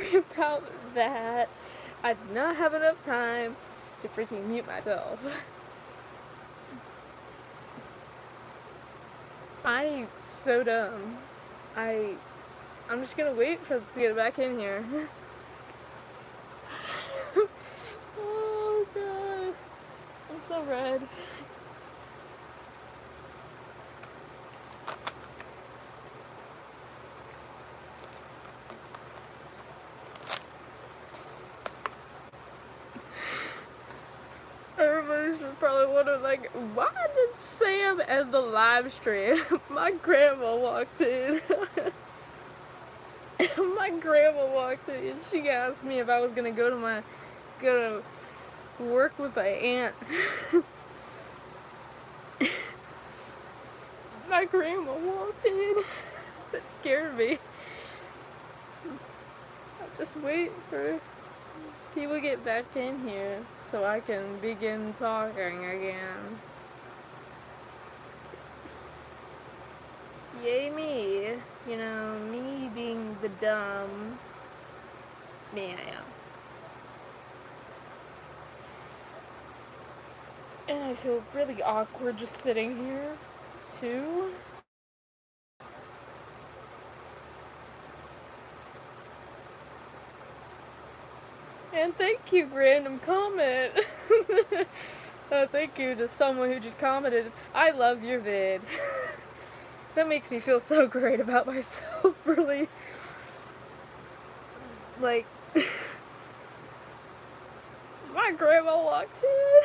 sorry about that. I did not have enough time to freaking mute myself. I'm so dumb. I'm just gonna wait for to get back in here. Oh god. I'm so red. Everybody's probably wondering, like, why did Sam end the live stream? My grandma walked in. My grandma walked in and she asked me if I was gonna go to work with my aunt. My grandma walked in. That scared me. I'll just wait for people to get back in here so I can begin talking again. Yay me. You know, me being the dumb me I am. And I feel really awkward just sitting here, too. And thank you, random comment. Thank you to someone who just commented, I love your vid. That makes me feel so great about myself, really. Like, my grandma walked in.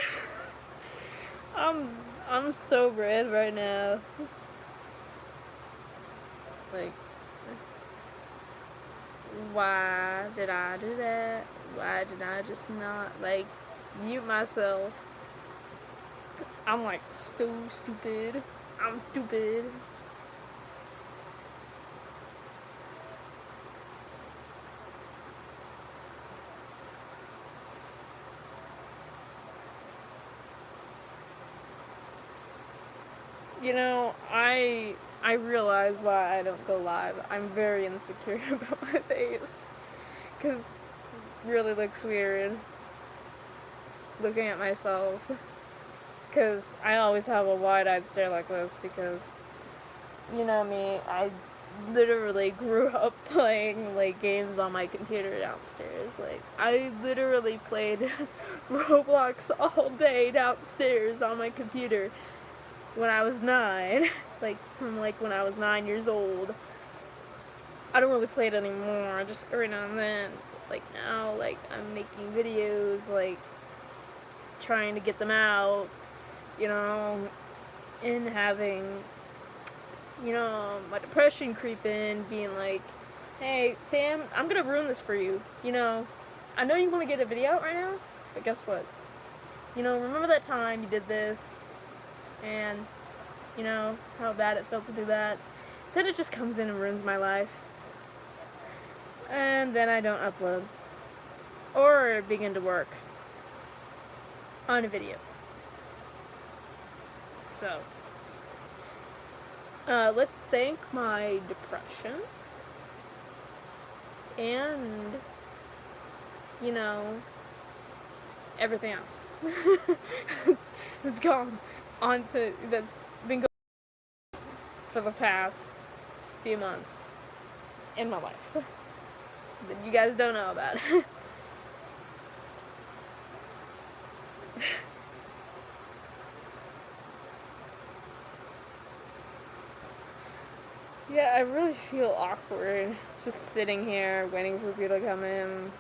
I'm so red right now. Like, why did I do that? Why did I just not, like, mute myself? I'm like so stupid. I'm stupid. You know, I realize why I don't go live. I'm very insecure about my face. Because it really looks weird looking at myself. Because I always have a wide-eyed stare like this because, you know me, I literally grew up playing, like, games on my computer downstairs. Like, I literally played Roblox all day downstairs on my computer when I was 9. Like, from, like, when I was 9 years old. I don't really play it anymore, just every now and then. Like, now, like, I'm making videos, like, trying to get them out, you know, and having, you know, my depression creep in, being like, hey, Sam, I'm gonna ruin this for you, you know, I know you want to get a video out right now, but guess what, you know, remember that time you did this, and, you know, how bad it felt to do that, then it just comes in and ruins my life, and then I don't upload, or begin to work on a video. So, let's thank my depression, and, you know, everything else. It's gone on to, that's been going for the past few months in my life that you guys don't know about. Yeah, I really feel awkward just sitting here waiting for people to come in.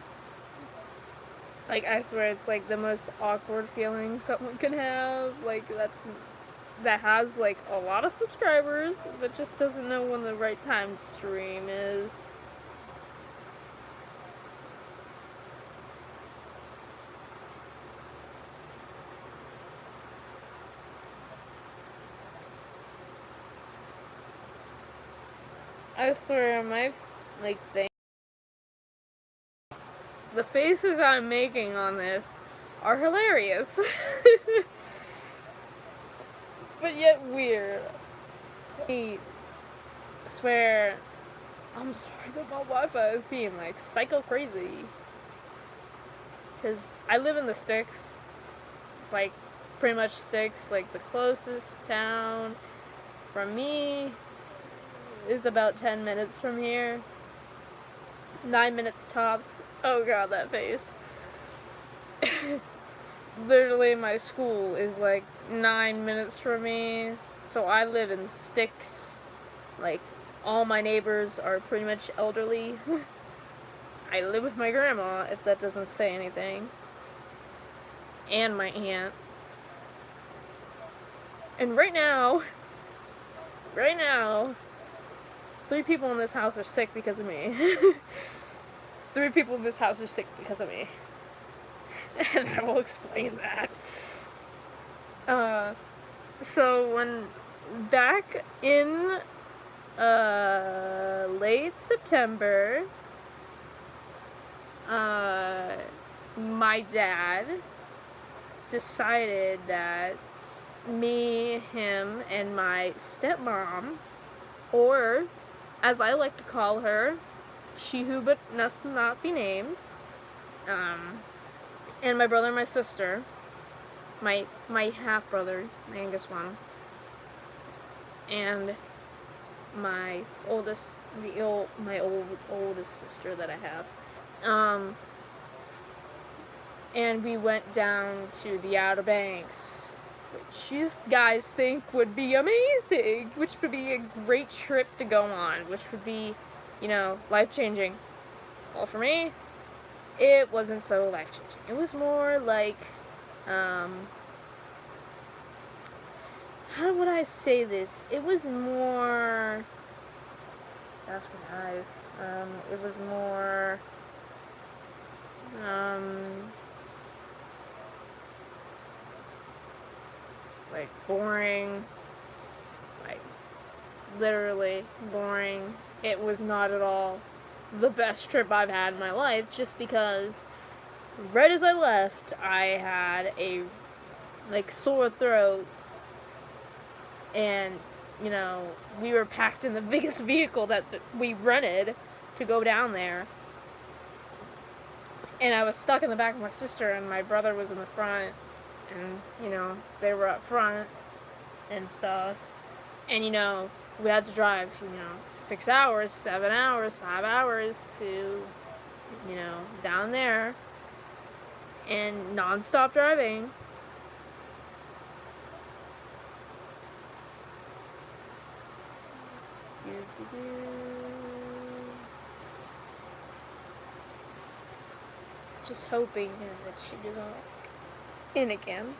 Like, I swear it's like the most awkward feeling someone can have. Like, that has like a lot of subscribers, but just doesn't know when the right time to stream is. I swear, my, like, the faces I'm making on this are hilarious. But yet weird. I swear, I'm sorry that my Wi-Fi is being like psycho crazy. Because I live in the sticks. Like, pretty much sticks. Like, the closest town from me is about 10 minutes from here. 9 minutes tops. Oh god, that face. Literally, my school is like 9 minutes from me. So I live in sticks. Like, all my neighbors are pretty much elderly. I live with my grandma, if that doesn't say anything. And my aunt. And right now, 3 people in this house are sick because of me. 3 people in this house are sick because of me. And I will explain that. So when back in late September, my dad decided that me, him, and my stepmom, or as I like to call her, she who but must not be named, and my brother and my sister, my half brother, my youngest one, and my oldest sister that I have, and we went down to the Outer Banks, which you guys think would be amazing, which would be a great trip to go on, which would be, life-changing. Well, for me, it wasn't so life-changing. It was more like, how would I say this? It was more, gosh, my eyes. It was more, like, boring. Like, literally boring. It was not at all the best trip I've had in my life, just because right as I left, I had a, sore throat, and, we were packed in the biggest vehicle that we rented to go down there, and I was stuck in the back with my sister, and my brother was in the front, and, they were up front and stuff, and, we had to drive, 6 hours, 7 hours, 5 hours to, down there, and non-stop driving. Just hoping that she doesn't in again.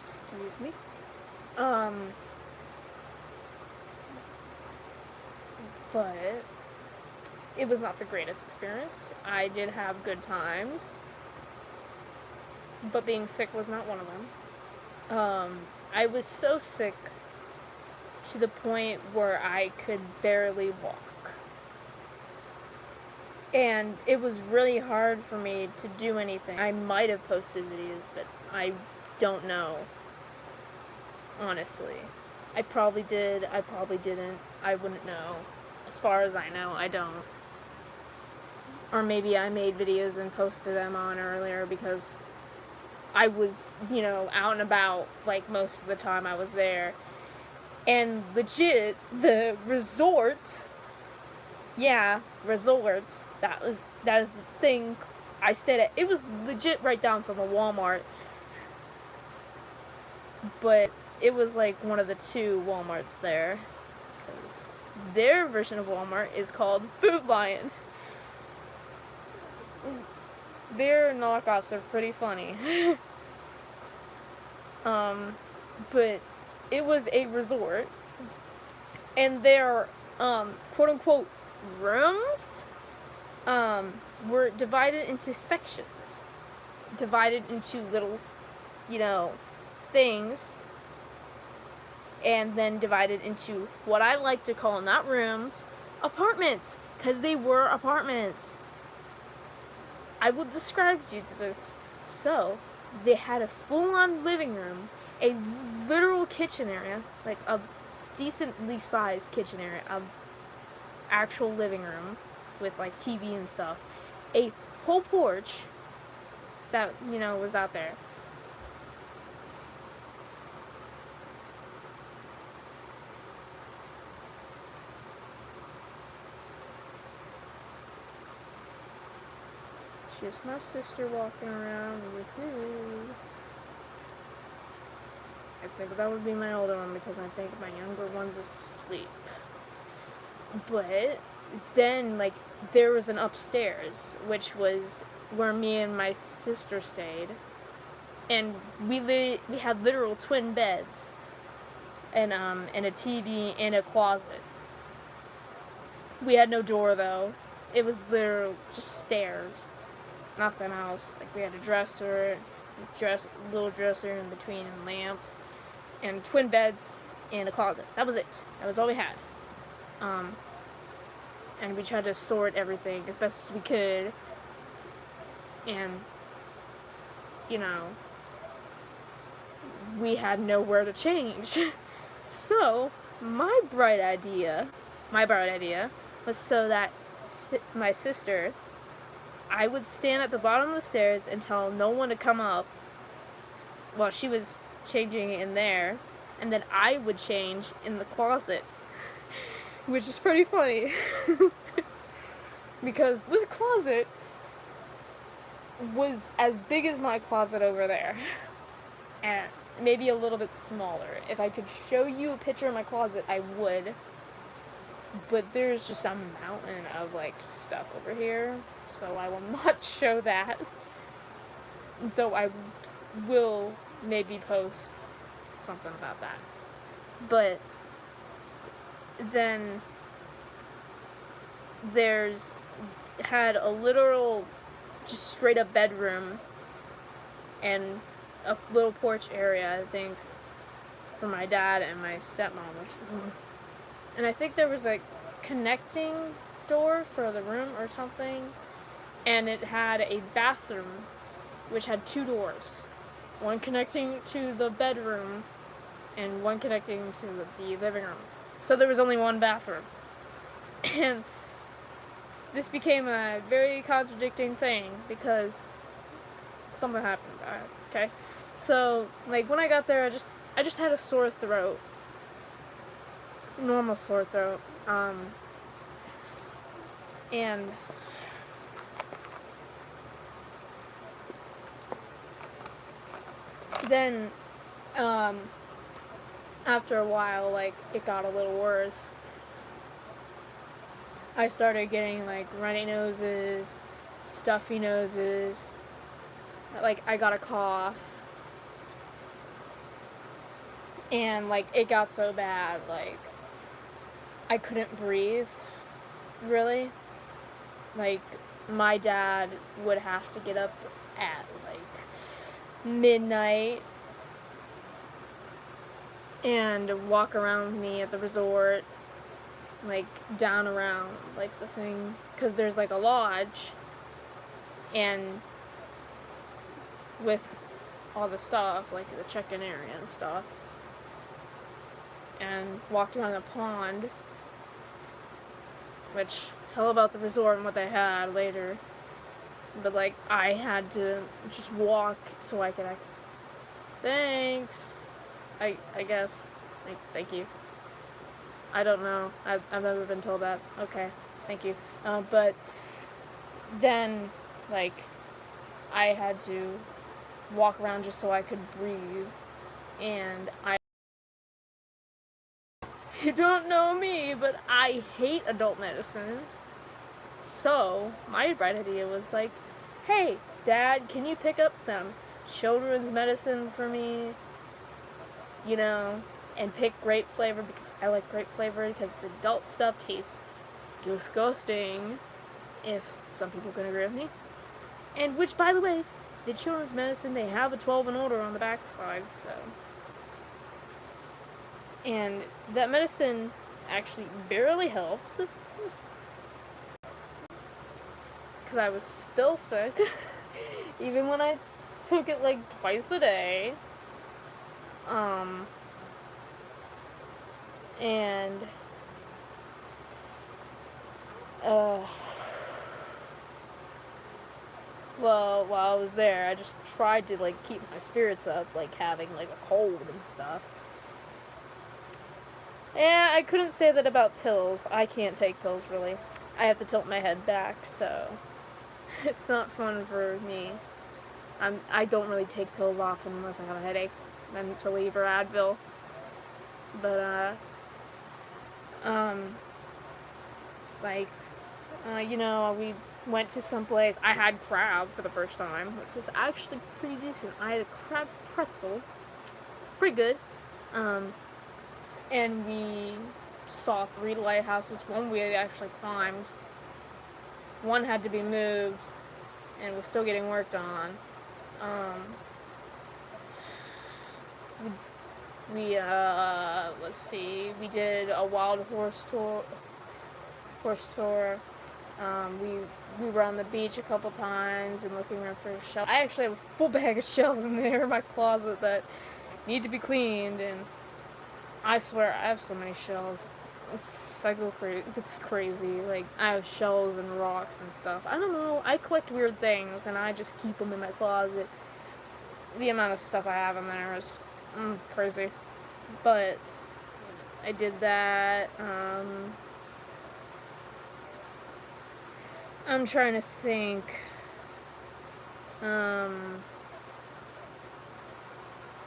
Excuse me. But it was not the greatest experience. I did have good times, but being sick was not one of them. I was so sick to the point where I could barely walk. And it was really hard for me to do anything. I might have posted videos, but I don't know. Honestly. I probably did, I probably didn't. I wouldn't know. As far as I know, I don't. Or maybe I made videos and posted them on earlier because I was, out and about, most of the time I was there. And legit, the resort, that is the thing I stayed at. It was legit right down from a Walmart. But it was one of the 2 Walmarts there. Because their version of Walmart is called Food Lion. Their knockoffs are pretty funny. But it was a resort, and their quote unquote rooms were divided into sections, divided into little, things, and then divided into what I like to call, not rooms, apartments, because they were apartments. I will describe you to this. So, they had a full-on living room, a literal kitchen area, a decently sized kitchen area, actual living room with like TV and stuff, a whole porch that, you know, was out there. Just my sister walking around with you. I think that would be my older one because I think my younger one's asleep. But then, like, there was an upstairs, which was where me and my sister stayed, and we had literal twin beds, and a TV and a closet. We had no door though. It was literal just stairs, nothing else. Like we had a little dresser in between, and lamps, and twin beds and a closet. That was it. That was all we had. And we tried to sort everything as best as we could. And, you know, we had nowhere to change. So, my bright idea was so that my sister, I would stand at the bottom of the stairs and tell no one to come up while she was changing in there, and then I would change in the closet, which is pretty funny. Because this closet was as big as my closet over there, and maybe a little bit smaller. If I could show you a picture of my closet, I would, but there's just a mountain of like stuff over here, so I will not show that, though I will maybe post something about that. But then had a literal just straight up bedroom and a little porch area, I think, for my dad and my stepmom. And I think there was a connecting door for the room or something, and it had a bathroom which had 2 doors, one connecting to the bedroom and one connecting to the living room. So there was only one bathroom. And this became a very contradicting thing because something happened. Okay, so like when I got there, I just had a sore throat, normal sore throat, and then after a while, like it got a little worse. I started getting like runny noses, stuffy noses, like I got a cough, and like it got so bad, like I couldn't breathe, really. Like my dad would have to get up at like midnight and walk around me at the resort, like down around like the thing, because there's like a lodge, and with all the stuff, like the check-in area and stuff, and walked around the pond, which tell about the resort and what they had later. But like I had to just walk so I could thanks, I guess, like, thank you. I don't know. I've never been told that. Okay, thank you. But then, like, I had to walk around just so I could breathe, and you don't know me, but I hate adult medicine. So my bright idea was like, hey, Dad, can you pick up some children's medicine for me? You know, and pick grape flavor because I like grape flavor, because the adult stuff tastes disgusting, if some people can agree with me. And which, by the way, the children's medicine, they have a 12 and older on the backside, so. And that medicine actually barely helped, because I was still sick, even when I took it like twice a day. And Uh, well, while I was there, I just tried to like keep my spirits up, like having like a cold and stuff. Yeah, I couldn't say that about pills. I can't take pills really. I have to tilt my head back, so it's not fun for me. I don't really take pills often unless I have a headache. Then it's Aleve or Advil. But um, like, we went to some place. I had crab for the first time, which was actually pretty decent. I had a crab pretzel, pretty good. Um, and we saw 3 lighthouses. One we actually climbed. One had to be moved, and was still getting worked on. Let's see, we did a wild horse tour. We were on the beach a couple times and looking around for shells. I actually have a full bag of shells in there in my closet that need to be cleaned, and I swear I have so many shells. I go crazy. It's crazy. Like, I have shells and rocks and stuff. I don't know. I collect weird things, and I just keep them in my closet. The amount of stuff I have in there is crazy. But I did that. I'm trying to think.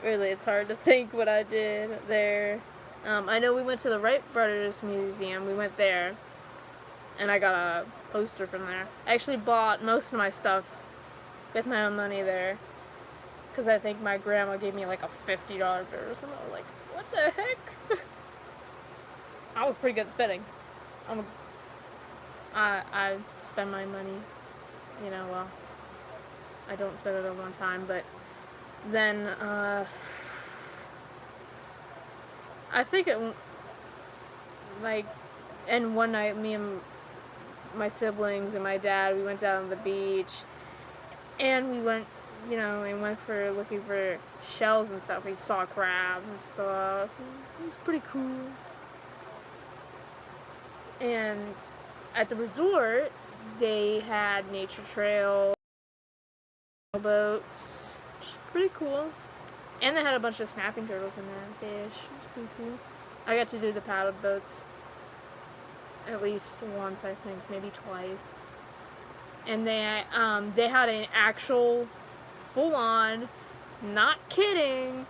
Really, it's hard to think what I did there. I know we went to the Wright Brothers Museum. We went there, and I got a poster from there. I actually bought most of my stuff with my own money there, because I think my grandma gave me like a $50 bill or something. I was like, what the heck? I was pretty good at spending. I spend my money, well, I don't spend it at one time, but then, I think it, like, and one night, me and my siblings and my dad, we went down to the beach, and we went, we went for looking for shells and stuff. We saw crabs and stuff. It was pretty cool. And at the resort, they had nature trails, boats, which is pretty cool. And they had a bunch of snapping turtles in there, fish. It was pretty cool. I got to do the paddled boats at least once, I think, maybe twice. And they had an actual, full-on, not kidding,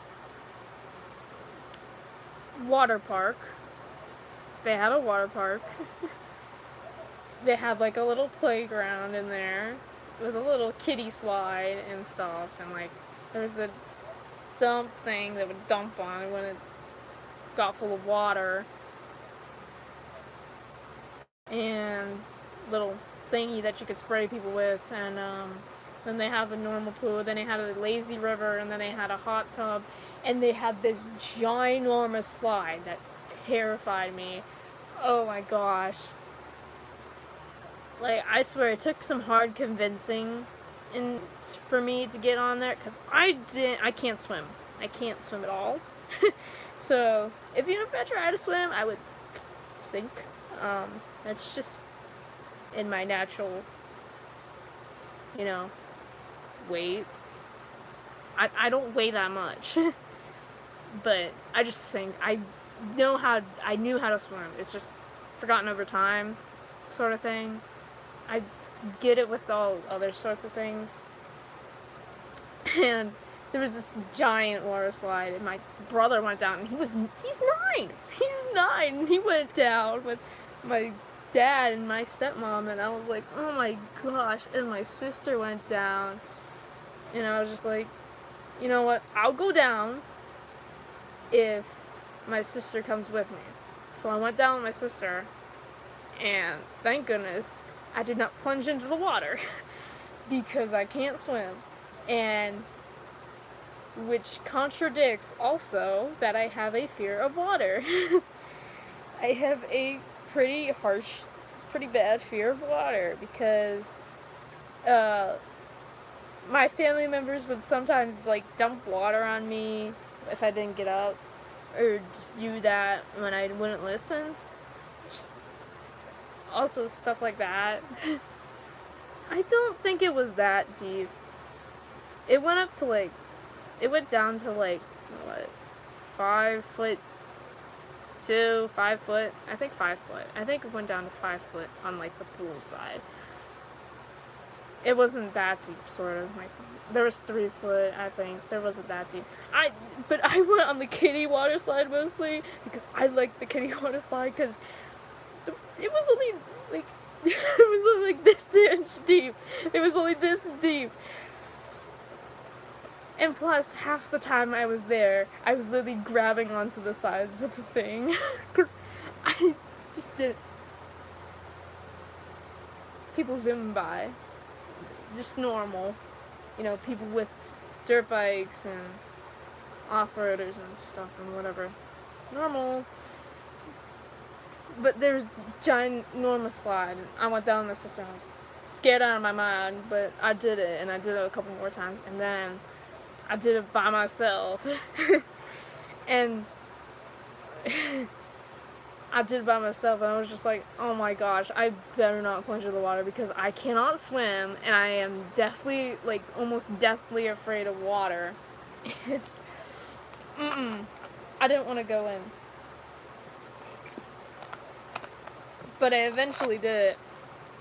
water park. They had a water park. They had like a little playground in there with a little kiddie slide and stuff, and like there was a dump thing that would dump on it when it got full of water, and little thingy that you could spray people with, and then they have a normal pool, then they had a lazy river, and then they had a hot tub, and they had this ginormous slide that terrified me. Oh my gosh. Like, I swear, it took some hard convincing for me to get on there, because I can't swim. I can't swim at all. So, if I tried to swim, I would sink. That's just in my natural, weight. I don't weigh that much. But I just sink. I knew how to swim. It's just forgotten over time, sort of thing. I get it with all other sorts of things. And there was this giant water slide, and my brother went down, and he's 9! He's 9! And he went down with my dad and my stepmom, and I was like, oh my gosh. And my sister went down, and I was just like, you know what? I'll go down if my sister comes with me. So I went down with my sister, and thank goodness I did not plunge into the water because I can't swim, and which contradicts also that I have a fear of water. I have a pretty bad fear of water, because my family members would sometimes like dump water on me if I didn't get up, or just do that when I wouldn't listen. Also, stuff like that. I don't think it was that deep. It went up to like, it went down to like, what, 5'2", 5 foot? I think 5 foot. I think it went down to 5 foot on like the pool side. It wasn't that deep, sort of. Like, there was 3 foot, I think. There wasn't that deep. But I went on the kiddie water slide mostly because I liked the kiddie water slide because it was only like it was only like this inch deep. It was only this deep. And plus, half the time I was there, I was literally grabbing onto the sides of the thing because I just didn't. People zooming by, just normal, people with dirt bikes and off-roaders and stuff and whatever, normal. But there's ginormous slide. I went down the system. I was scared out of my mind, but I did it, and I did it a couple more times, and then I did it by myself. And I did it by myself, and I was just like, oh my gosh, I better not plunge into the water because I cannot swim, and I am deathly, like, almost deathly afraid of water. I didn't want to go in. But I eventually did it.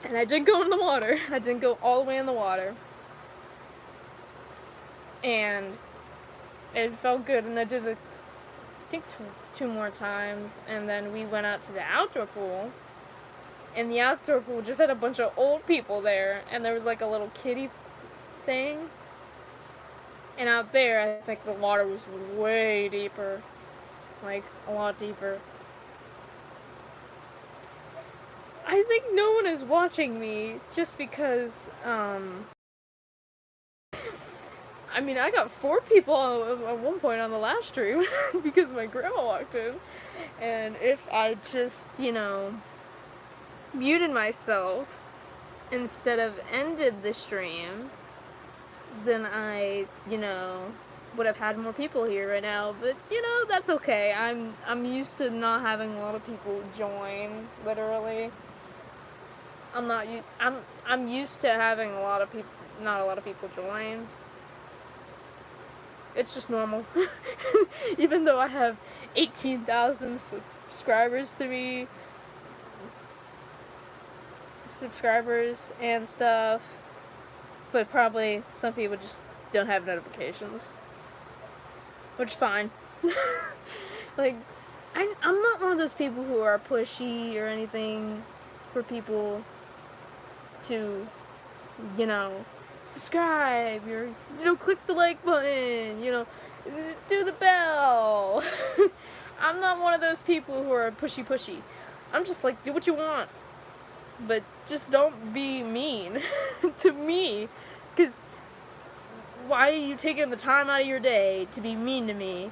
And I did go in the water. I didn't go all the way in the water. And it felt good. And I did it, I think, two more times. And then we went out to the outdoor pool. And the outdoor pool just had a bunch of old people there. And there was like a little kiddie thing. And out there, I think the water was way deeper. Like, a lot deeper. I think no one is watching me just because, I mean, I got 4 people at one point on the last stream because my grandma walked in. And if I just, muted myself instead of ended the stream, then I, would have had more people here right now. But, that's okay. I'm used to not having a lot of people join, literally. I'm used to having not a lot of people join. It's just normal. Even though I have 18,000 subscribers and stuff, but probably some people just don't have notifications, which is fine. Like, I'm not one of those people who are pushy or anything for people to, subscribe, or, click the like button, do the bell. I'm not one of those people who are pushy. I'm just like, do what you want, but just don't be mean to me, because why are you taking the time out of your day to be mean to me?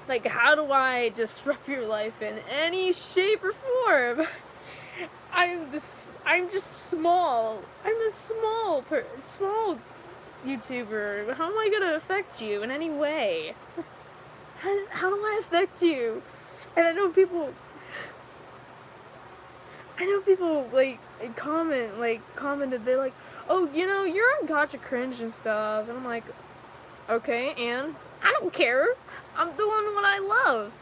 Like, how do I disrupt your life in any shape or form? I'm just small. I'm a small YouTuber. How am I gonna affect you in any way? How do I affect you? And I know people like commented. They're like, oh, you're on Gotcha Cringe and stuff. And I'm like, okay, and I don't care. I'm doing what I love.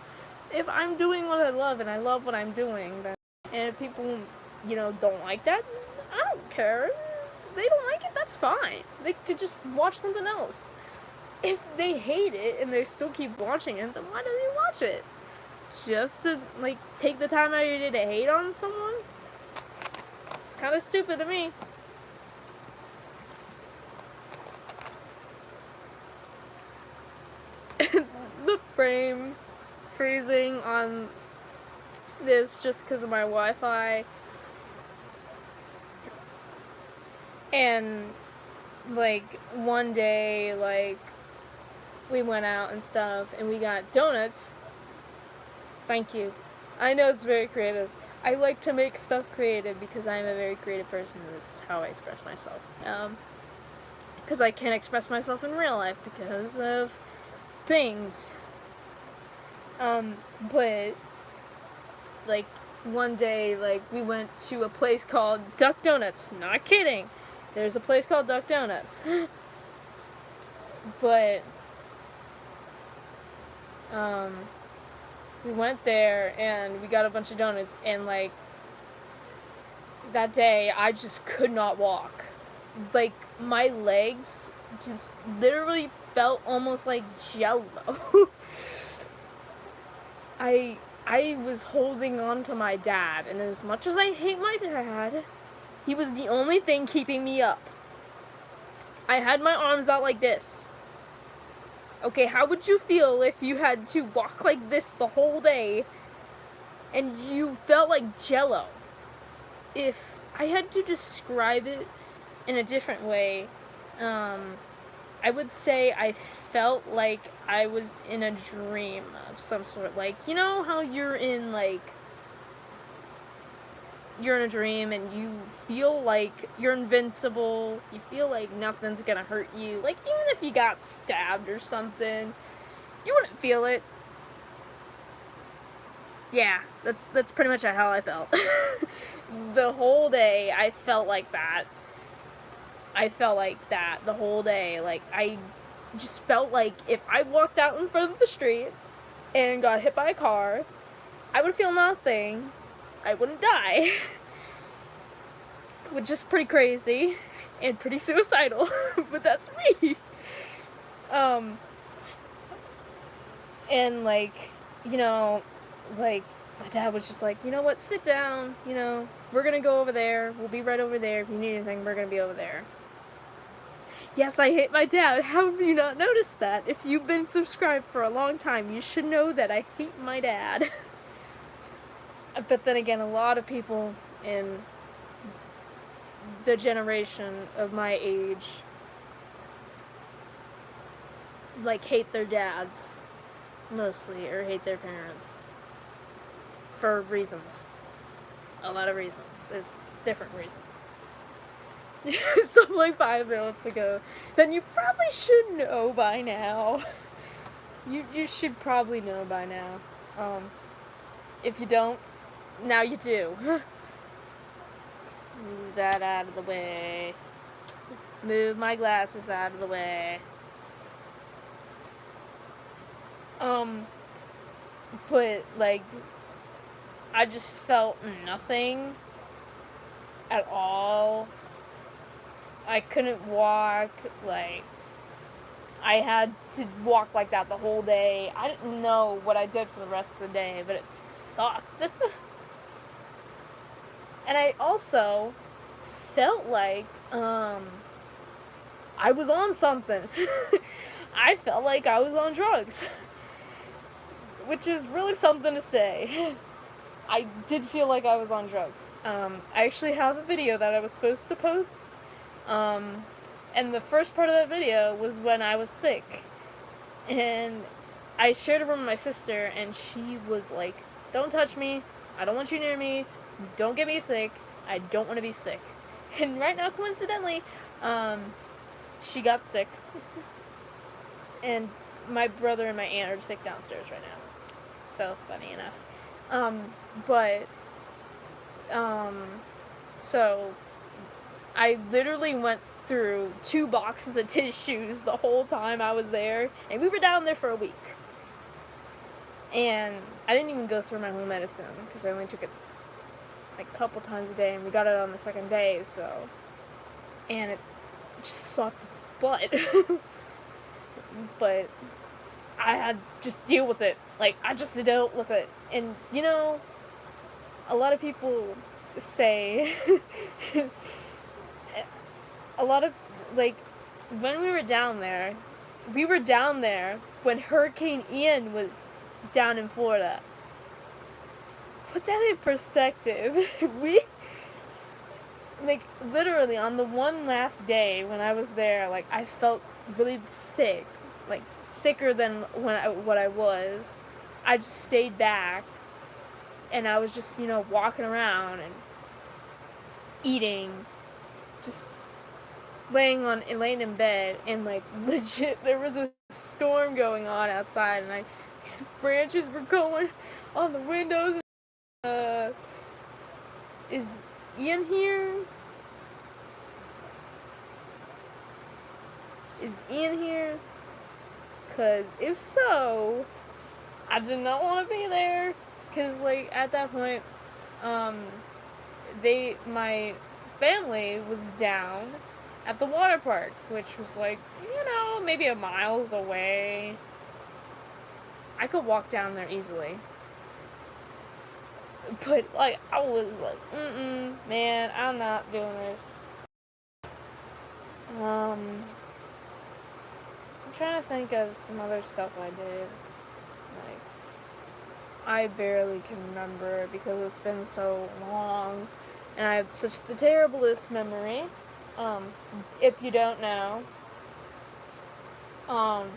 If I'm doing what I love and I love what I'm doing, then, and if people, don't like that, I don't care. If they don't like it, that's fine. They could just watch something else. If they hate it and they still keep watching it, then why do they watch it? Just to, take the time out of your day to hate on someone? It's kind of stupid to me. The frame freezing on this just because of my Wi-Fi. And, one day, we went out and stuff, and we got donuts. Thank you. I know it's very creative. I like to make stuff creative because I'm a very creative person. That's how I express myself. Because I can't express myself in real life because of things. But, one day, like, we went to a place called Duck Donuts. Not kidding. There's a place called Duck Donuts. But, um, we went there and we got a bunch of donuts, and, like, that day I just could not walk. Like, my legs just literally felt almost like jello. I was holding on to my dad, and as much as I hate my dad, he was the only thing keeping me up. I had my arms out like this. Okay, how would you feel if you had to walk like this the whole day and you felt like jello? If I had to describe it in a different way, I would say I felt like I was in a dream of some sort. Like, you know how you're in a dream and you feel like you're invincible, you feel like nothing's gonna hurt you, like even if you got stabbed or something, you wouldn't feel it. Yeah, that's pretty much how I felt. The whole day I felt like that. I felt like that the whole day. Like, I just felt like if I walked out in front of the street and got hit by a car, I would feel nothing. I wouldn't die. Which is pretty crazy and pretty suicidal, but that's me. And like, you know, like, my dad was just like, you know what, sit down, you know, we're gonna go over there, we'll be right over there, if you need anything, we're gonna be over there. Yes, I hate my dad. How have you not noticed that? If you've been subscribed for a long time, you should know that I hate my dad. But then again, a lot of people in the generation of my age, like, hate their dads, mostly, or hate their parents. For reasons. A lot of reasons. There's different reasons. Something like 5 minutes ago. Then you probably should know by now. You should probably know by now. If you don't, now you do. Move that out of the way. Move my glasses out of the way. But, like, I just felt nothing at all. I couldn't walk, like, I had to walk like that the whole day. I didn't know what I did for the rest of the day, but it sucked. And I also felt like, I was on something. I felt like I was on drugs. Which is really something to say. I did feel like I was on drugs. I actually have a video that I was supposed to post. And the first part of that video was when I was sick. And I shared a room with my sister, and she was like, don't touch me. I don't want you near me. Don't get me sick. I don't want to be sick. And right now, coincidentally, she got sick. And my brother and my aunt are sick downstairs right now. So funny enough. So I literally went through 2 boxes of tissues the whole time I was there, and we were down there for a week. And I didn't even go through my whole medicine, because I only took it like a couple times a day, and we got it on the second day, so. And it just sucked butt. But I had to just deal with it. Like, I just dealt with it. And, you know, a lot of people say, a lot of, like, when we were down there when Hurricane Ian was down in Florida. Put that in perspective. We, like, literally on the one last day when I was there, like, I felt really sick. Like, sicker than what I was. I just stayed back, and I was just, you know, walking around and eating, just laying in bed, and, like, legit, there was a storm going on outside, and branches were going on the windows, and Is Ian here? Is Ian here? Because if so, I did not want to be there. Because, like, at that point, my family was down at the water park, which was, like, maybe a miles away. I could walk down there easily. But, like, I was like, man, I'm not doing this. I'm trying to think of some other stuff I did. Like, I barely can remember because it's been so long, and I have such the terriblest memory. If you don't know, I'm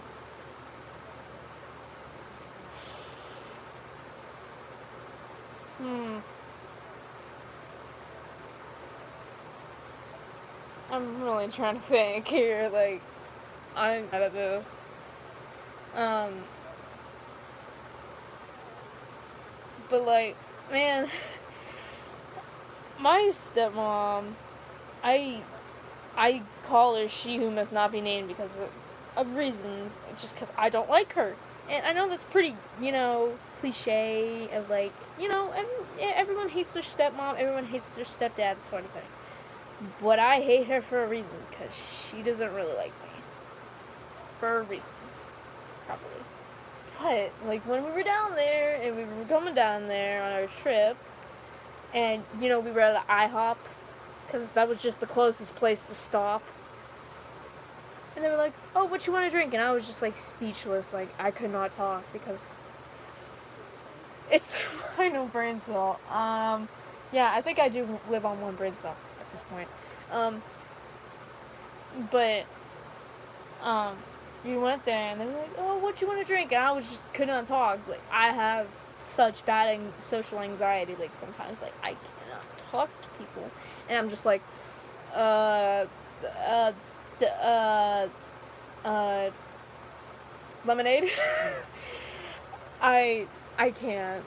really trying to think here. Like, I'm bad at this. But like, man, my stepmom, I call her she who must not be named because of reasons, just because I don't like her. And I know that's pretty, cliche of like, everyone hates their stepmom, everyone hates their stepdad, sort of thing. But I hate her for a reason, because she doesn't really like me. For reasons, probably. But, like, when we were down there, and we were coming down there on our trip, and, we were at an IHOP, because that was just the closest place to stop. And they were like, oh, what you want to drink? And I was just, like, speechless. Like, I could not talk, because it's I know brain cell. Yeah, I think I do live on one brain cell at this point. But, we went there, and they were like, oh, what you want to drink? And I was just, could not talk. Like, I have such bad social anxiety, like, sometimes, like, I cannot talk to people. And I'm just like, lemonade? I can't.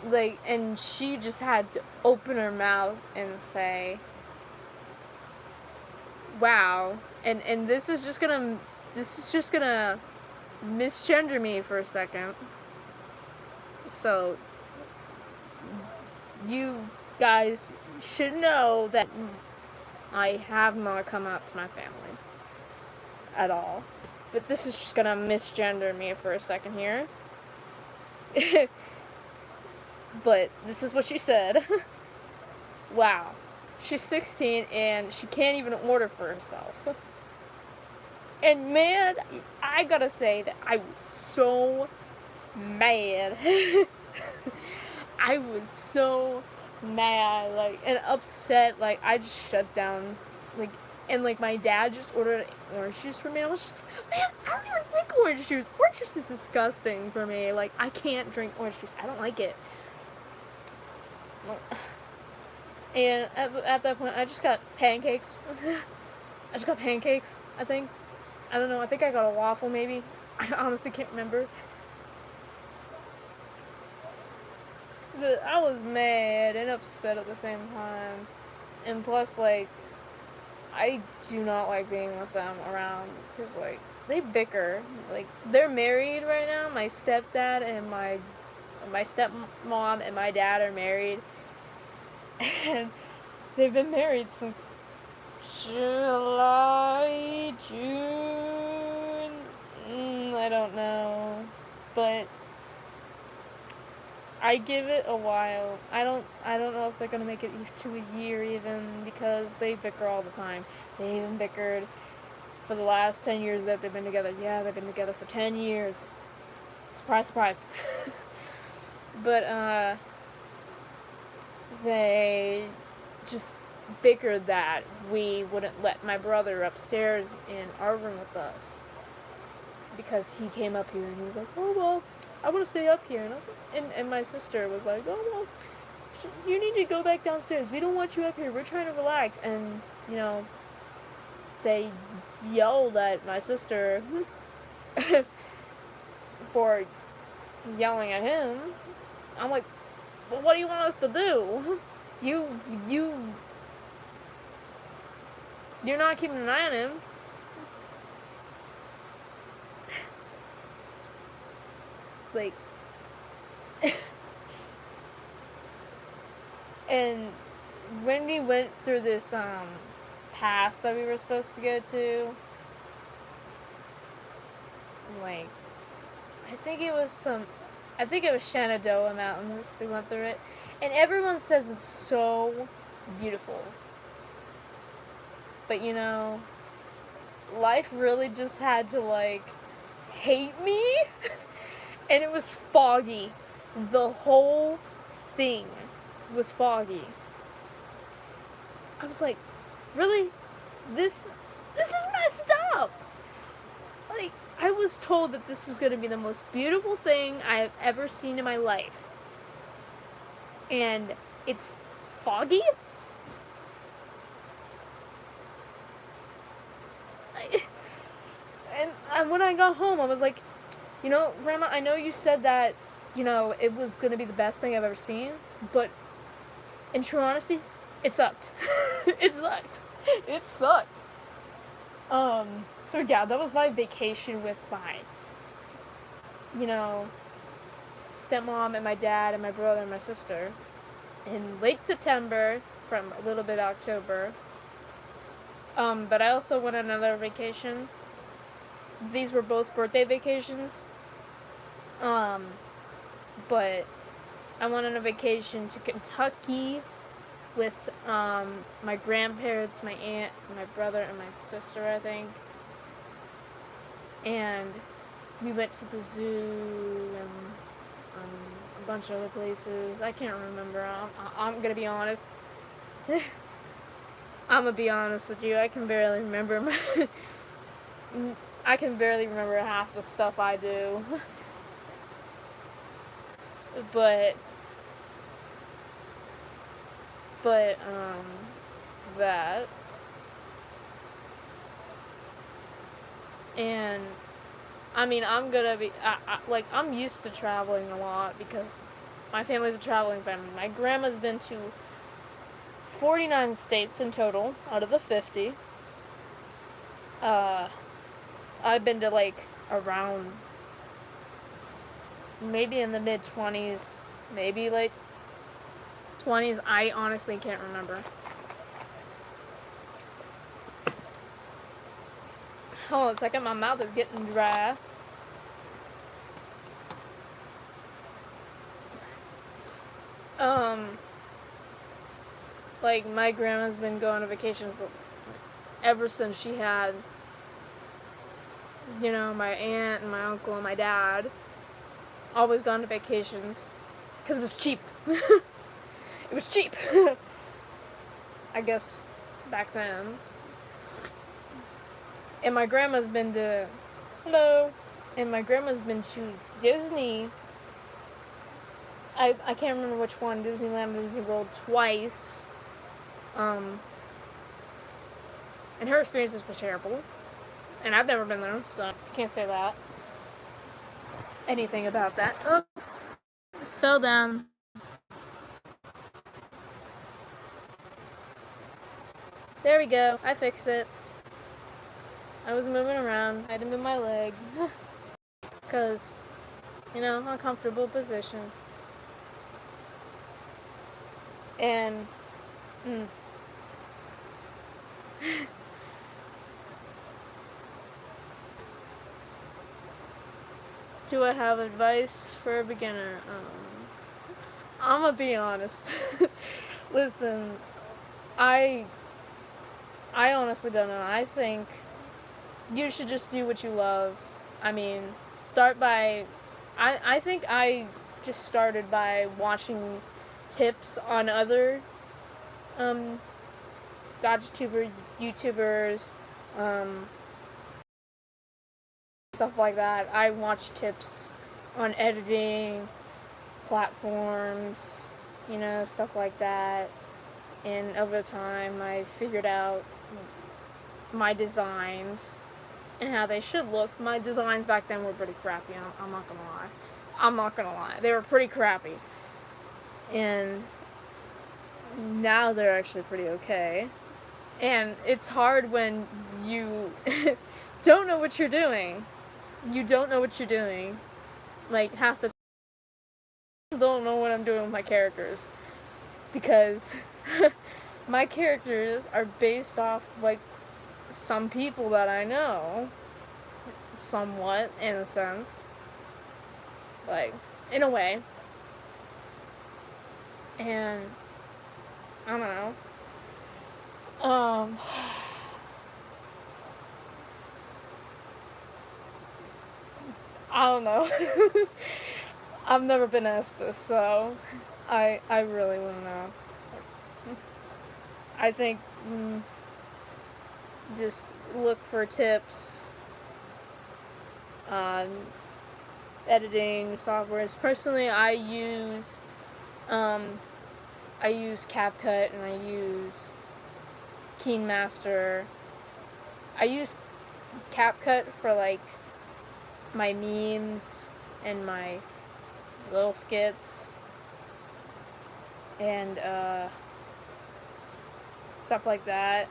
Like, and she just had to open her mouth and say, wow. And this is just gonna misgender me for a second. So, you guys should know that I have not come out to my family at all. But this is just gonna misgender me for a second here. But this is what she said. Wow. She's 16 and she can't even order for herself. And man, I gotta say that I was so mad. I was so mad, like, and upset. Like, I just shut down. Like, and like my dad just ordered orange juice for me. I was just, man, I don't even like orange juice. Orange juice is disgusting for me. Like, I can't drink orange juice. I don't like it. And at that point, I just got pancakes. I think. I don't know. I think I got a waffle, maybe. I honestly can't remember. But I was mad and upset at the same time. And plus, like, I do not like being with them around. Because, like, they bicker. Like, they're married right now. My stepdad and my stepmom and my dad are married. And they've been married since July, June, I don't know, but I give it a while. I don't know if they're gonna make it to a year even, because they bicker all the time. They even bickered for the last 10 years that they've been together. Yeah, they've been together for 10 years. Surprise, surprise. But, they just bickered that we wouldn't let my brother upstairs in our room with us because he came up here and he was like, oh, well, I want to stay up here. And I was like, and my sister was like, oh, well, you need to go back downstairs. We don't want you up here. We're trying to relax. And, they yelled at my sister for yelling at him. I'm like, well, what do you want us to do? You, you, you're not keeping an eye on him. Like, and when we went through this pass that we were supposed to go to, like, I think it was Shenandoah Mountains. We went through it, and everyone says it's so beautiful. But you know, life really just had to like hate me, and it was foggy. The whole thing was foggy. I was like, really? This is messed up. Like, I was told that this was going to be the most beautiful thing I have ever seen in my life. And it's foggy? And when I got home, I was like, you know, Grandma, I know you said that, you know, it was going to be the best thing I've ever seen, but in true honesty, it sucked. It sucked. It sucked. So yeah, that was my vacation with my, you know, stepmom and my dad and my brother and my sister in late September from a little bit October. But I also went on another vacation. These were both birthday vacations. But I went on a vacation to Kentucky with my grandparents, my aunt, my brother, and my sister, I think. And we went to the zoo and a bunch of other places. I can't remember. I'm gonna be honest. I'm gonna be honest with you. I can barely remember. I can barely remember half the stuff I do. but that. And I mean, I'm gonna be like, I'm used to traveling a lot because my family's a traveling family. My grandma's been to 49 states in total out of the 50. I've been to like around maybe in the mid 20s, maybe like 20s. I honestly can't remember. Hold on a second, my mouth is getting dry. Like, my grandma's been going to vacations ever since she had, you know, my aunt and my uncle and my dad. Always gone to vacations. Because it was cheap. It was cheap. I guess back then. And my grandma's been to, hello, and my grandma's been to Disney. I can't remember which one, Disneyland or Disney World, twice. And her experiences were terrible. And I've never been there, so I can't say that. Anything about that. Oh, fell down. There we go. I fixed it. I was moving around. I had to move my leg. Because, you know, uncomfortable position. And, do I have advice for a beginner? I'm gonna be honest. Listen, I honestly don't know. I think you should just do what you love. I mean, start by, I think I just started by watching tips on other YouTubers, stuff like that. I watch tips on editing platforms, you know, stuff like that. And over time, I figured out my designs and how they should look. My designs back then were pretty crappy. I'm not gonna lie. I'm not gonna lie. They were pretty crappy. And now they're actually pretty okay. And it's hard when you don't know what you're doing. You don't know what you're doing. Like, half the time, I don't know what I'm doing with my characters. Because my characters are based off, like, some people that I know. Somewhat, in a sense. Like, in a way. And, I don't know. Um, I don't know. I've never been asked this, so I really want to know. I think just look for tips on editing softwares. Personally, um, I use CapCut and I use KeenMaster. I use CapCut for like my memes and my little skits and stuff like that.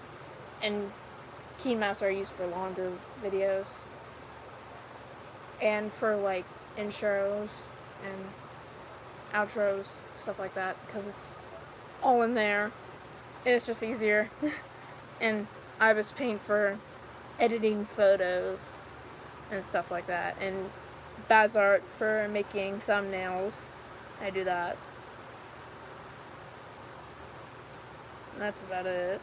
And KeenMaster I use for longer videos and for like intros and outros, stuff like that, because it's all in there. It's just easier. And I was paying for editing photos and stuff like that, and Bazart for making thumbnails. I do that. That's about it.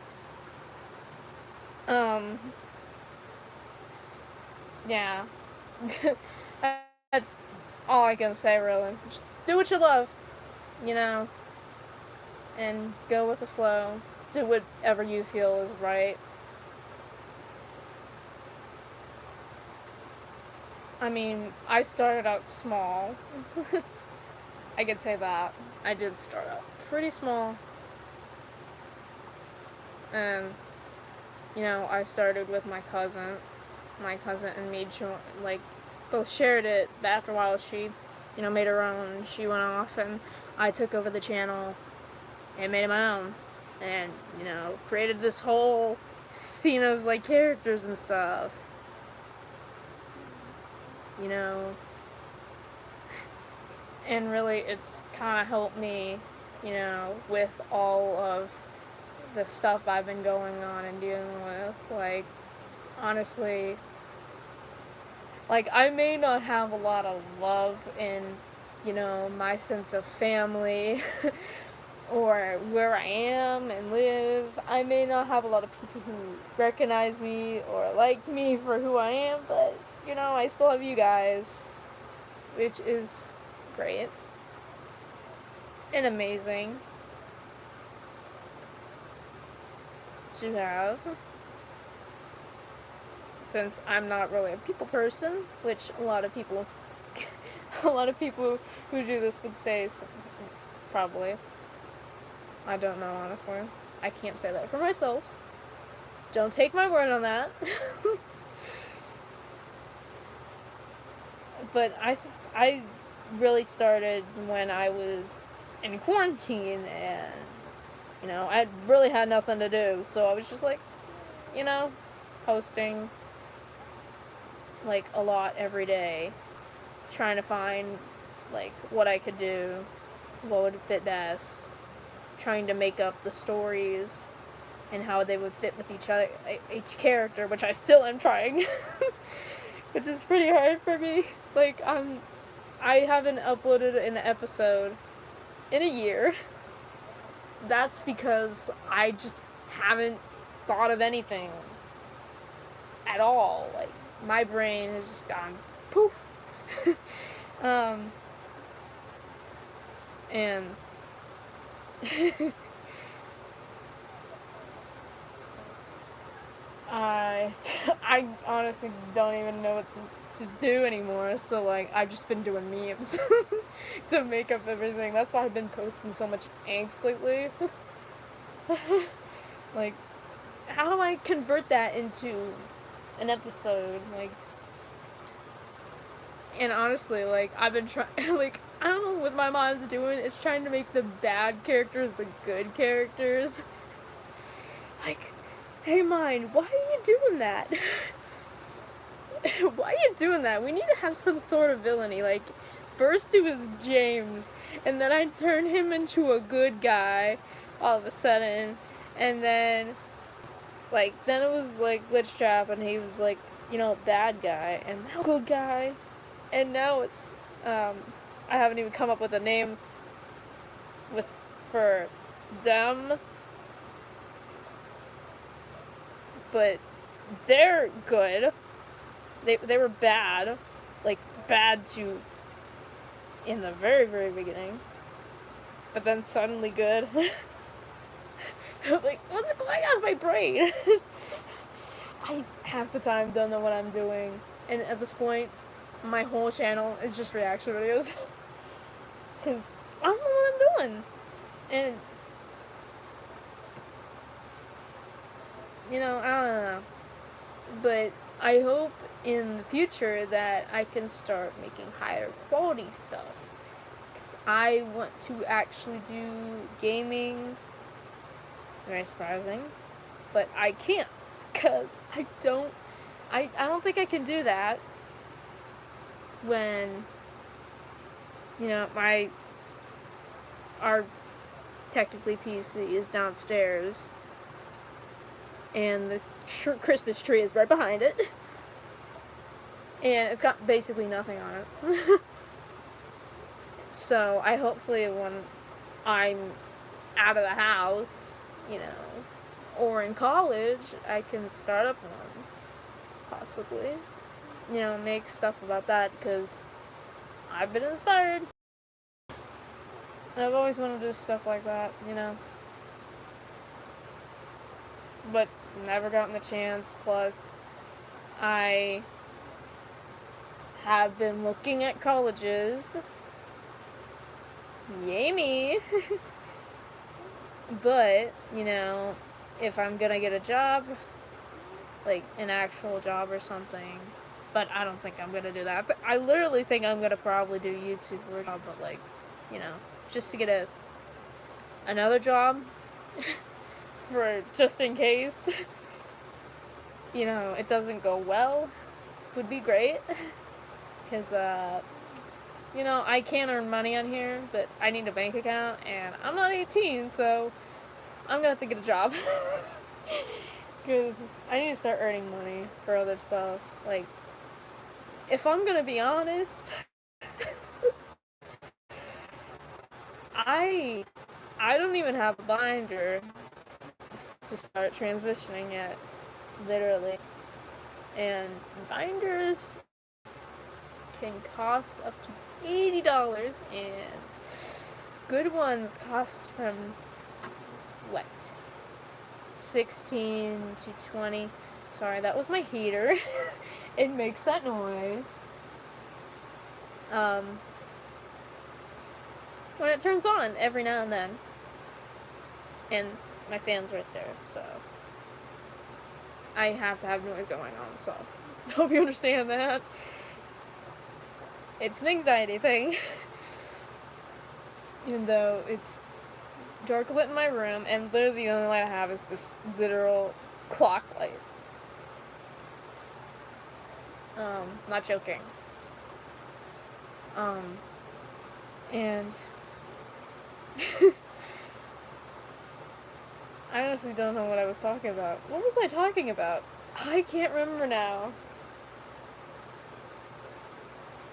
Yeah. That's all I can say, really. Just do what you love, you know, and go with the flow. Do whatever you feel is right. I mean, I started out small. I could say that. I did start out pretty small. And, you know, I started with my cousin. My cousin and me, like, both shared it, but after a while she, you know, made her own. She went off and I took over the channel and made it my own. And, you know, created this whole scene of, like, characters and stuff. You know, and really it's kind of helped me, you know, with all of the stuff I've been going on and dealing with. Like, honestly, like, I may not have a lot of love in, you know, my sense of family or where I am and live. I may not have a lot of people who recognize me or like me for who I am, but, you know, I still have you guys, which is great and amazing to have, since I'm not really a people person, which a lot of people a lot of people who do this would say, probably. I don't know, honestly. I can't say that for myself. Don't take my word on that. But I really started when I was in quarantine, and, you know, I really had nothing to do, so I was just like, you know, posting like a lot every day, trying to find like what I could do, what would fit best, trying to make up the stories and how they would fit with each other, each character, which I still am trying, which is pretty hard for me. Like, I haven't uploaded an episode in a year. That's because I just haven't thought of anything at all. Like, my brain has just gone poof. And I honestly don't even know what to do anymore, so, like, I've just been doing memes to make up everything. That's why I've been posting so much angst lately. Like, how do I convert that into an episode? Like, And honestly, like, I've been trying, like, I don't know what my mom's doing. It's trying to make the bad characters the good characters. Like, hey, mine, why are you doing that? Why are you doing that? We need to have some sort of villainy. Like, first it was James, and then I turned him into a good guy all of a sudden, and then, like, then it was, like, Glitch Trap, and he was, like, you know, bad guy, and now good guy, and now it's, I haven't even come up with a name for them, but they're good. They were bad, like, bad to in the very, very beginning, but then suddenly good. Like, what's going on with my brain? I half the time don't know what I'm doing, and at this point, my whole channel is just reaction videos. Because I don't know what I'm doing. And, you know, I don't know. But I hope in the future that I can start making higher quality stuff. Because I want to actually do gaming. Very surprising. But I can't. Because I don't think I can do that when, you know, our technically PC is downstairs and the Christmas tree is right behind it and it's got basically nothing on it. So I hopefully when I'm out of the house, you know, or in college, I can start up one, possibly, you know, make stuff about that, because I've been inspired. And I've always wanted to do stuff like that, you know. But never gotten the chance. Plus, I have been looking at colleges. Yay me! But, you know, if I'm gonna get a job, like an actual job or something, but I don't think I'm gonna do that. But I literally think I'm gonna probably do YouTube for a job, but like, you know, just to get another job for just in case, you know, it doesn't go well, would be great. Because, you know, I can earn money on here, but I need a bank account, and I'm not 18, so I'm gonna have to get a job. Because I need to start earning money for other stuff. Like, if I'm gonna be honest, I don't even have a binder to start transitioning yet, literally. And binders can cost up to $80, and good ones cost from, what, 16 to 20. Sorry, that was my heater. It makes that noise. When it turns on every now and then. And my fan's right there, so I have to have noise going on, so I hope you understand that. It's an anxiety thing. Even though it's dark lit in my room, and literally the only light I have is this literal clock light. Not joking. And I honestly don't know what I was talking about. What was I talking about? I can't remember now.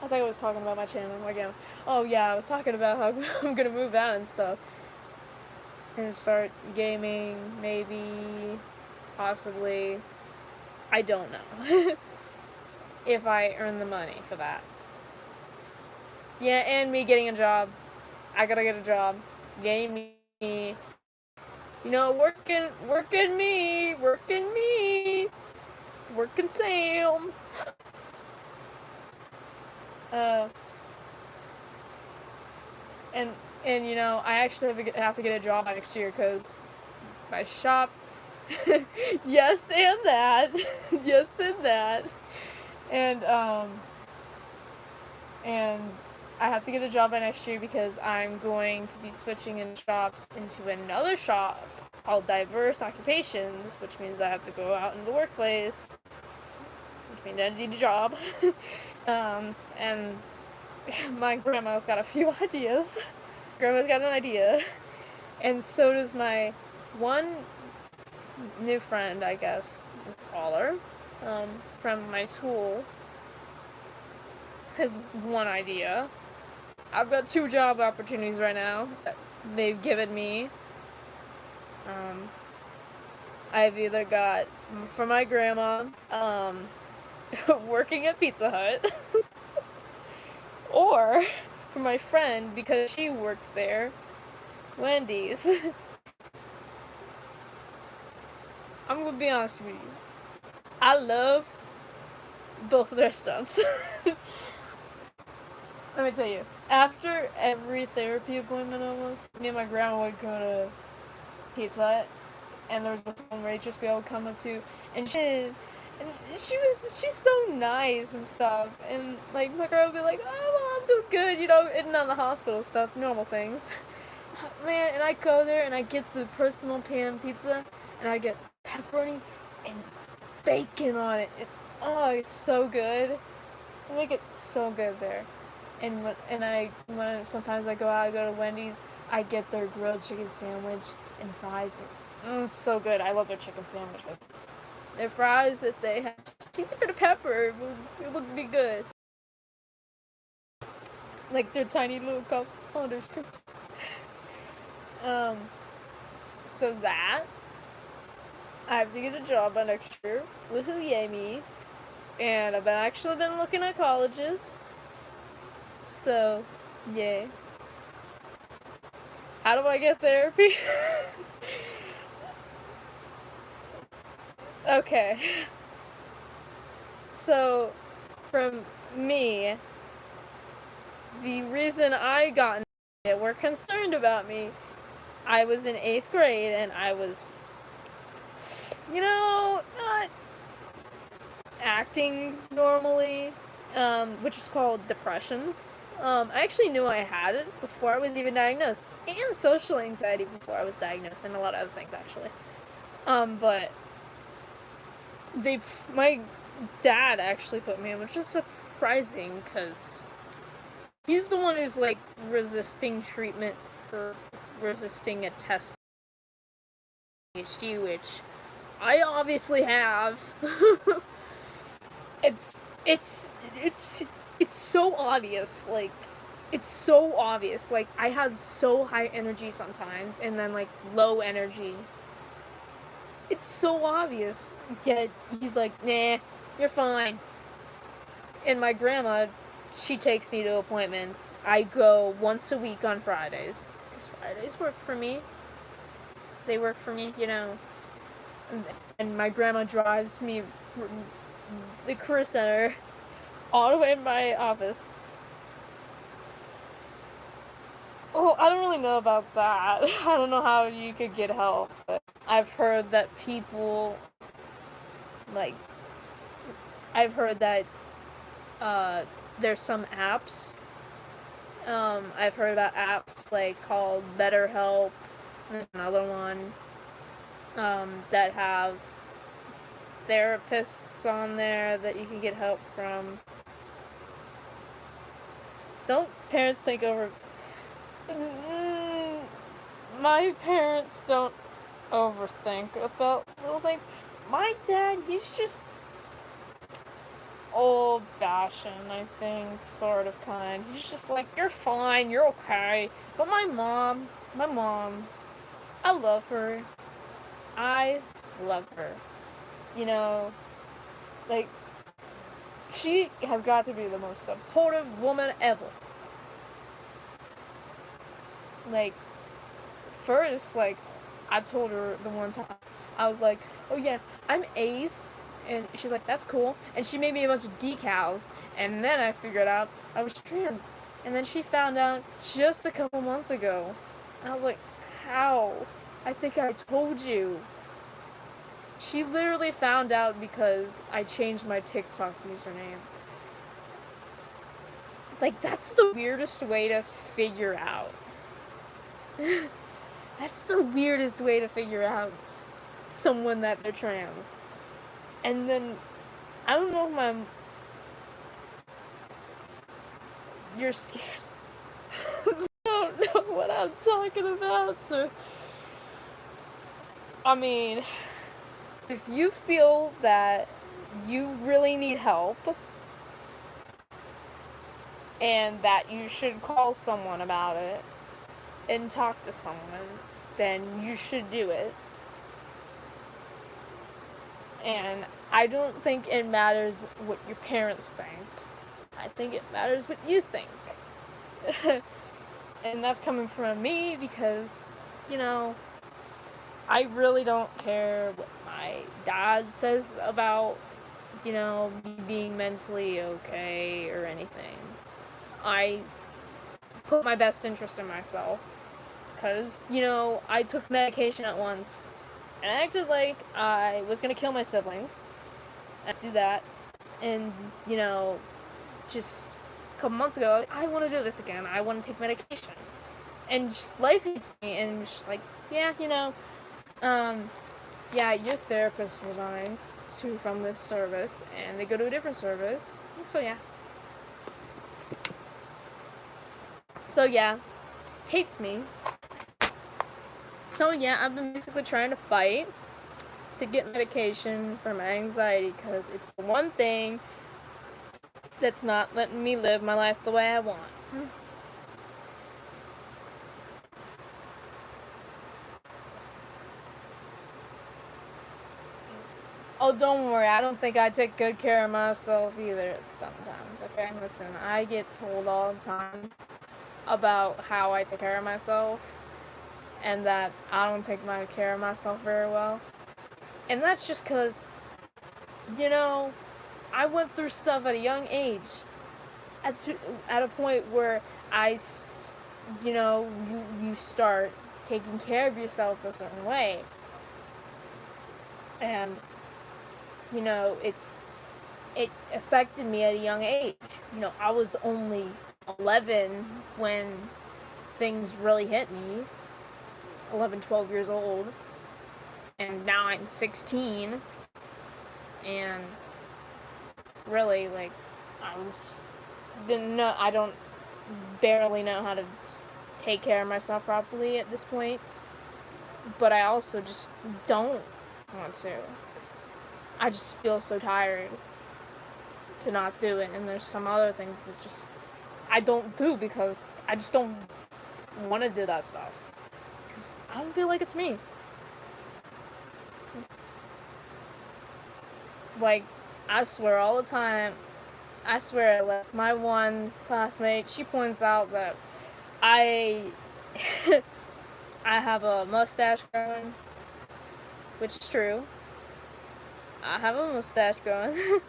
I think I was talking about my channel again. Oh yeah, I was talking about how I'm gonna move out and stuff. And start gaming, maybe, possibly. I don't know. If I earn the money for that. Yeah, and me getting a job. I gotta get a job. Yay me. You know, working me. Working Sam. And you know, I actually have to get a job next year because my shop. Yes, and that. Yes, and that. And And I have to get a job by next year because I'm going to be switching in shops into another shop called Diverse Occupations, which means I have to go out into the workplace, which means I need a job. And my grandma's got a few ideas. Grandma's got an idea. And so does my one new friend, I guess, call her, from my school, has one idea. I've got 2 job opportunities right now that they've given me. I've either got, for my grandma, working at Pizza Hut, or for my friend, because she works there, Wendy's. I'm gonna be honest with you. I love both of their stunts. Let me tell you, after every therapy appointment almost, me and my grandma would go to Pizza Hut, and there was a phone waitress we all would come up to, and she's so nice and stuff, and like my grandma would be like, oh well, I'm doing good, you know, in and out of the hospital stuff, normal things. Man, and I go there and I get the personal pan pizza, and I get pepperoni and bacon on it. Oh, it's so good. They make it so good there. And when sometimes I go out, I go to Wendy's, I get their grilled chicken sandwich and fries. It's so good. I love their chicken sandwich. Their fries, if they have a bit of pepper, it would be good. Like their tiny little cups. Oh, they're so. Um, so that I have to get a job by next year. Woohoo, yay me! And I've actually been looking at colleges. So, yay. How do I get therapy? Okay. So, from me, the reason I got were concerned about me. I was in 8th grade and I was, not acting normally, which is called depression. I actually knew I had it before I was even diagnosed, and social anxiety before I was diagnosed, and a lot of other things actually. But my dad actually put me in, which is surprising because he's the one who's like resisting treatment for resisting a test ADHD, which I obviously have. it's so obvious, like it's so obvious. Like I have so high energy sometimes and then like low energy. It's so obvious. Yet he's like, nah, you're fine. And my grandma, she takes me to appointments. I go once a week on Fridays. Because Fridays work for me. They work for me, And my grandma drives me from the career center all the way to my office. Oh, I don't really know about that. I don't know how you could get help, but I've heard that people, like, I've heard that there's some apps. I've heard about apps like called BetterHelp. There's another one that have therapists on there that you can get help from. Don't parents think over... My parents don't overthink about little things. My dad, he's just old-fashioned, I think, sort of kind. He's just like, you're fine, you're okay. But my mom, I love her. I love her. Like, she has got to be the most supportive woman ever. Like, first, like, I told her the one time, I was like, oh yeah, I'm Ace. And she's like, that's cool. And she made me a bunch of decals. And then I figured out I was trans. And then she found out just a couple months ago. And I was like, how? I think I told you. She literally found out because I changed my TikTok username. Like, that's the weirdest way to figure out. That's the weirdest way to figure out someone that they're trans. And then, I don't know if you're scared. I don't know what I'm talking about, so. I mean, if you feel that you really need help and that you should call someone about it and talk to someone, then you should do it. And I don't think it matters what your parents think. I think it matters what you think. And that's coming from me because, you know, I really don't care what my dad says about, you know, me being mentally okay or anything. I put my best interest in myself. Because, you know, I took medication at once and I acted like I was going to kill my siblings. I do that. And, you know, just a couple months ago, I want to do this again. I want to take medication. And just life hits me and just like, yeah, you know, yeah, your therapist resigns from this service and they go to a different service. So yeah, hates me. So yeah, I've been basically trying to fight to get medication for my anxiety because it's the one thing that's not letting me live my life the way I want. Oh, don't worry, I don't think I take good care of myself either sometimes, okay? Listen, I get told all the time about how I take care of myself and that I don't take care of myself very well. And that's just because, you know, I went through stuff at a young age. At a point where you know, you start taking care of yourself a certain way. And, you know, it affected me at a young age. You know, I was only 11 when things really hit me. 11, 12 years old. And now I'm 16. And really, like, I was just I don't barely know how to take care of myself properly at this point. But I also just don't want to. I just feel so tired to not do it. And there's some other things that just I don't do because I just don't want to do that stuff. Because I don't feel like it's me. Like, I swear all the time, like, my one classmate, she points out that I have a mustache growing, which is true. I have a mustache growing.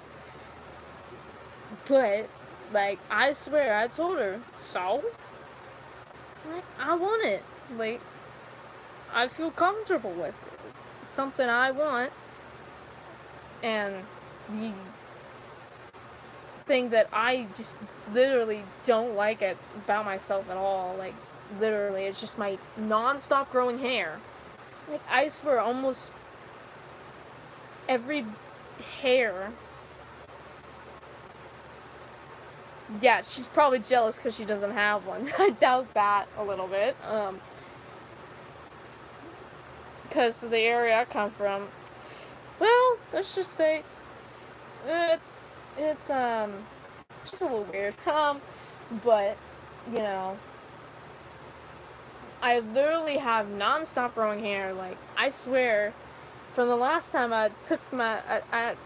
But, like, I swear, I told her, so? Like, I want it. Like, I feel comfortable with it. It's something I want. And the thing that I just literally don't like about myself at all, like, literally, it's just my non-stop growing hair. Like, I swear, almost every hair. Yeah, she's probably jealous because she doesn't have one. I doubt that a little bit. Because the area I come from, well, let's just say, it's just a little weird. But, you know, I literally have non-stop growing hair. Like, I swear, from the last time I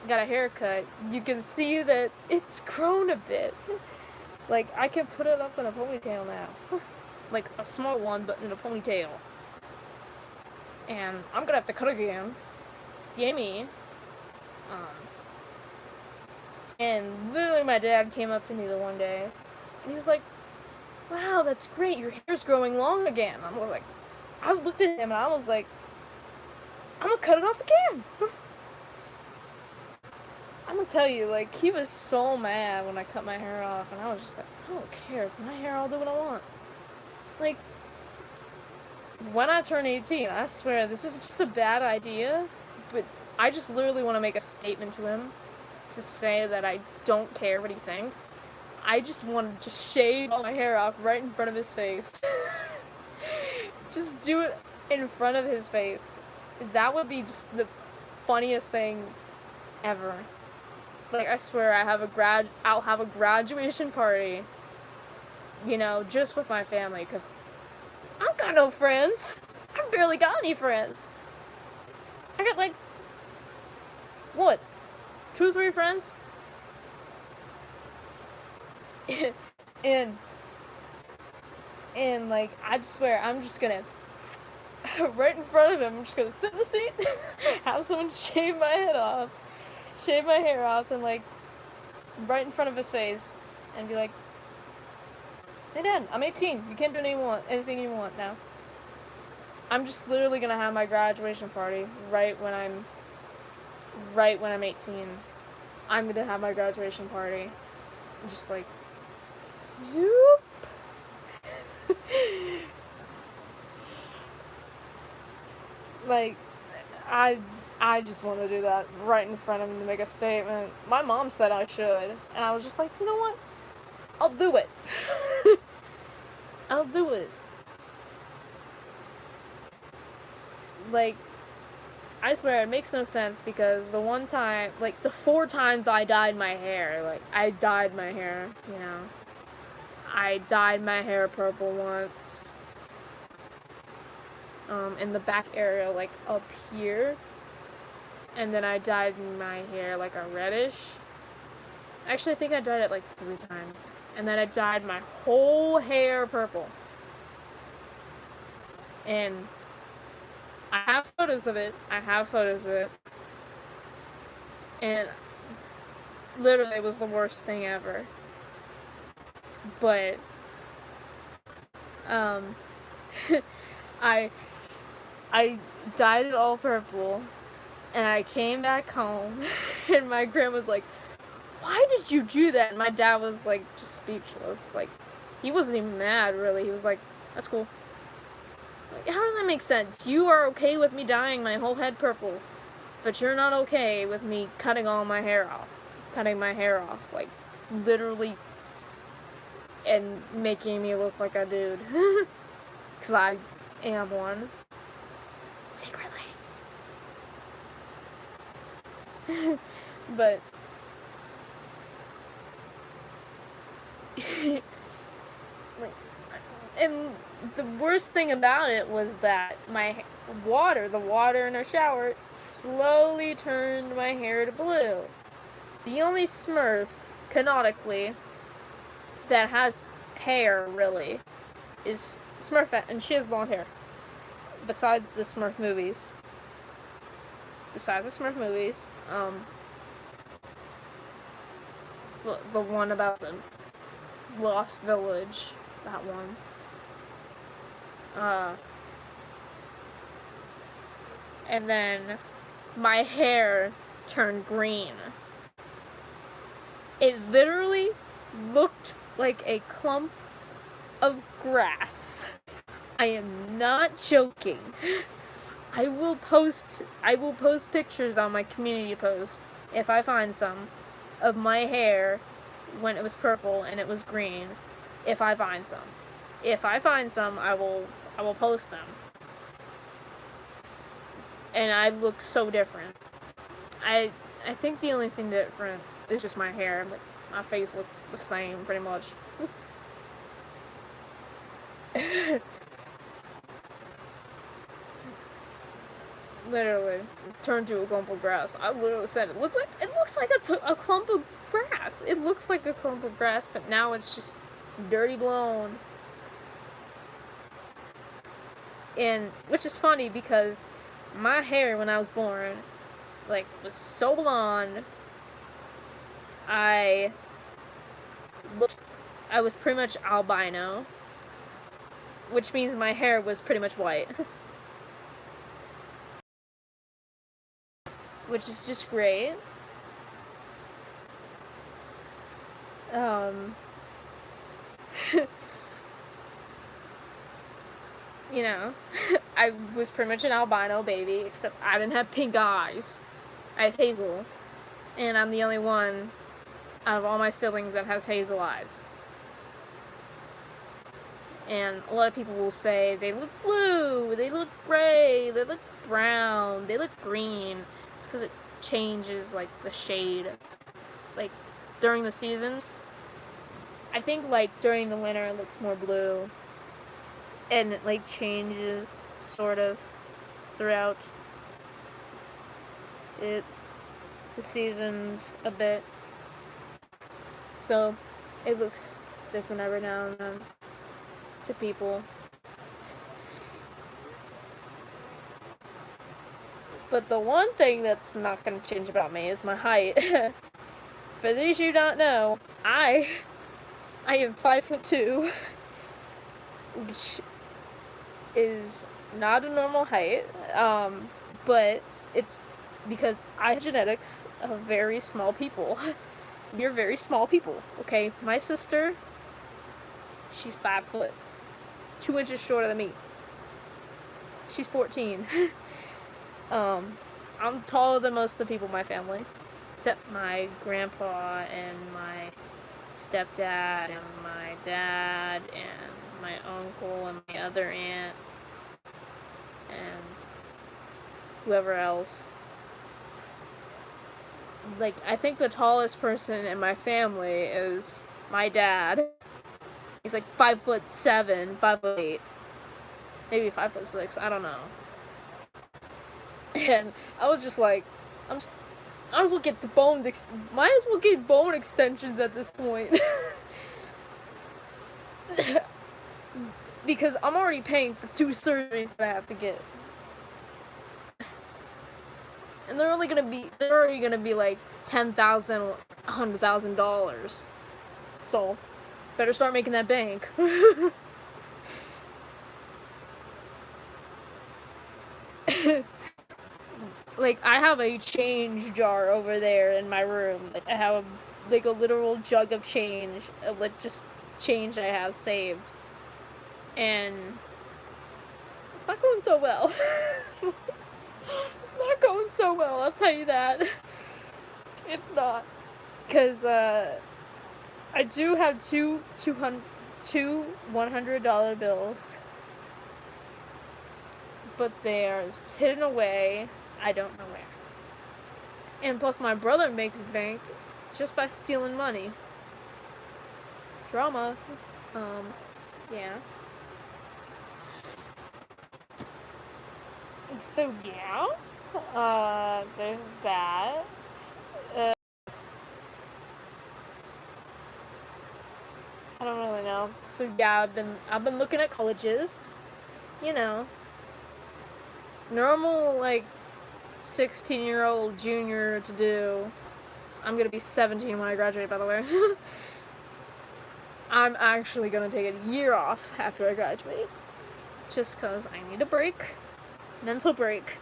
got a haircut, you can see that it's grown a bit. Like, I can put it up in a ponytail now. Like, a small one, but in a ponytail. And I'm gonna have to cut again. Yay me. And literally my dad came up to me the one day, and he was like, wow, that's great, your hair's growing long again. I looked at him and I was like, I'm gonna cut it off again. I'm gonna tell you, like, he was so mad when I cut my hair off, and I was just like, I don't care, it's my hair, I'll do what I want. Like, when I turn 18, I swear, this is just a bad idea, but I just literally want to make a statement to him to say that I don't care what he thinks. I just want to just shave all my hair off right in front of his face. Just do it in front of his face. That would be just the funniest thing ever. Like, I swear, I'll have a graduation party, you know, just with my family, because I've got no friends. I barely got any friends. I got, like, what, 2 or 3 friends? and, like, I swear, I'm just gonna, right in front of him, I'm just gonna sit in the seat, have someone shave my head off, shave my hair off, and, like, right in front of his face, and be like, hey Dad, I'm 18, you can't do anything you want now. I'm just literally gonna have my graduation party right when I'm 18. I'm gonna have my graduation party. Just like, zoop. Like, I just want to do that right in front of him to make a statement. My mom said I should, and I was just like, you know what? I'll do it. I'll do it. Like, I swear, it makes no sense, because the one time, like, the 4 times I dyed my hair, like, I dyed my hair, you know. I dyed my hair purple once. In the back area, like, up here. And then I dyed my hair, like, a reddish. Actually, I think I dyed it, like, 3 times. And then I dyed my whole hair purple. And I have photos of it. And literally, it was the worst thing ever. But, I dyed it all purple, and I came back home, and my grandma's like, why did you do that? And my dad was, like, just speechless. Like, he wasn't even mad, really. He was like, that's cool. Like, how does that make sense? You are okay with me dyeing my whole head purple, but you're not okay with me cutting all my hair off. Cutting my hair off, like, literally, and making me look like a dude. Because I am one. Secretly. But like, and the worst thing about it was that the water in our shower, slowly turned my hair to blue. The only Smurf, canonically, that has hair, really, is Smurfette, and she has blonde hair. Besides the Smurf movies. The one about the Lost Village, that one. And then my hair turned green. It literally looked like a clump of grass. I am not joking. I will post pictures on my community post, if I find some, of my hair when it was purple and it was green. If I find some. I will post them. And I look so different. I think the only thing different is just my hair. Like, my face looked the same, pretty much. Literally turned to a clump of grass. I literally said it looks like a clump of grass. It looks like a clump of grass, but now it's just dirty blonde. And which is funny, because my hair when I was born, like, was so blonde. I was pretty much albino, which means my hair was pretty much white. Which is just great. Um, you know, I was pretty much an albino baby, except I didn't have pink eyes. I have hazel, and I'm the only one out of all my siblings that has hazel eyes. And a lot of people will say they look blue, they look gray, they look brown, they look green. It's because it changes, like, the shade. Like, during the seasons, I think, like, during the winter it looks more blue. And it, like, changes, sort of, throughout the seasons a bit. So, it looks different every now and then to people. But the one thing that's not going to change about me is my height. For those you don't know, I am 5'2", which is not a normal height, but it's because I have genetics of very small people. We're very small people, okay? My sister, she's 5 foot, 2 inches shorter than me. She's 14. I'm taller than most of the people in my family, except my grandpa and my stepdad and my dad and my uncle and my other aunt and whoever else. Like, I think the tallest person in my family is my dad. He's like 5'7", 5'8", maybe 5'6", I don't know. And I was just like, I was looking at the might as well get bone extensions at this point. Because I'm already paying for 2 surgeries that I have to get. And they're already gonna be like $10,000, $100,000. So, better start making that bank. Like, I have a change jar over there in my room. Like, I have a literal jug of change, like just change I have saved, and it's not going so well. It's not going so well, I'll tell you that. It's not, because I do have two $100 bills, but they're hidden away. I don't know where. And plus, my brother makes bank just by stealing money. Drama. Yeah. So, yeah. There's that. I don't really know. So, yeah, I've been looking at colleges. You know. Normal, like, 16-year-old junior to do. I'm gonna be 17 when I graduate, by the way. I'm actually gonna take a year off after I graduate. Just because I need a break. Mental break.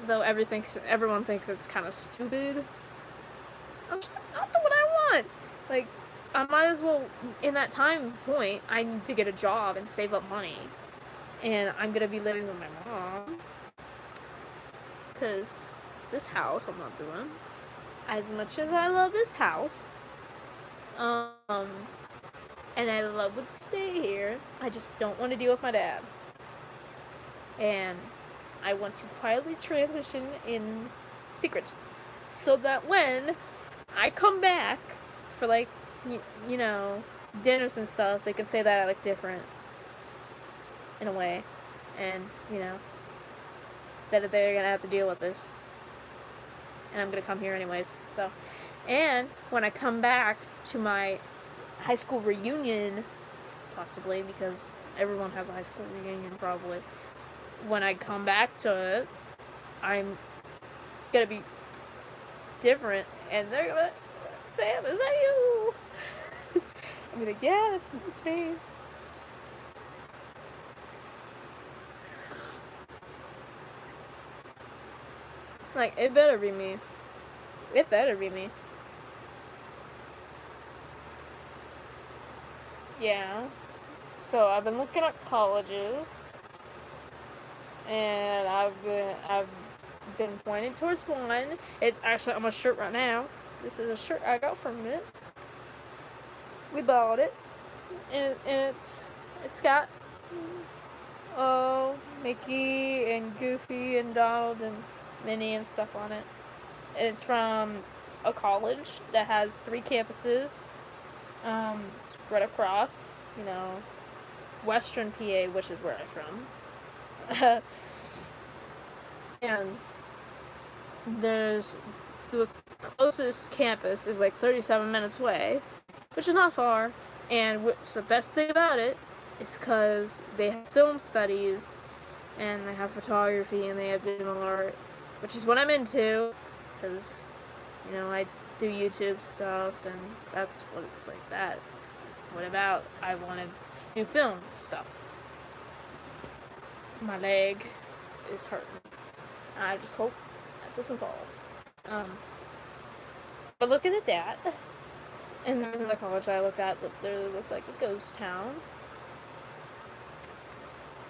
Though everyone thinks it's kind of stupid. I'll do what I want. Like, I might as well, in that time point, I need to get a job and save up money. And I'm gonna be living with my mom. Because this house I'm not doing. As much as I love this house, and I would stay here, I just don't want to deal with my dad. And I want to quietly transition in secret, so that when I come back for, like, you know, dinners and stuff, they can say that I look different in a way, and, you know, that they're gonna have to deal with this. And I'm gonna come here anyways, so. And when I come back to my high school reunion, possibly, because everyone has a high school reunion, probably. When I come back to it, I'm gonna be different, and they're gonna, Sam, is that you? I'm like, yeah, it's me. Like, it better be me. It better be me. Yeah. So I've been looking at colleges, and I've been pointed towards one. It's actually on my shirt right now. This is a shirt I got from it. We bought it, and it's got Mickey and Goofy and Donald and Minnie and stuff on it. And it's from a college that has 3 campuses, spread across, Western PA, which is where I'm from. And there's the closest campus is like 37 minutes away, which is not far. And what's the best thing about it is because they have film studies, and they have photography, and they have digital art, which is what I'm into, because, I do YouTube stuff, and that's what it's like that. What about I want to do film stuff? My leg is hurting. I just hope that doesn't fall. But looking at that, and there was another college that I looked at that literally looked like a ghost town.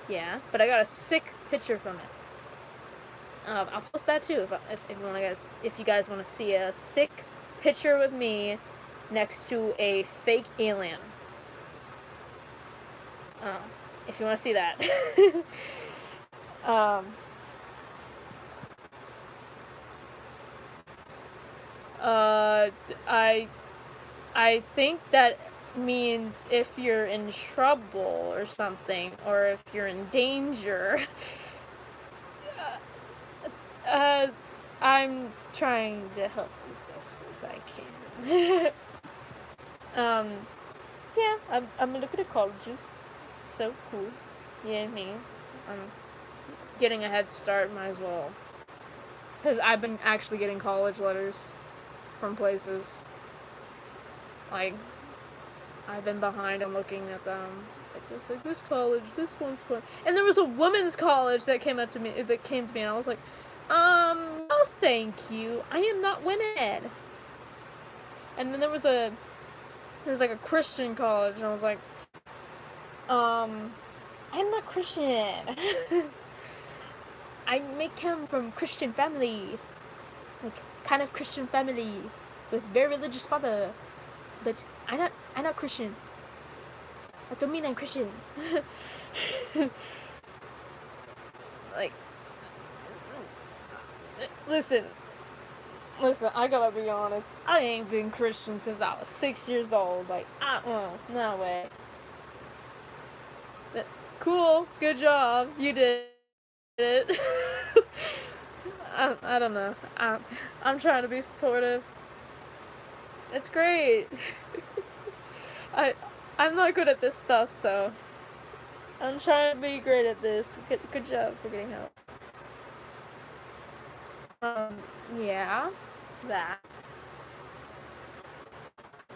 Yeah, but I got a sick picture from it. I'll post that too if you guys want to see a sick picture with me next to a fake alien. If you want to see that. I think that means if you're in trouble or something, or if you're in danger. I'm trying to help as best as I can. Yeah, I'm looking at colleges. So cool. Yeah, me. I'm getting a head start, might as well. Because I've been actually getting college letters from places. Like, I've been behind and looking at them. Like this college, this one's fun. And there was a women's college that came to me, and I was like, no thank you. I am not women. And then there was like a Christian college, and I was like, I'm not Christian. I may come from Christian family. Like, kind of Christian family with very religious father. But I'm not Christian. That don't mean I'm Christian. Like, listen, I gotta be honest. I ain't been Christian since I was 6 years old. Like, no way. Cool, good job, you did it. I don't know. I'm trying to be supportive. It's great. I'm not good at this stuff, so I'm trying to be great at this. Good job for getting help. Yeah, that.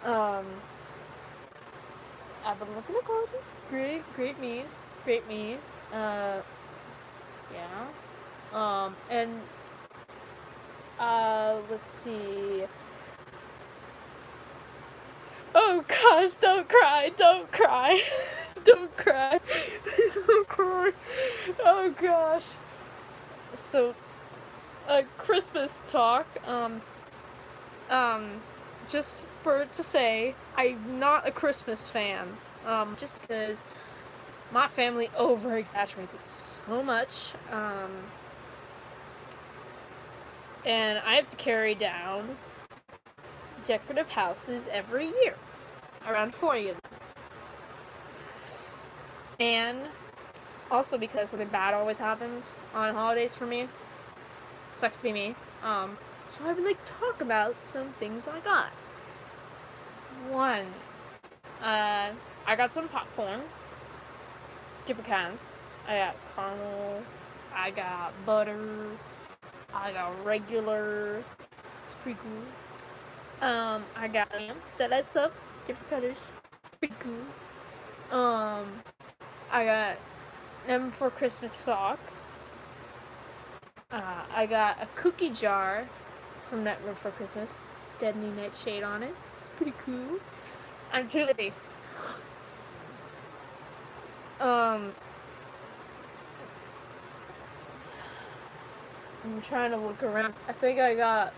I've been looking at colleges. Great me. Yeah. And let's see. Oh gosh, don't cry. Don't cry. Don't cry. Don't cry. Oh gosh. So, Christmas talk. Just to say, I'm not a Christmas fan. Just because my family over exaggerates it so much. And I have to carry down decorative houses every year. Around 40 of them. And also because something bad always happens on holidays for me. Sucks to be me. So I would like to talk about some things I got. One, I got some popcorn. Different kinds. I got caramel. I got butter. I got regular. It's pretty cool. I got ham that lights up. Different colors. Pretty cool. I got them for Christmas socks. I got a cookie jar from Nightmare Before Christmas. Deadly Nightshade on it. It's pretty cool. I'm too lazy I'm trying to look around. I think I got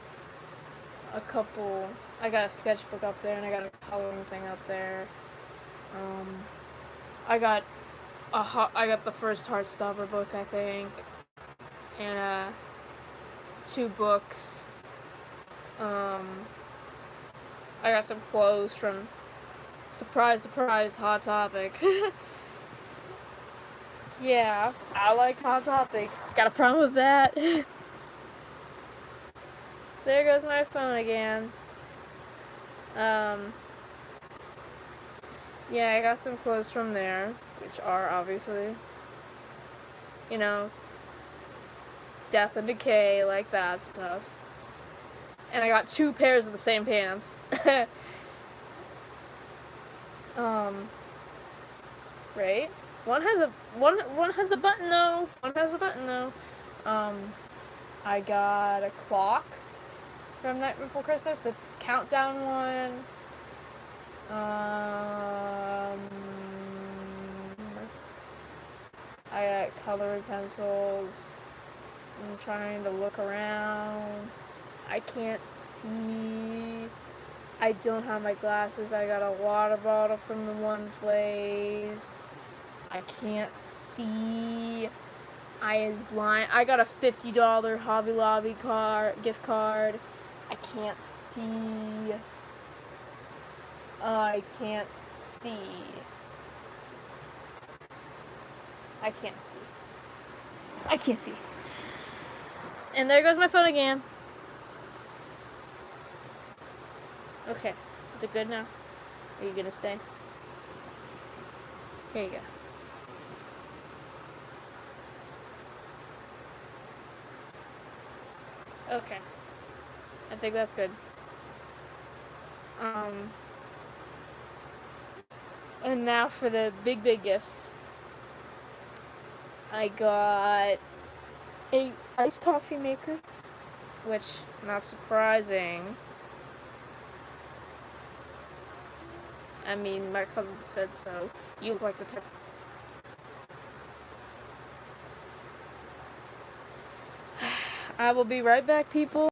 I got a sketchbook up there, and I got a coloring thing up there. I got I got the first Heartstopper book, I think, and 2 books. I got some clothes from surprise, surprise, Hot Topic. Yeah, I like Hot Topic. Got a problem with that? There goes my phone again. Yeah, I got some clothes from there, which are obviously, you know, Death and Decay, like that stuff. And I got 2 pairs of the same pants. Right? One has a button though. One has a button though. I got a clock from Night Before Christmas, the countdown one. I got coloring pencils. I'm trying to look around. I can't see. I don't have my glasses. I got a water bottle from the one place. I can't see. I is blind. I got a $50 Hobby Lobby gift card. I can't see. I can't see. I can't see. I can't see. And there goes my phone again. Okay. Is it good now? Are you gonna stay? Here you go. Okay. I think that's good. And now for the big gifts. I got a iced coffee maker, which, not surprising. I mean, my cousin said so. You look like the type. I will be right back, people.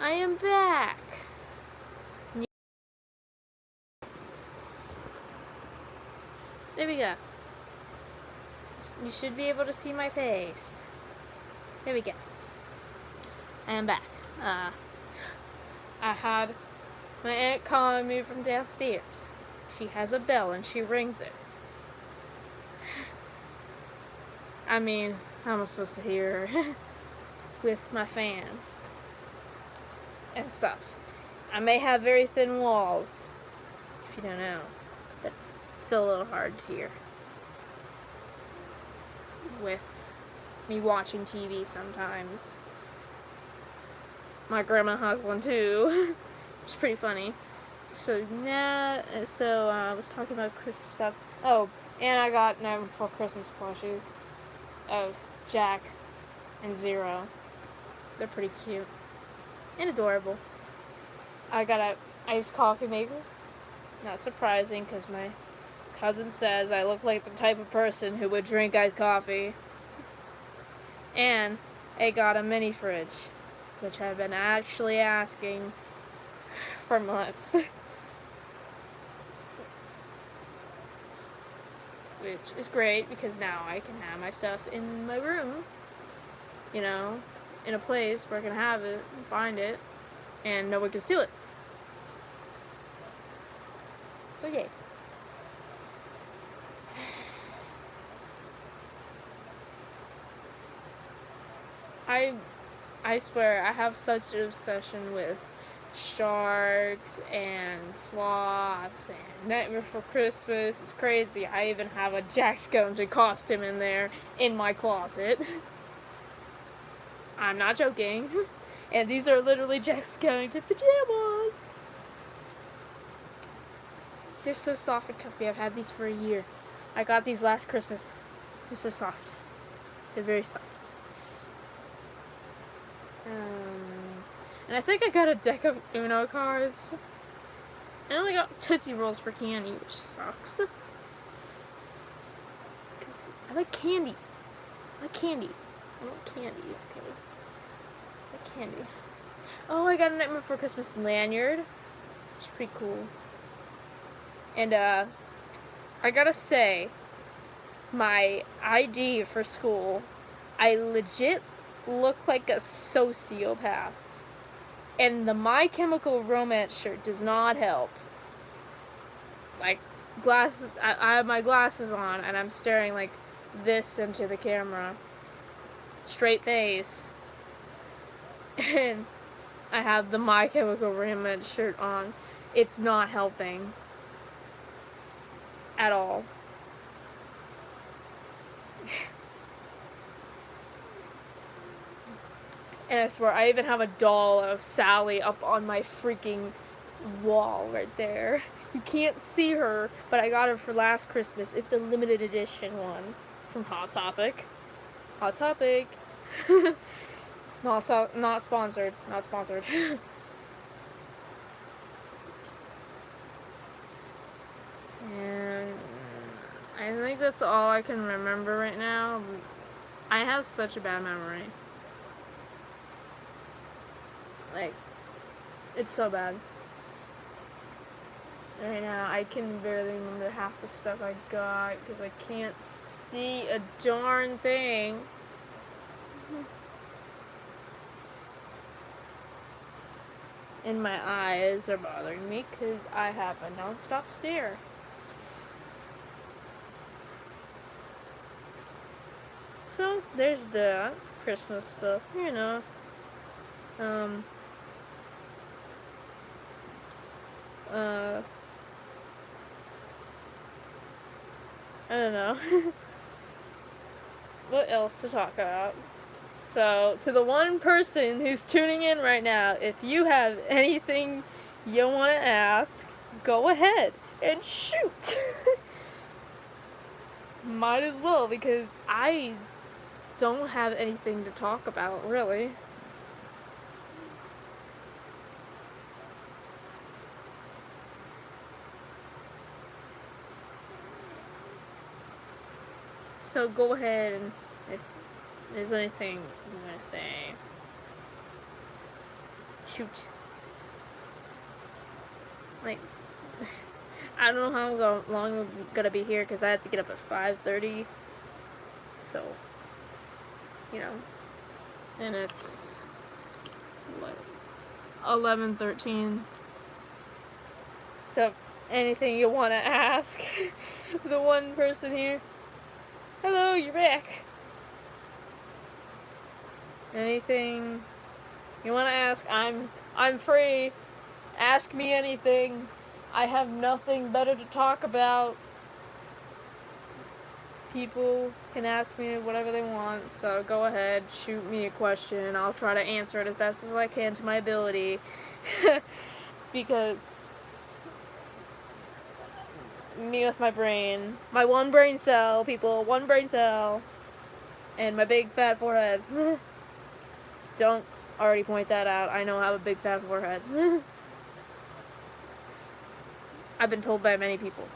I am back. There we go. You should be able to see my face. There we go. I am back. I had my aunt calling me from downstairs. She has a bell and she rings it. I mean, how am I supposed to hear her? With my fan and stuff. I may have very thin walls, if you don't know, but still a little hard to hear with me watching TV sometimes. My grandma has one too, which is pretty funny. I was talking about Christmas stuff. Oh, and I got Night Before Christmas plushies of Jack and Zero. They're pretty cute and adorable. I got a iced coffee maker. Not surprising, because my cousin says I look like the type of person who would drink iced coffee. And I got a mini fridge, which I've been actually asking for months. Which is great, because now I can have my stuff in my room, in a place where I can have it and find it, and no one can steal it. So yay. I swear, I have such an obsession with sharks and sloths and Nightmare Before Christmas. It's crazy. I even have a Jack Skellington costume in there in my closet. I'm not joking. And these are literally Jack Skellington pajamas. They're so soft and comfy. I've had these for a year. I got these last Christmas. They're so soft. They're very soft. And I think I got a deck of QnA cards. I only got Tootsie Rolls for candy, which sucks. Because I like candy. I want candy, okay? I like candy. Oh, I got a Nightmare Before Christmas lanyard. Which is pretty cool. And, I gotta say, my ID for school, I legit look like a sociopath. And the My Chemical Romance shirt does not help. Like, glasses, I have my glasses on, and I'm staring like this into the camera. Straight face. And I have the My Chemical Romance shirt on. It's not helping. At all. And I swear, I even have a doll of Sally up on my freaking wall right there. You can't see her, but I got her for last Christmas. It's a limited edition one from Hot Topic. Hot Topic. Not sponsored. Not sponsored. And I think that's all I can remember right now. I have such a bad memory. Like, it's so bad. Right now, I can barely remember half the stuff I got because I can't see a darn thing. And my eyes are bothering me because I have a non-stop stare. So, there's the Christmas stuff, I don't know. What else to talk about? So, to the one person who's tuning in right now, if you have anything you want to ask, go ahead and shoot. Might as well, because I don't have anything to talk about, really. So go ahead, and if there's anything you want to say, shoot. Like, I don't know how long I'm gonna be here because I have to get up at 5:30. So, and it's what, 11:13. So, anything you want to ask the one person here. Hello, you're back. Anything you want to ask? I'm free. Ask me anything. I have nothing better to talk about. People can ask me whatever they want, so go ahead, shoot me a question. I'll try to answer it as best as I can to my ability. Because me with my brain. My one brain cell, people. One brain cell. And my big fat forehead. Don't already point that out. I know I have a big fat forehead. I've been told by many people.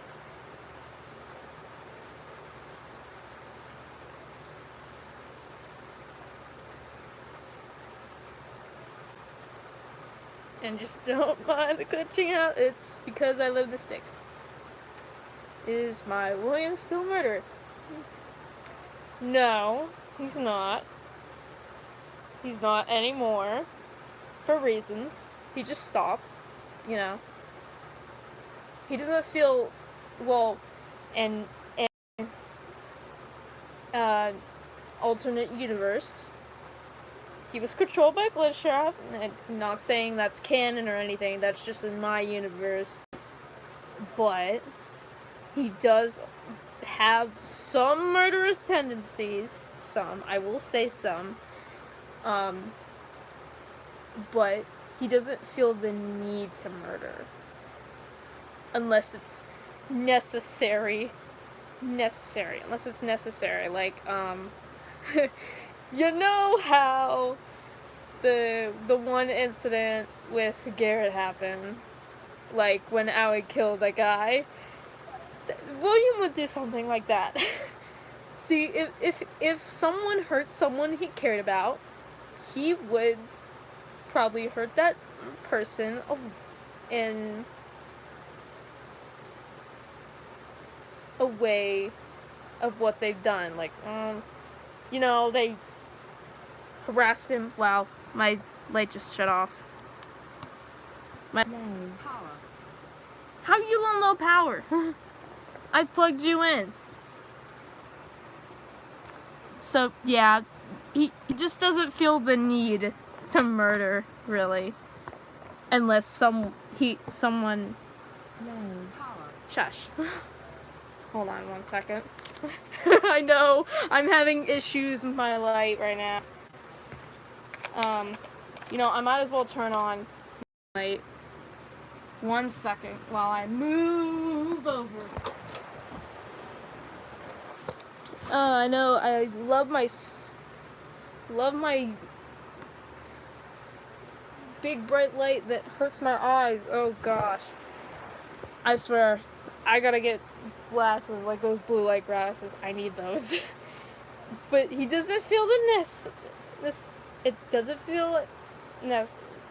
And just don't mind the glitching out. It's because I live the sticks. Is my William still murdered? No, he's not. He's not anymore. For reasons. He just stopped, you know. He doesn't feel, well, and alternate universe, he was controlled by Glitchtrap. Not saying that's canon or anything, that's just in my universe. But he does have some murderous tendencies. Some, I will say some. But he doesn't feel the need to murder. Unless it's necessary. Unless it's necessary. Like, you know how the one incident with Garrett happened? Like, when Allie killed that guy? William would do something like that. See, if someone hurt someone he cared about, he would probably hurt that person in a way of what they've done. Like, you know, they harassed him. Wow, my light just shut off. Power. How you don't know power? I plugged you in. So, yeah, he just doesn't feel the need to murder, really. Unless someone... Power. Shush. Hold on 1 second. I know, I'm having issues with my light right now. You know, I might as well turn on my light 1 second while I move over. I know, I love my big bright light that hurts my eyes. Oh gosh. I swear, I gotta get glasses, like those blue light glasses. I need those. But he doesn't feel it doesn't feel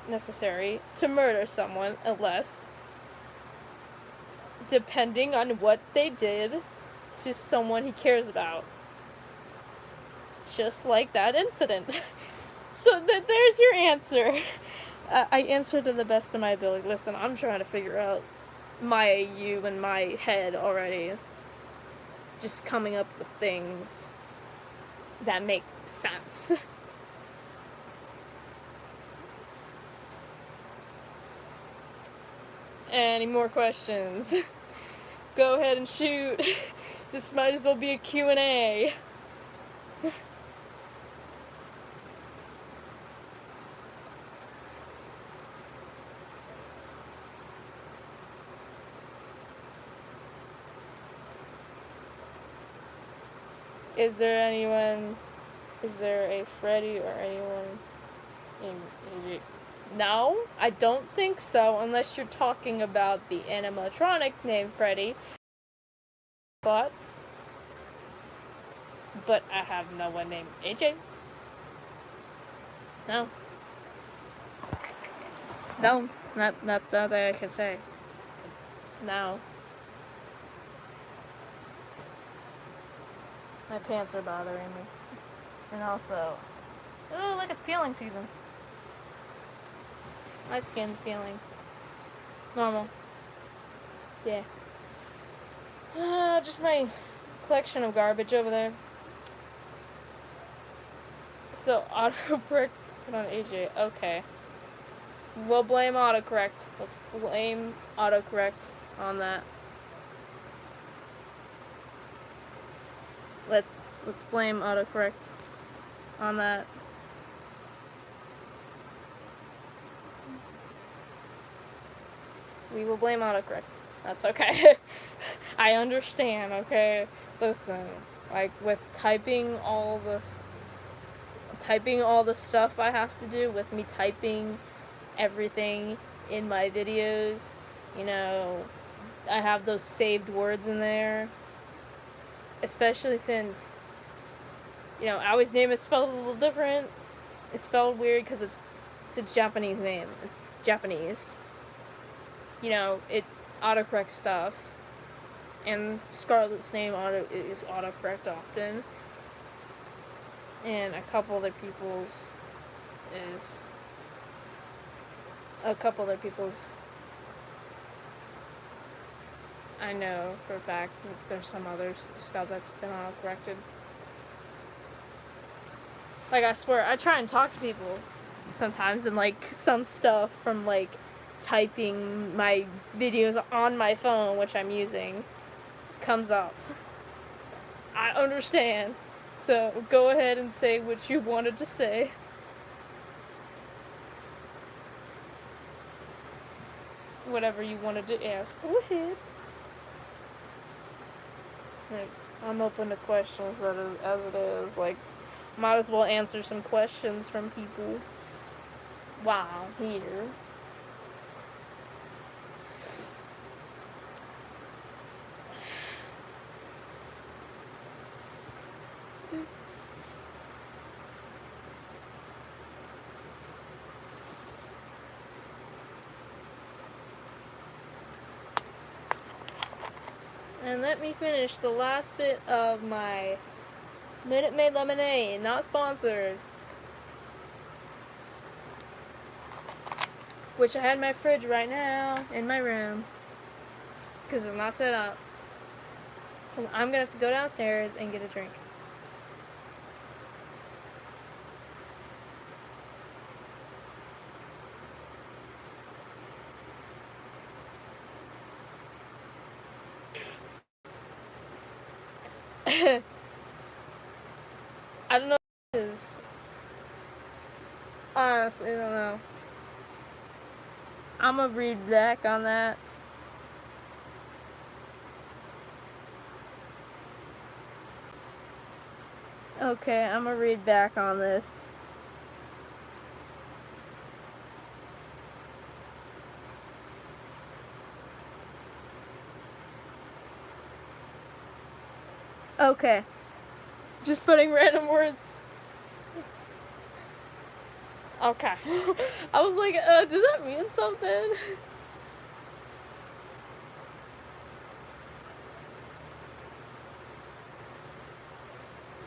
necessary to murder someone unless, depending on what they did to someone he cares about. Just like that incident. So there's your answer. I answered to the best of my ability. Listen, I'm trying to figure out my AU in my head already. Just coming up with things that make sense. Any more questions? Go ahead and shoot. This might as well be a Q&A. Is there a Freddy or anyone in No, I don't think so, unless you're talking about the animatronic named Freddy. But I have no one named AJ. No. No, not that I can say. No. My pants are bothering me. And also, oh, look, it's peeling season. My skin's peeling. Normal. Yeah. Just my collection of garbage over there. So, autocorrect on AJ. Okay. We'll blame autocorrect. Let's blame autocorrect on that. Let's blame autocorrect on that. We will blame autocorrect. That's okay. I understand, okay? Listen, like with typing all the stuff I have to do, with me typing everything in my videos, you know, I have those saved words in there. Especially since, you know, Aoi's name is spelled a little different. It's spelled weird because it's a Japanese name. It's Japanese. You know, it autocorrects stuff. And Scarlett's name is autocorrect often. And a couple other people's I know for a fact there's some other stuff that's been autocorrected. Like, I swear, I try and talk to people sometimes, and like some stuff from like typing my videos on my phone, which I'm using, comes up. So I understand. So go ahead and say what you wanted to say. Whatever you wanted to ask, go ahead. Like, I'm open to questions as it is. Like, might as well answer some questions from people while here. And let me finish the last bit of my Minute Maid lemonade, not sponsored. Which I had in my fridge right now in my room. Because it's not set up. I'm gonna have to go downstairs and get a drink. I don't know what it is. Honestly, I don't know. I'm gonna read back on that. Okay, I'm gonna read back on this. Okay. Just putting random words. Okay. I was like, does that mean something?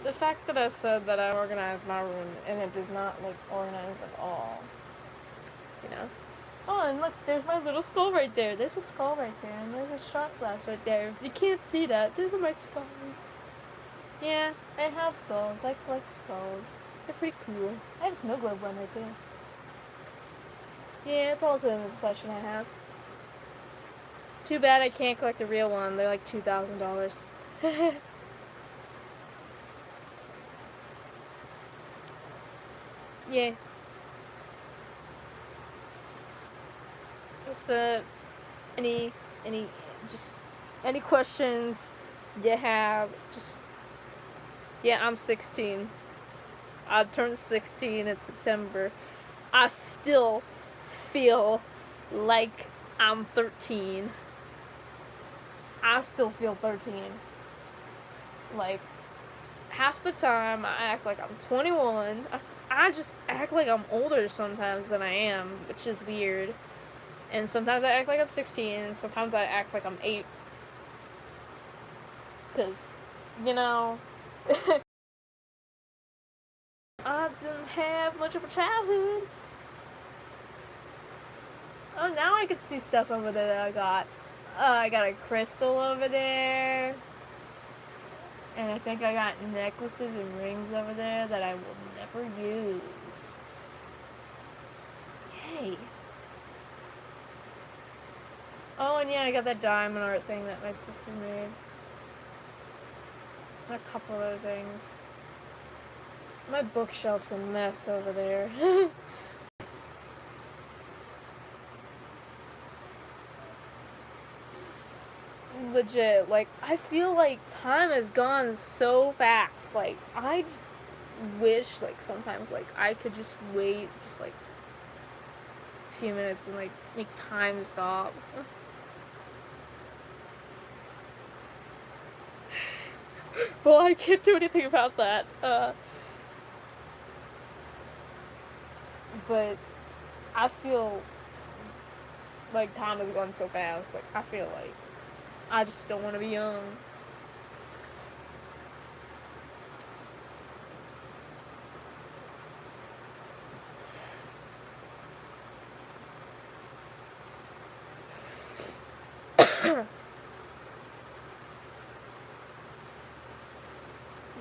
The fact that I said that I organized my room and it does not look organized at all. You know? Oh, and look, there's my little skull right there. There's a skull right there, and there's a shot glass right there. If you can't see that, these are my skulls. Yeah, I have skulls. I collect skulls. They're pretty cool. I have a snow globe one right there. Yeah, it's also in the section I have. Too bad I can't collect a real one. They're like $2,000. Yeah. So, any questions you have? Just, yeah, I'm 16. I turned 16 in September. I still feel like I'm 13. I still feel 13. Like, half the time I act like I'm 21. I just act like I'm older sometimes than I am, which is weird. And sometimes I act like I'm 16, and sometimes I act like I'm 8. Because, you know, I didn't have much of a childhood. Oh, now I can see stuff over there that I got. I got a crystal over there. And I think I got necklaces and rings over there that I will never use. Yay. Oh, and yeah, I got that diamond art thing that my sister made. And a couple other things. My bookshelf's a mess over there. legit, like, I feel like time has gone so fast. Like, I just wish, like, sometimes, like, I could just wait just, like, a few minutes and, like, make time stop. Well, I can't do anything about that. But I feel like time has gone so fast. Like, I feel like I just don't want to be young.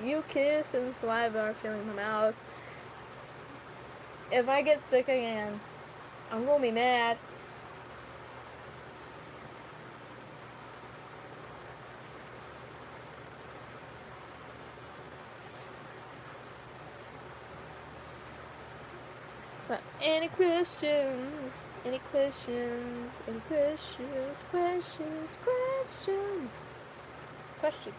Mucus and saliva are filling my mouth. If I get sick again, I'm gonna be mad. So, any questions? Any questions? Any questions? Questions? Questions? Question.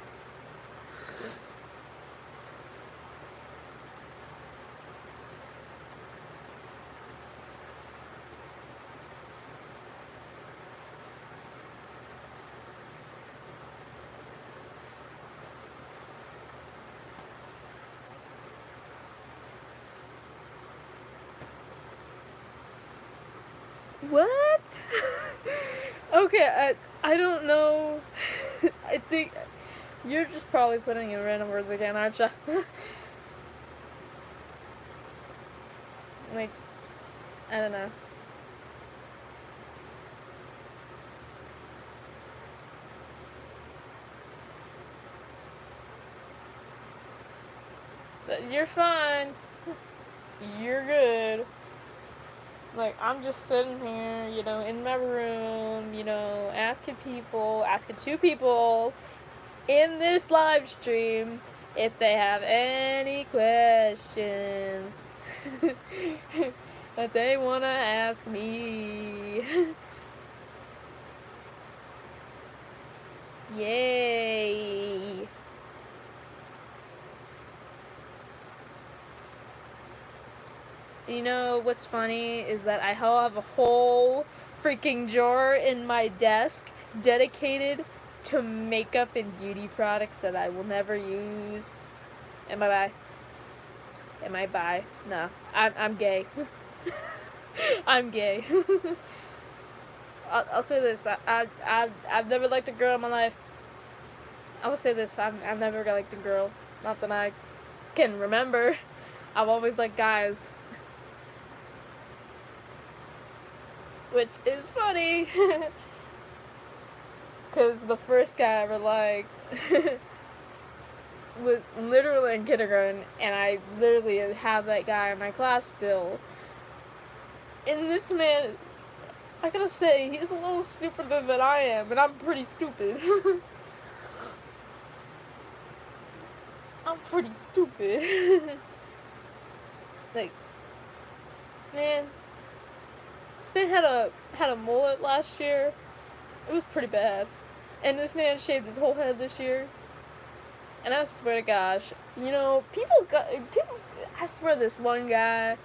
What? Okay, I don't know. I think you're just probably putting in random words again, aren't you? Like, I don't know. But you're fine. You're good. Like, I'm just sitting here, you know, in my room, you know, asking two people in this live stream if they have any questions that they want to ask me. Yay. You know what's funny is that I have a whole freaking drawer in my desk dedicated to makeup and beauty products that I will never use. Am I bi? Am I bi? No. I'm gay. I'm gay. I'll say this. I've never liked a girl in my life. I will say this. I've never liked a girl. Not that I can remember. I've always liked guys. Which is funny. Because the first guy I ever liked was literally in kindergarten, and I literally have that guy in my class still. And this man, I gotta say, he's a little stupider than I am, and I'm pretty stupid. I'm pretty stupid. Like, man, this man had a mullet last year. It was pretty bad. And this man shaved his whole head this year. And I swear to gosh, you know, people, I swear this one guy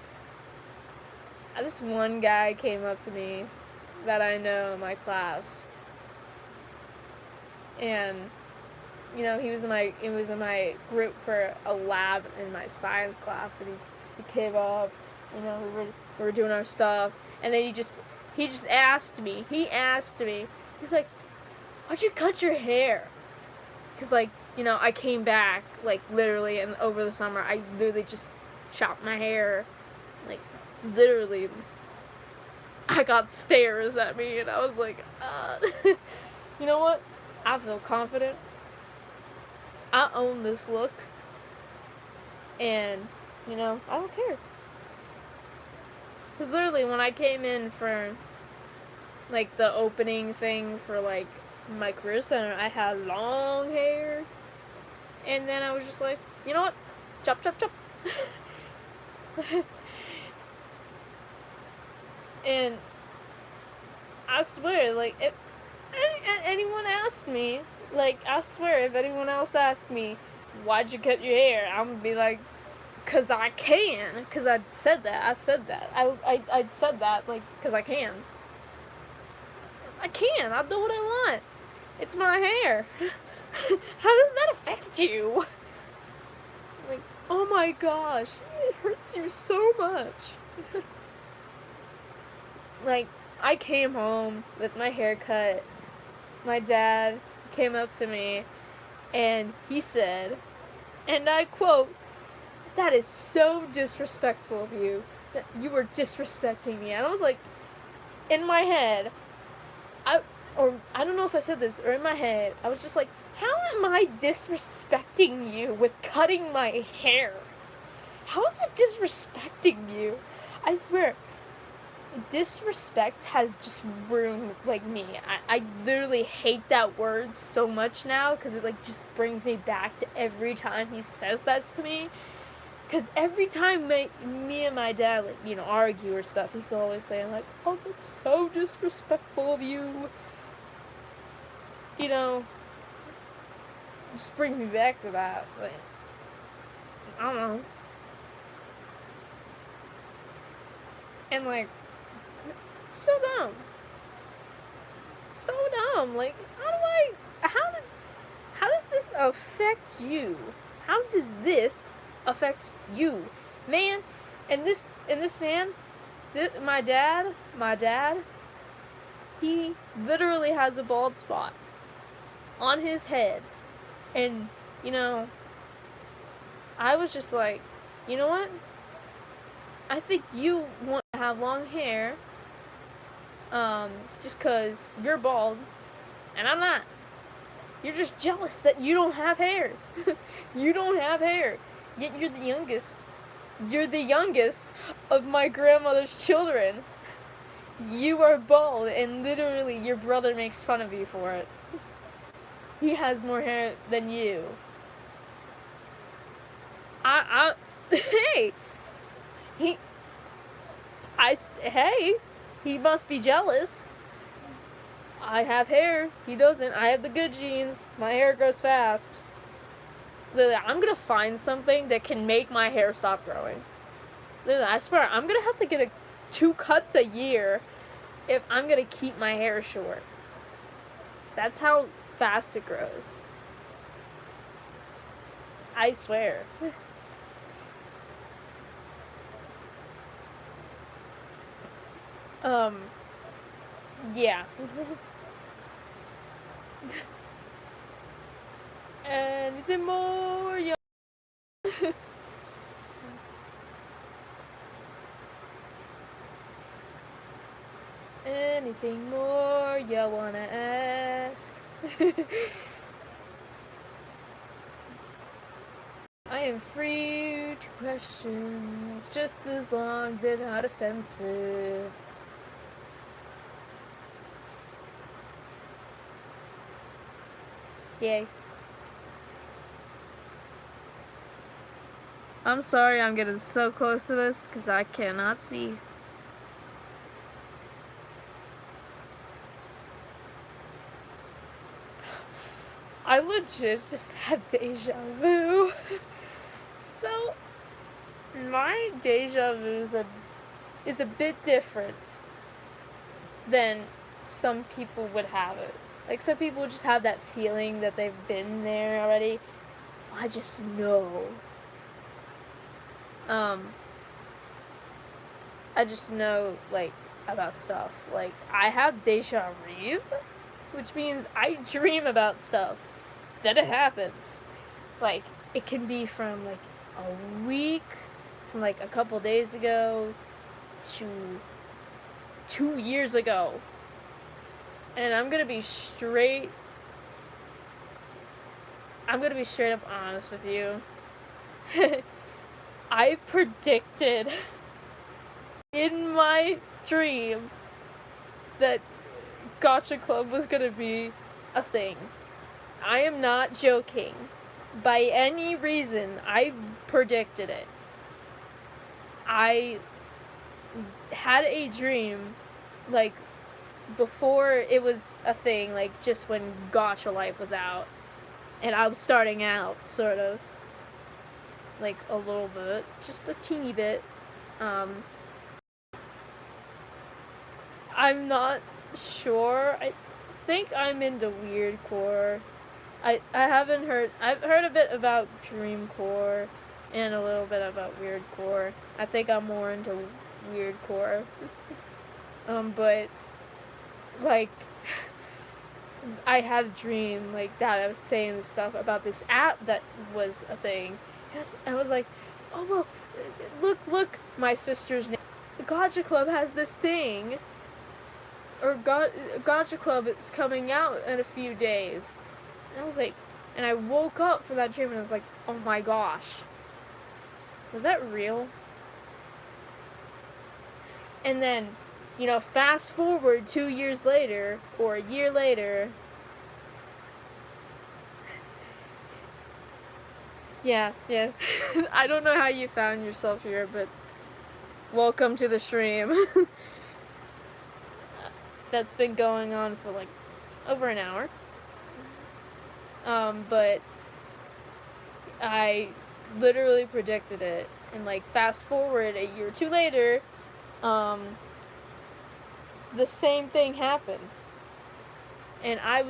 came up to me that I know in my class. And, you know, he was in my group for a lab in my science class, and he came up, you know, we were doing our stuff, and then he just asked me, he's like, why'd you cut your hair? Because, like, you know, I came back, like, literally, and over the summer, I literally just chopped my hair, like, literally. I got stares at me, and I was like, you know what? I feel confident. I own this look. And, you know, I don't care. Because literally, when I came in for, like, the opening thing for, like, my career center, I had long hair. And then I was just like, you know what? Chop, chop, chop. And I swear, like, anyone asked me, like, I swear, if anyone else asked me, why'd you cut your hair? I'm gonna be like, cause I can. Cause I said that. I said that. I said that, like, cause I can. I can. I'll do what I want. It's my hair. How does that affect you? Like, oh my gosh, it hurts you so much. Like, I came home with my hair cut. My dad came up to me and he said, and I quote, "That is so disrespectful of you. That you are disrespecting me." And I was like, in my head, I don't know if I said this, or in my head, I was just like, how am I disrespecting you with cutting my hair? How is it disrespecting you? I swear, disrespect has just ruined, like, me. I literally hate that word so much now, because it, like, just brings me back to every time he says that to me. Because every time me and my dad, like, you know, argue or stuff, he's always saying, like, oh, that's so disrespectful of you. You know, just brings me back to that. Like, I don't know. And, like, so dumb. So dumb. Like, how does this affect you? How does this affect you? Man, and this man, my dad, he literally has a bald spot on his head. And, you know, I was just like, you know what? I think you want to have long hair, just because you're bald, and I'm not. You're just jealous that you don't have hair. You don't have hair. Yet you're the youngest. You're the youngest of my grandmother's children. You are bald, and literally your brother makes fun of you for it. He has more hair than you. Hey, hey, he must be jealous. I have hair. He doesn't. I have the good genes. My hair grows fast. Literally, I'm gonna find something that can make my hair stop growing. Literally, I swear, I'm gonna have to get 2 cuts a year if I'm gonna keep my hair short. That's how fast it grows. I swear. Yeah. Anything more? Anything more you wanna ask? I am free to questions, just as long they're not offensive. Yay. I'm sorry I'm getting so close to this, because I cannot see. I legit just had deja vu. So, my deja vu is a bit different than some people would have it. Like, some people just have that feeling that they've been there already. I just know. I just know, like, about stuff. Like, I have deja vu, which means I dream about stuff. Then it happens. Like, it can be from, like, a week, from, like, a couple days ago, to 2 years ago. And I'm gonna be straight up honest with you. I predicted in my dreams that Gotcha Club was gonna be a thing. I am not joking. By any reason, I predicted it. I had a dream, like, before it was a thing, like just when Gacha Life was out, and I was starting out, sort of, like a little bit, just a teeny bit. Um, I'm not sure. I think I'm into weirdcore. I haven't heard. I've heard a bit about dreamcore, and a little bit about weirdcore. I think I'm more into weirdcore. But like I had a dream like that. I was saying stuff about this app that was a thing. I was like, oh well, look, my sister's name. Gacha Club has this thing, or Gacha Club is coming out in a few days. And I was like, and I woke up from that dream and I was like, oh my gosh, was that real? And then, fast forward 2 years later, or a year later. Yeah. I don't know how you found yourself here, but welcome to the stream. That's been going on for like over an hour. But I literally predicted it, and like fast forward a year or two later, the same thing happened. And I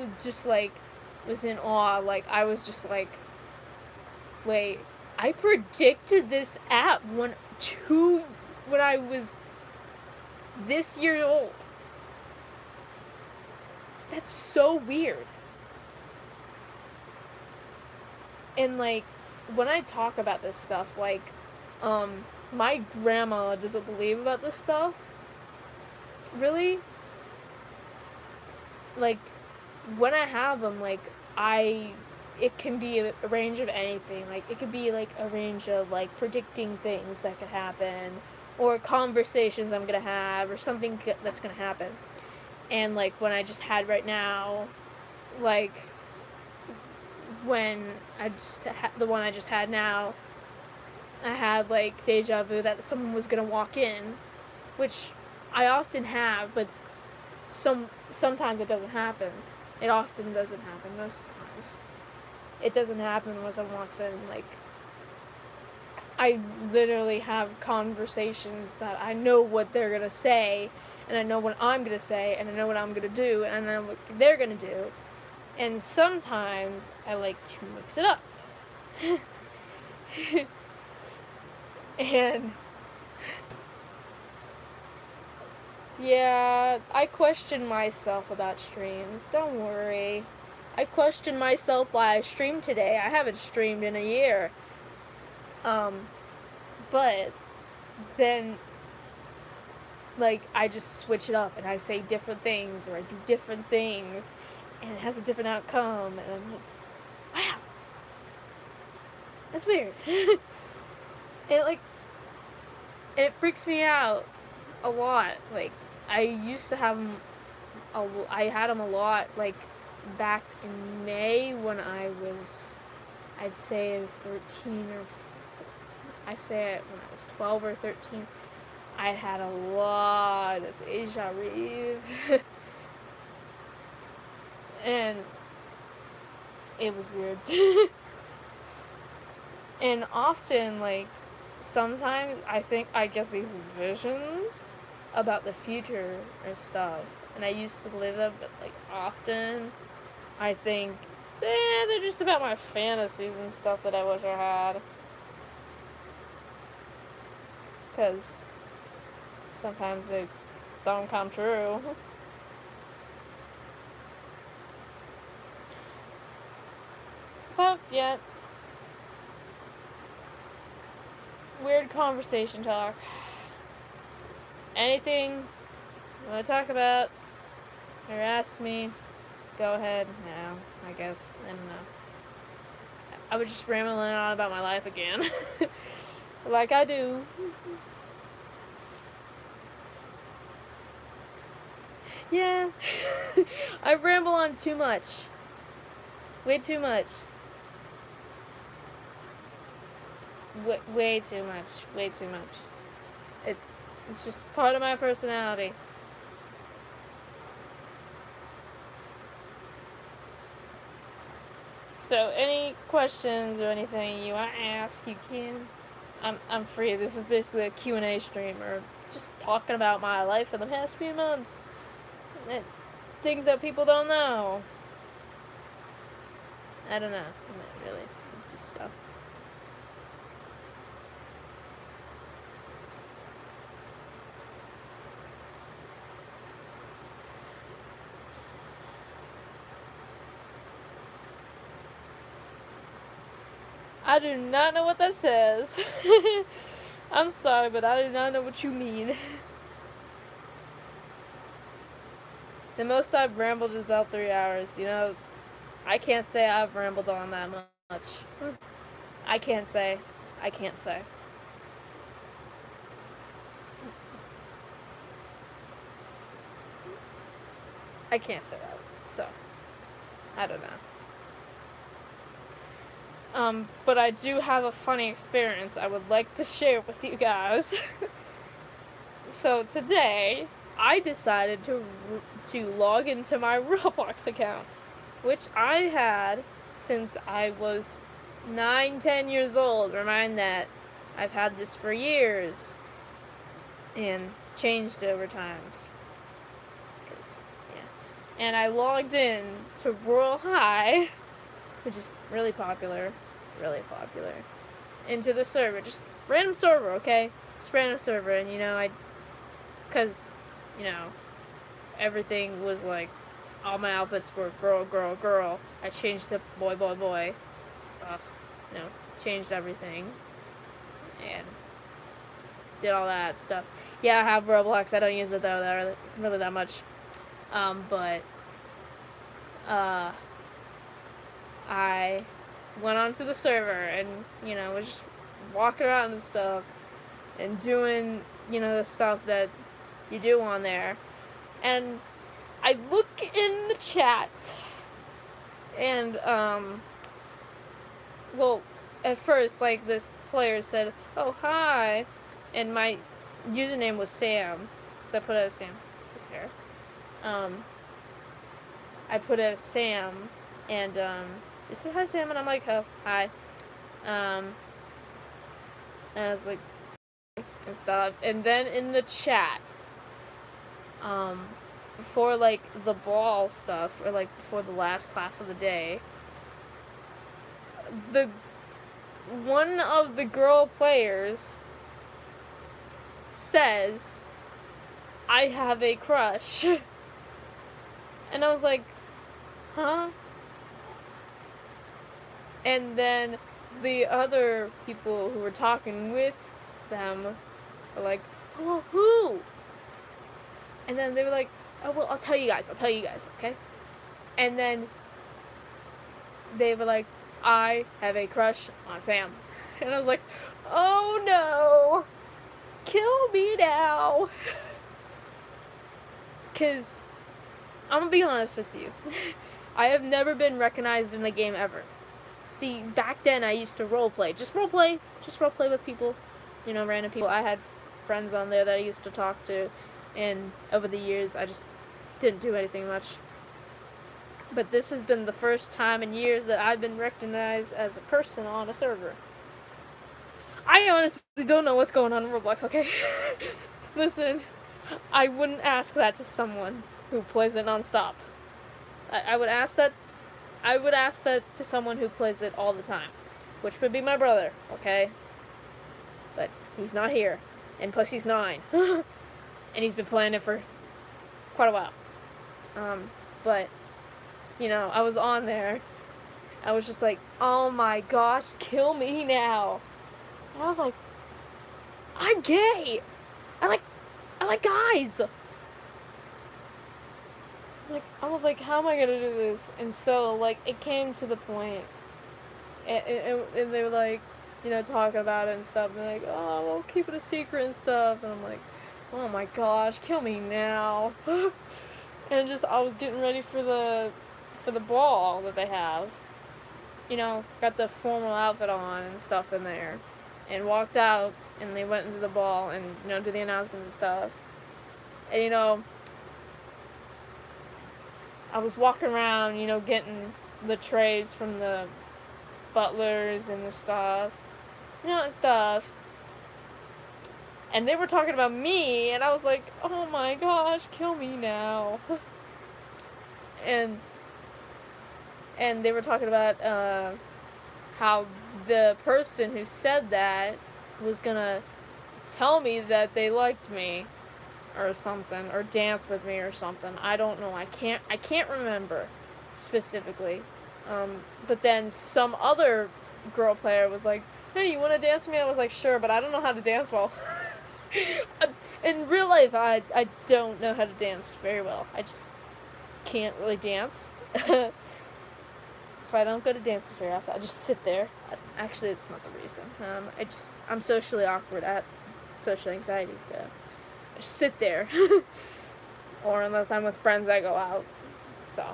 was in awe. Like, I was just like, wait, I predicted this app when I was this year old. That's so weird. And like, when I talk about this stuff, like, my grandma doesn't believe about this stuff. Really? Like, when I have them, like, it can be a range of anything. Like, it could be, like, a range of, like, predicting things that could happen, or conversations I'm gonna have, or something that's gonna happen. And, like, when I just had right now, like, when the one I just had now, I had, like, deja vu that someone was gonna walk in, which I often have, but sometimes it doesn't happen. It often doesn't happen, most of the times. It doesn't happen when someone walks in. Like, I literally have conversations that I know what they're gonna say, and I know what I'm gonna say, and I know what I'm gonna do, and I know what they're gonna do. And sometimes I like to mix it up. And yeah, I question myself about streams. Don't worry. I question myself why I streamed today. I haven't streamed in a year. But then, like, I just switch it up and I say different things, or I do different things, and it has a different outcome, and I'm like, wow, that's weird. And it freaks me out a lot. Like, I used to have them, I had them a lot, like, back in May when I was, I'd say 13 or, I say it when I was 12 or 13, I had a lot of deja vu. And it was weird. And often, like, sometimes I think I get these visions about the future or stuff, and I used to believe them, but like often I think they're just about my fantasies and stuff that I wish I had, because sometimes they don't come true. So yeah, weird conversation talk. Anything you want to talk about or ask me, go ahead. No, I guess. I don't know. I was just rambling on about my life again. Like I do. Yeah. I ramble on too much. Way too much. Way too much. Way too much. It's just part of my personality. So, any questions or anything you want to ask, you can. I'm free. This is basically a Q&A stream, or just talking about my life in the past few months. Things that people don't know. I don't know. Not really. Just stuff. I do not know what that says. I'm sorry, but I do not know what you mean. The most I've rambled is about 3 hours. You know, I can't say I've rambled on that much. I can't say. I can't say. I can't say that. So, I don't know. But I do have a funny experience I would like to share with you guys. So today, I decided to log into my Roblox account, which I had since I was 9-10 years old. Remind that I've had this for years and changed over times. And I logged in to Rural High, which is really popular, into the server, just random server, okay? Just random server, and because, everything was like, all my outfits were girl, girl, girl. I changed to boy, boy, boy stuff, changed everything, and did all that stuff. Yeah, I have Roblox, I don't use it though, really that much. But I went onto the server and, was just walking around and stuff and doing, the stuff that you do on there. And I look in the chat and, well, at first, like, this player said, "Oh, hi," and my username was Sam, so I put it as Sam. His hair. I put it as Sam, and they said, "Hi, Sam," and I'm like, "Oh, hi," and I was like, and stuff, and then in the chat, before, like, the ball stuff, or, like, before the last class of the day, one of the girl players says, "I have a crush," and I was like, huh? And then the other people who were talking with them were like, "Oh, who?" And then they were like, "Oh, well, I'll tell you guys, okay?" And then they were like, "I have a crush on Sam." And I was like, "Oh no, kill me now." Because, I'm gonna be honest with you, I have never been recognized in a game ever. See, back then I used to roleplay. Just roleplay with people. Random people. I had friends on there that I used to talk to, and over the years I just didn't do anything much. But this has been the first time in years that I've been recognized as a person on a server. I honestly don't know what's going on in Roblox, okay? Listen, I wouldn't ask that to someone who plays it nonstop. I would ask that to someone who plays it all the time, which would be my brother, okay? But he's not here, and plus he's 9, and he's been playing it for quite a while. But, I was on there, I was just like, "Oh my gosh, kill me now." And I was like, I'm gay! I like guys! I was like, how am I gonna do this? And so, like, it came to the point, and they were like, talking about it and stuff, and they're like, "Oh, well, keep it a secret and stuff," and I'm like, oh my gosh, kill me now. And I was getting ready for the ball that they have, got the formal outfit on and stuff in there, and walked out, and they went into the ball, and, do the announcements and stuff, and, I was walking around, getting the trays from the butlers and the stuff, and stuff. And they were talking about me, and I was like, oh my gosh, kill me now. and they were talking about how the person who said that was gonna tell me that they liked me or something, or dance with me or something. I don't know. I can't remember specifically. But then some other girl player was like, hey, you want to dance with me? I was like, sure, but I don't know how to dance well. In real life, I don't know how to dance very well. I just can't really dance. That's why I don't go to dances very often. I just sit there. Actually, it's not the reason. I'm socially awkward. I have social anxiety, so I just sit there. Or unless I'm with friends, I go out. So,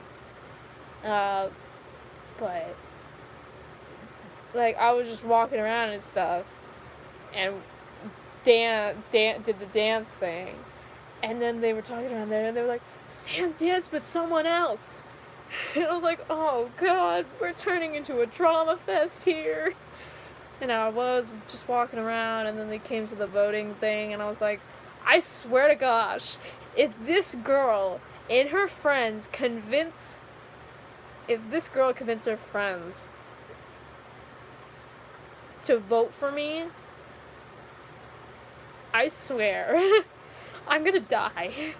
but like I was just walking around and stuff, and did the dance thing, and then they were talking around there, and they were like, Sam danced with someone else. And I was like, oh god, we're turning into a drama fest here. And I was just walking around, and then they came to the voting thing, and I was like, I swear to gosh, if this girl and her friends convince her friends to vote for me, I swear, I'm gonna die.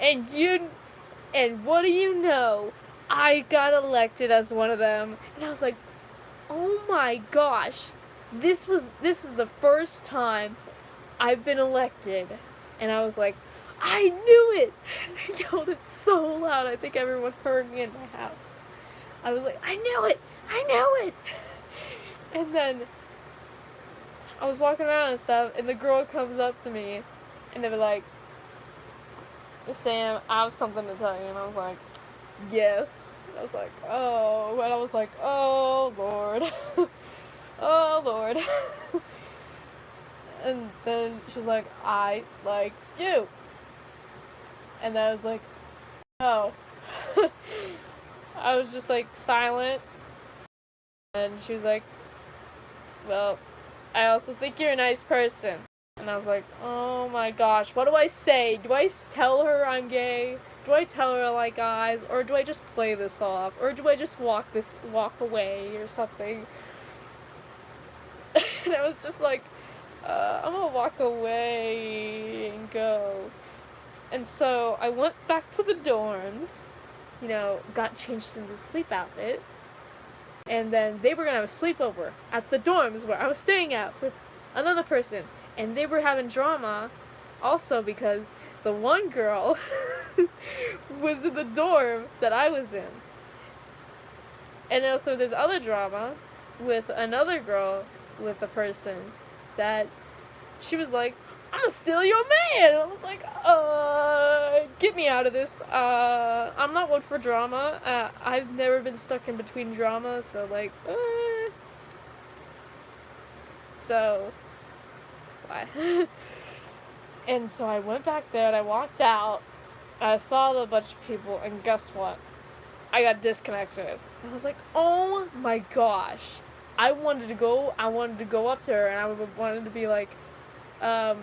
And what do you know? I got elected as one of them, and I was like, oh my gosh, this is the first time I've been elected. And I was like, I knew it! I yelled it so loud, I think everyone heard me in my house. I was like, I knew it! I knew it! And then I was walking around and stuff, and the girl comes up to me, and they were like, Sam, I have something to tell you. And I was like, yes. And I was like, oh. And I was like, oh, Lord. Oh, Lord. And then she was like, I like you. And then I was like, oh. I was just like silent. And she was like, well, I also think you're a nice person. And I was like, oh my gosh, what do I say? Do I tell her I'm gay? Do I tell her I like guys? Or do I just play this off? Or do I just walk away or something? And I was just like, I'm gonna walk away and go. And so I went back to the dorms, got changed into the sleep outfit. And then they were gonna have a sleepover at the dorms where I was staying at with another person. And they were having drama also because the one girl was in the dorm that I was in. And also there's other drama with another girl with a person that she was like, I'm gonna steal your man. And I was like, get me out of this. I'm not one for drama. I've never been stuck in between drama, so like, so... And so I went back there and I walked out. I saw a bunch of people, and guess what? I got disconnected. I was like, oh my gosh. I wanted to go up to her, and I wanted to be like, I'm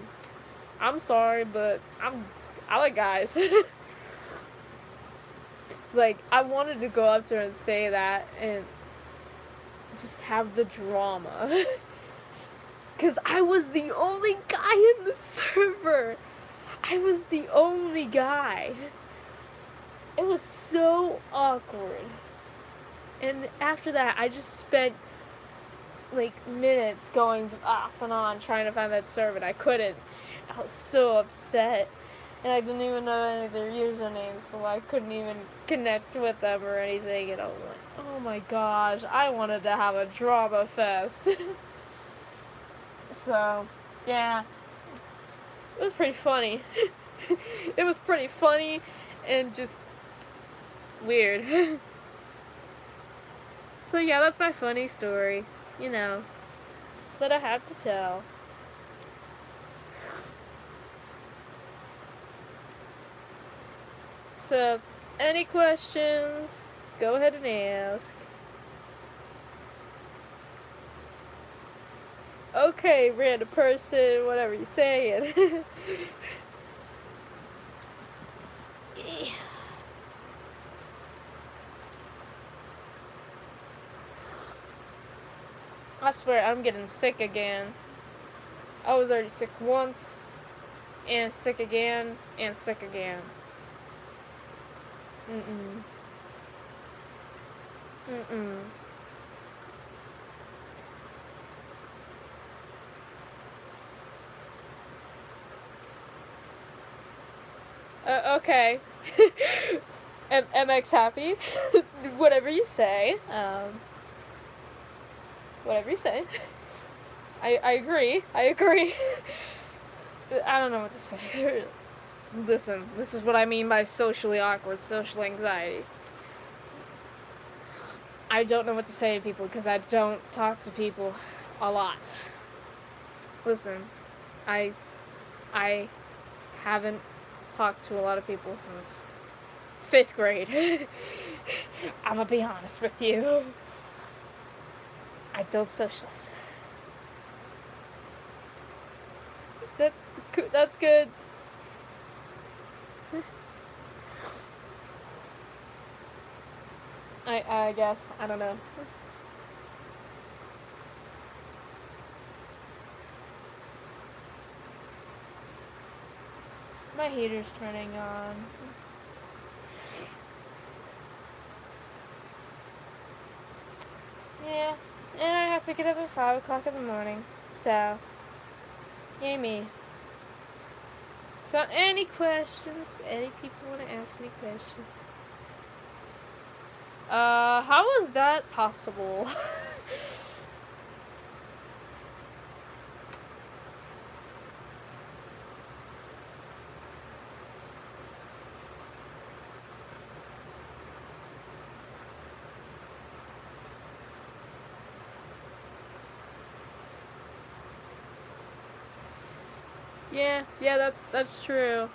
sorry, but I like guys. Like, I wanted to go up to her and say that and just have the drama. Because I was the only guy in the server. I was the only guy. It was so awkward. And after that, I just spent, like, minutes going off and on trying to find that server, and I couldn't. I was so upset. And I didn't even know any of their usernames, so I couldn't even connect with them or anything. And I was like, oh my gosh, I wanted to have a drama fest. So, yeah, it was pretty funny. It was pretty funny and just weird. So yeah, that's my funny story, that I have to tell. So, any questions? Go ahead and ask. Okay, random person, whatever you say. I swear, I'm getting sick again. I was already sick once, and sick again, and sick again. Mm-mm. Mm-mm. Okay. MX happy? Whatever you say. Whatever you say. I agree. I agree. I don't know what to say. Listen, this is what I mean by socially awkward, social anxiety. I don't know what to say to people because I don't talk to people a lot. Listen, I haven't talked to a lot of people since 5th grade. I'm gonna be honest with you. I don't socialize. That's good. I guess. I don't know. My heater's turning on. Yeah, and I have to get up at 5 o'clock in the morning. So, yay me. So, any questions? Any people want to ask any questions? How is that possible? Yeah, that's true.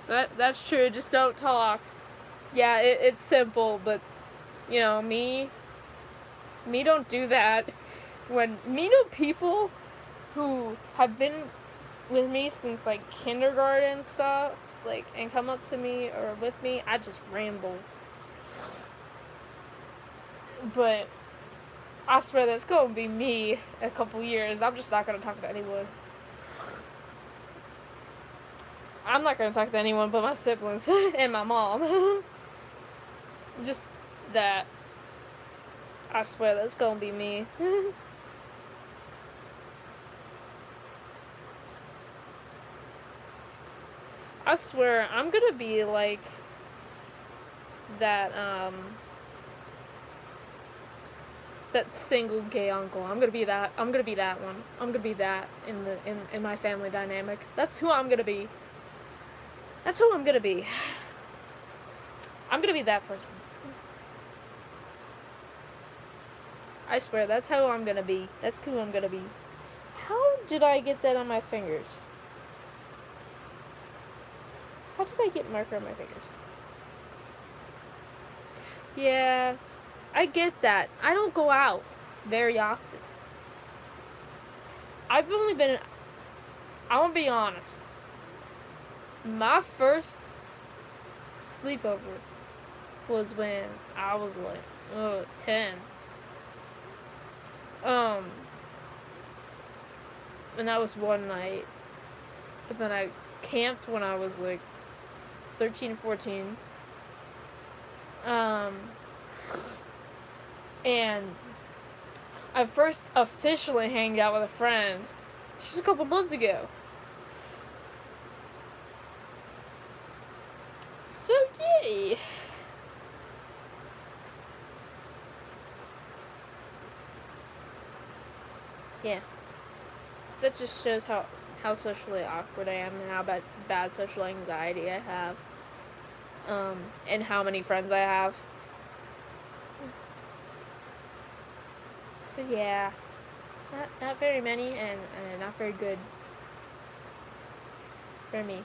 That's true. Just don't talk. Yeah, it's simple, but you know, me don't do that. When me know people who have been with me since like kindergarten stuff, like, and come up to me or with me, I just ramble. But I swear that's gonna be me in a couple years. I'm just not gonna talk to anyone. I'm not gonna talk to anyone but my siblings and my mom. Just that. I swear that's gonna be me. I swear I'm gonna be like that that single gay uncle. I'm gonna be that. I'm gonna be that one. I'm gonna be that in my family dynamic. That's who I'm gonna be. That's who I'm gonna be. I'm gonna be that person. I swear that's how I'm gonna be. That's who I'm gonna be. How did I get that on my fingers? How did I get marker on my fingers? Yeah, I get that. I don't go out very often. I've only been. I want to be honest. My first sleepover was when I was like 10. And that was one night. But then I camped when I was like 13, 14. And I first officially hanged out with a friend just a couple months ago. So yay! Yeah. That just shows how socially awkward I am and how bad social anxiety I have. And how many friends I have. So yeah. Not very many and not very good for me.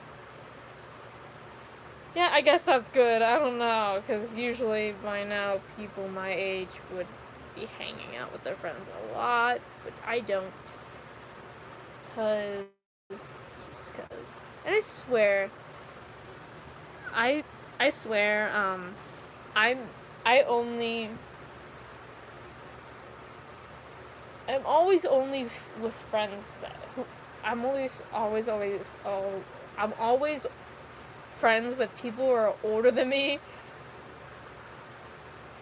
Yeah, I guess that's good. I don't know, because usually by now people my age would be hanging out with their friends a lot, but I don't. Just cause. And I, I swear, I'm, I only, I'm always only with friends I'm oh, I'm always friends with people who are older than me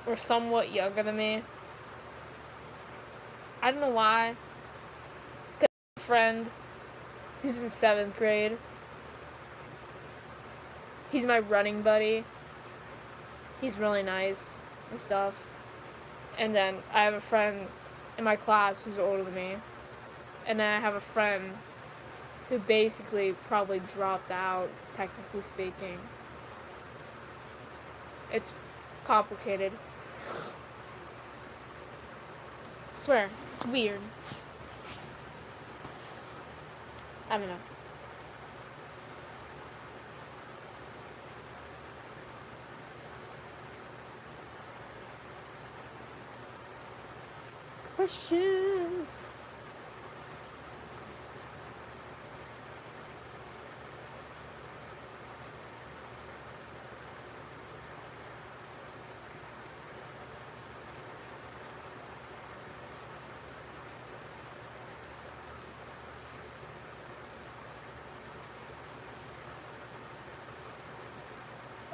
or somewhat younger than me. I don't know why. Got a friend who's in 7th grade. He's my running buddy. He's really nice and stuff. And then I have a friend in my class who's older than me. And then I have a friend who basically probably dropped out, technically speaking. It's complicated. I swear, it's weird. I don't know. Questions.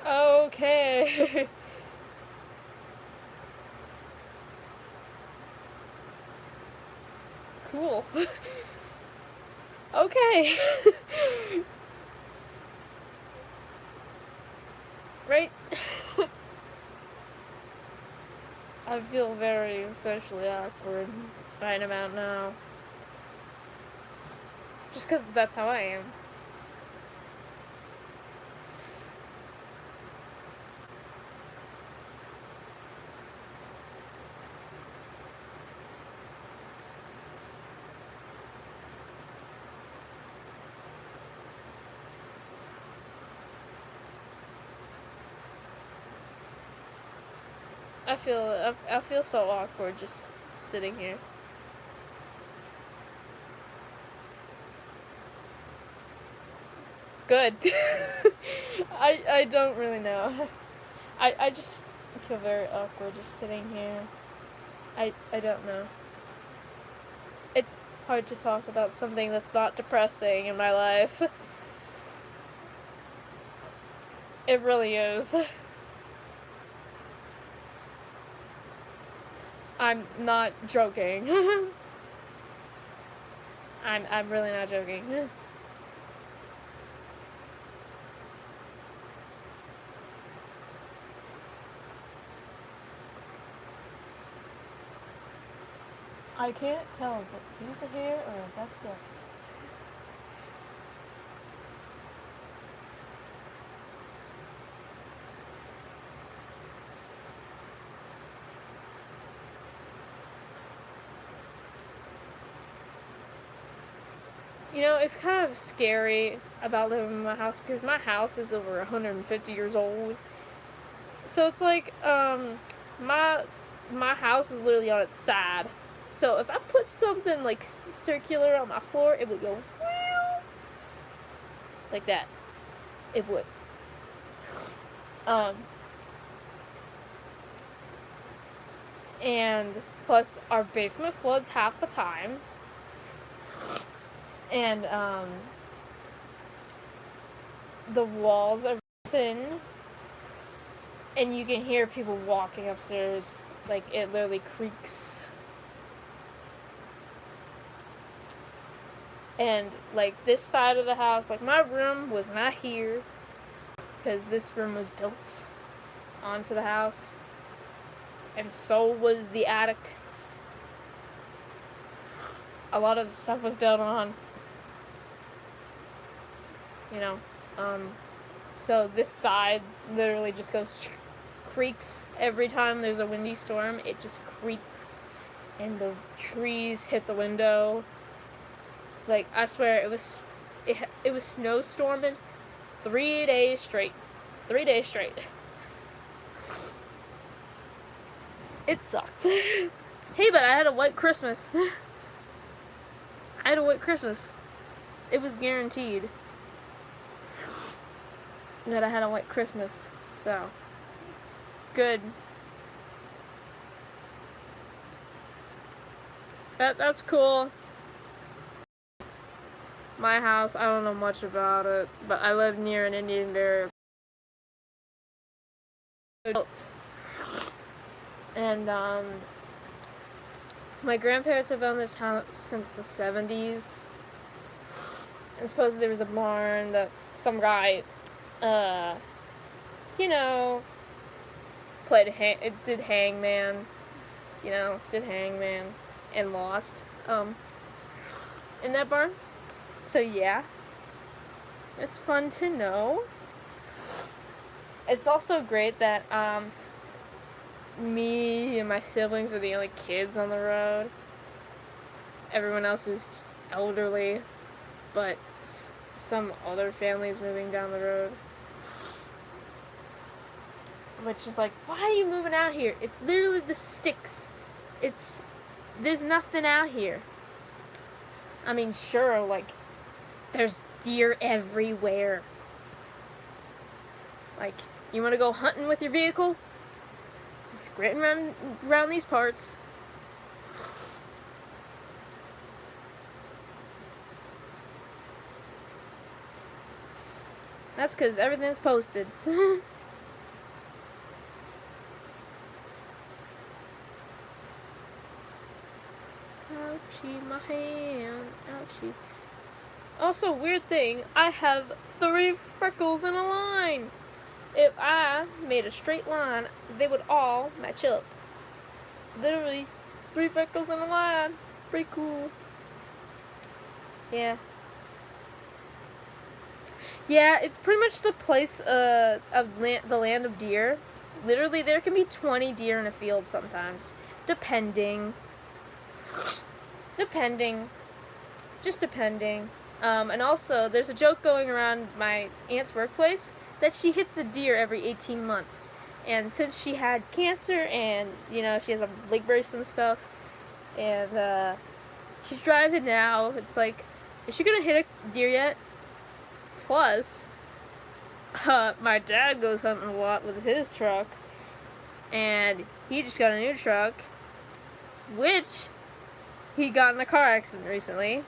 Okay. Cool. Okay. Right? I feel very socially awkward right about now. Just because that's how I am. I feel so awkward just sitting here. Good. I don't really know. I just feel very awkward just sitting here. I don't know. It's hard to talk about something that's not depressing in my life. It really is. I'm not joking. I'm really not joking. I can't tell if it's a piece of hair or if that's dust. You know, it's kind of scary about living in my house because my house is over 150 years old. So it's like, my my house is literally on its side. So if I put something like circular on my floor, it would go like that. It would. Um, and plus our basement floods half the time. And the walls are thin, and you can hear people walking upstairs. Like, it literally creaks. And like this side of the house, like my room was not here because this room was built onto the house, and so was the attic. A lot of the stuff was built on, you know. So this side literally just goes creaks every time there's a windy storm. It just creaks, and the trees hit the window. Like, I swear, it was snowstorming 3 days straight. 3 days straight. It sucked. Hey, but I had a white Christmas. I had a white Christmas. It was guaranteed that I had a white Christmas. So, good. That's cool. My house, I don't know much about it, but I live near an Indian burial. And my grandparents have owned this house since the 70s. And supposedly there was a barn that some guy, you know, did hangman, and lost, in that barn. So yeah, it's fun to know. It's also great that, me and my siblings are the only kids on the road. Everyone else is just elderly, but some other families moving down the road. Which is like, why are you moving out here? It's literally the sticks. There's nothing out here. I mean, sure, like, there's deer everywhere. Like, you want to go hunting with your vehicle? It's great around these parts. That's because everything's posted. Ouchie, my hand. Ouchie. Also, weird thing, I have 3 freckles in a line. If I made a straight line, they would all match up. Literally, 3 freckles in a line. Pretty cool. Yeah. Yeah, it's pretty much the place of the land of deer. Literally, there can be 20 deer in a field sometimes. Depending. Just depending. And also, there's a joke going around my aunt's workplace that she hits a deer every 18 months. And since she had cancer and, she has a leg brace and stuff, and she's driving now, it's like, is she gonna hit a deer yet? Plus, my dad goes hunting a lot with his truck, and he just got a new truck, which he got in a car accident recently.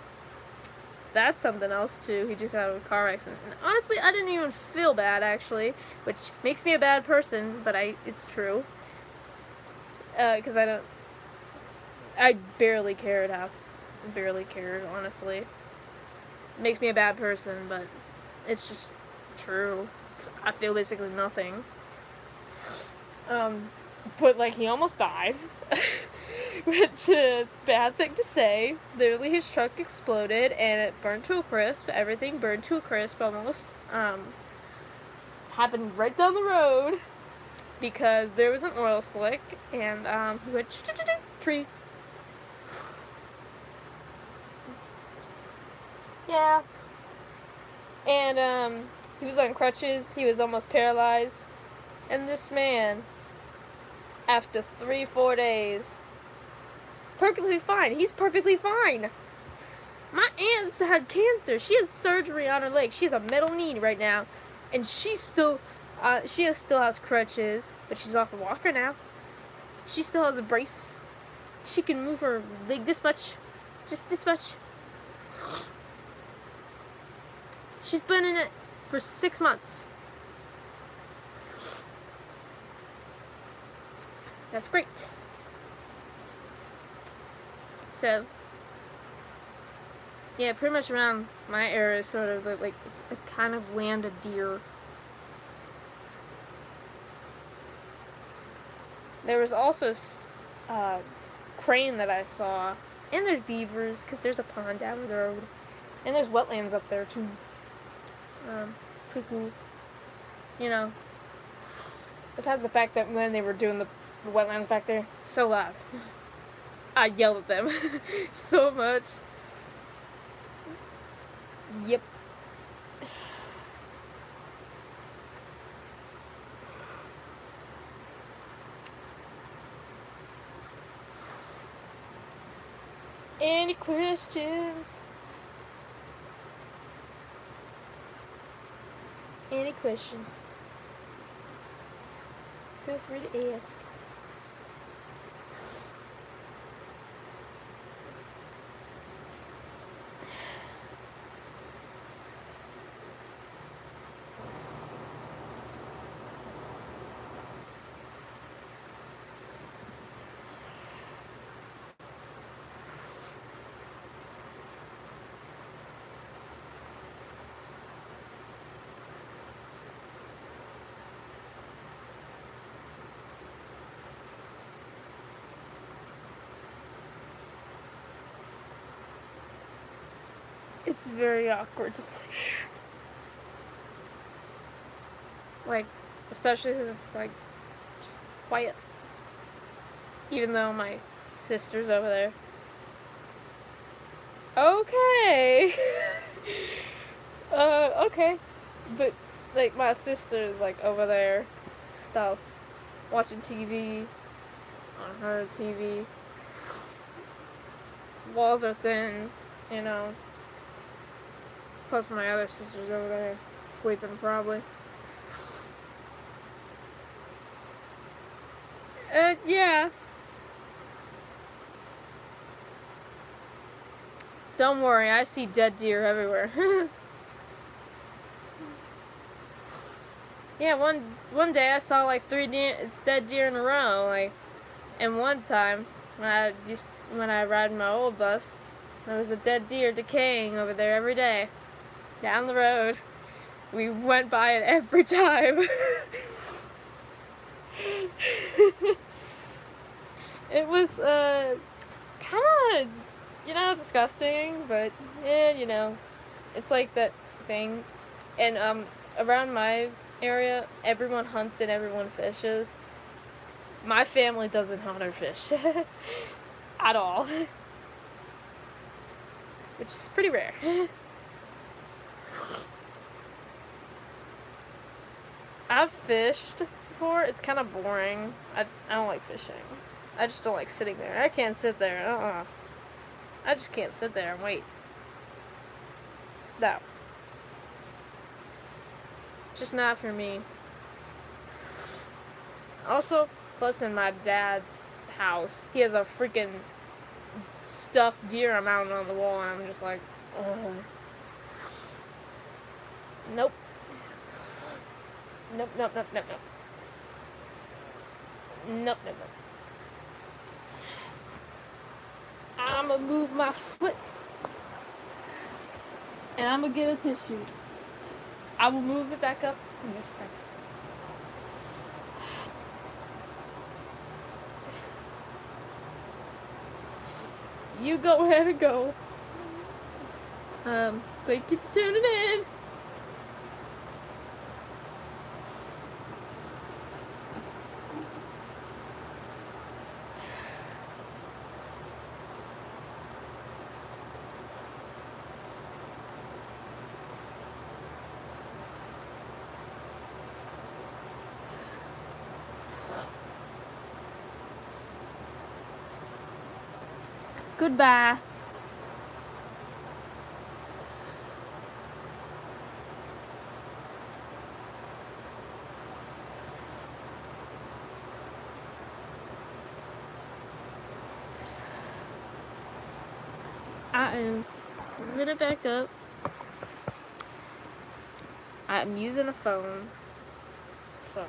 That's something else too. He just got out of a car accident. And honestly, I didn't even feel bad actually, which makes me a bad person, but it's true. Because I barely cared honestly. It makes me a bad person, but it's just true. 'Cause I feel basically nothing. But like he almost died. Which, bad thing to say. Literally, his truck exploded, and it burned to a crisp. Everything burned to a crisp, almost. Happened right down the road, because there was an oil slick, and, he went, tree. Yeah. And, he was on crutches, he was almost paralyzed, and this man, after 3-4 days, perfectly fine. He's perfectly fine. My aunt's had cancer. She had surgery on her leg. She has a metal knee right now, and she still has crutches, but she's off a walker now. She still has a brace. She can move her leg this much, just this much. She's been in it for 6 months. That's great. So, yeah, pretty much around my area is sort of like, it's a kind of land of deer. There was also crane that I saw, and there's beavers, because there's a pond down the road, and there's wetlands up there too. Pretty cool. Besides the fact that when they were doing the wetlands back there, so loud. I yelled at them so much. Yep. Any questions? Any questions? Feel free to ask. It's very awkward to sit here. Like, especially since it's like just quiet. Even though my sister's over there. Okay. Okay. But like my sister's like over there stuff. Watching TV on her TV. Walls are thin, you know. Plus my other sister's over there sleeping probably. Yeah. Don't worry, I see dead deer everywhere. Yeah, one day I saw like 3 dead deer in a row. Like, and one time when I ride my old bus, there was a dead deer decaying over there every day, down the road. We went by it every time. It was kind of disgusting, but it's like that thing. And around my area, everyone hunts and everyone fishes. My family doesn't hunt or fish at all, which is pretty rare. I've fished before. It's kind of boring. I don't like fishing. I just don't like sitting there. I can't sit there. I just can't sit there and wait. No. Just not for me. Also, plus in my dad's house, he has a freaking stuffed deer mounted on the wall, and I'm just like, ugh. Nope. Nope. I'ma move my foot, and I'ma get a tissue. I will move it back up in just a second. You go ahead and go. Thank you for tuning in. Goodbye. I am moving it back up. I'm using a phone. So.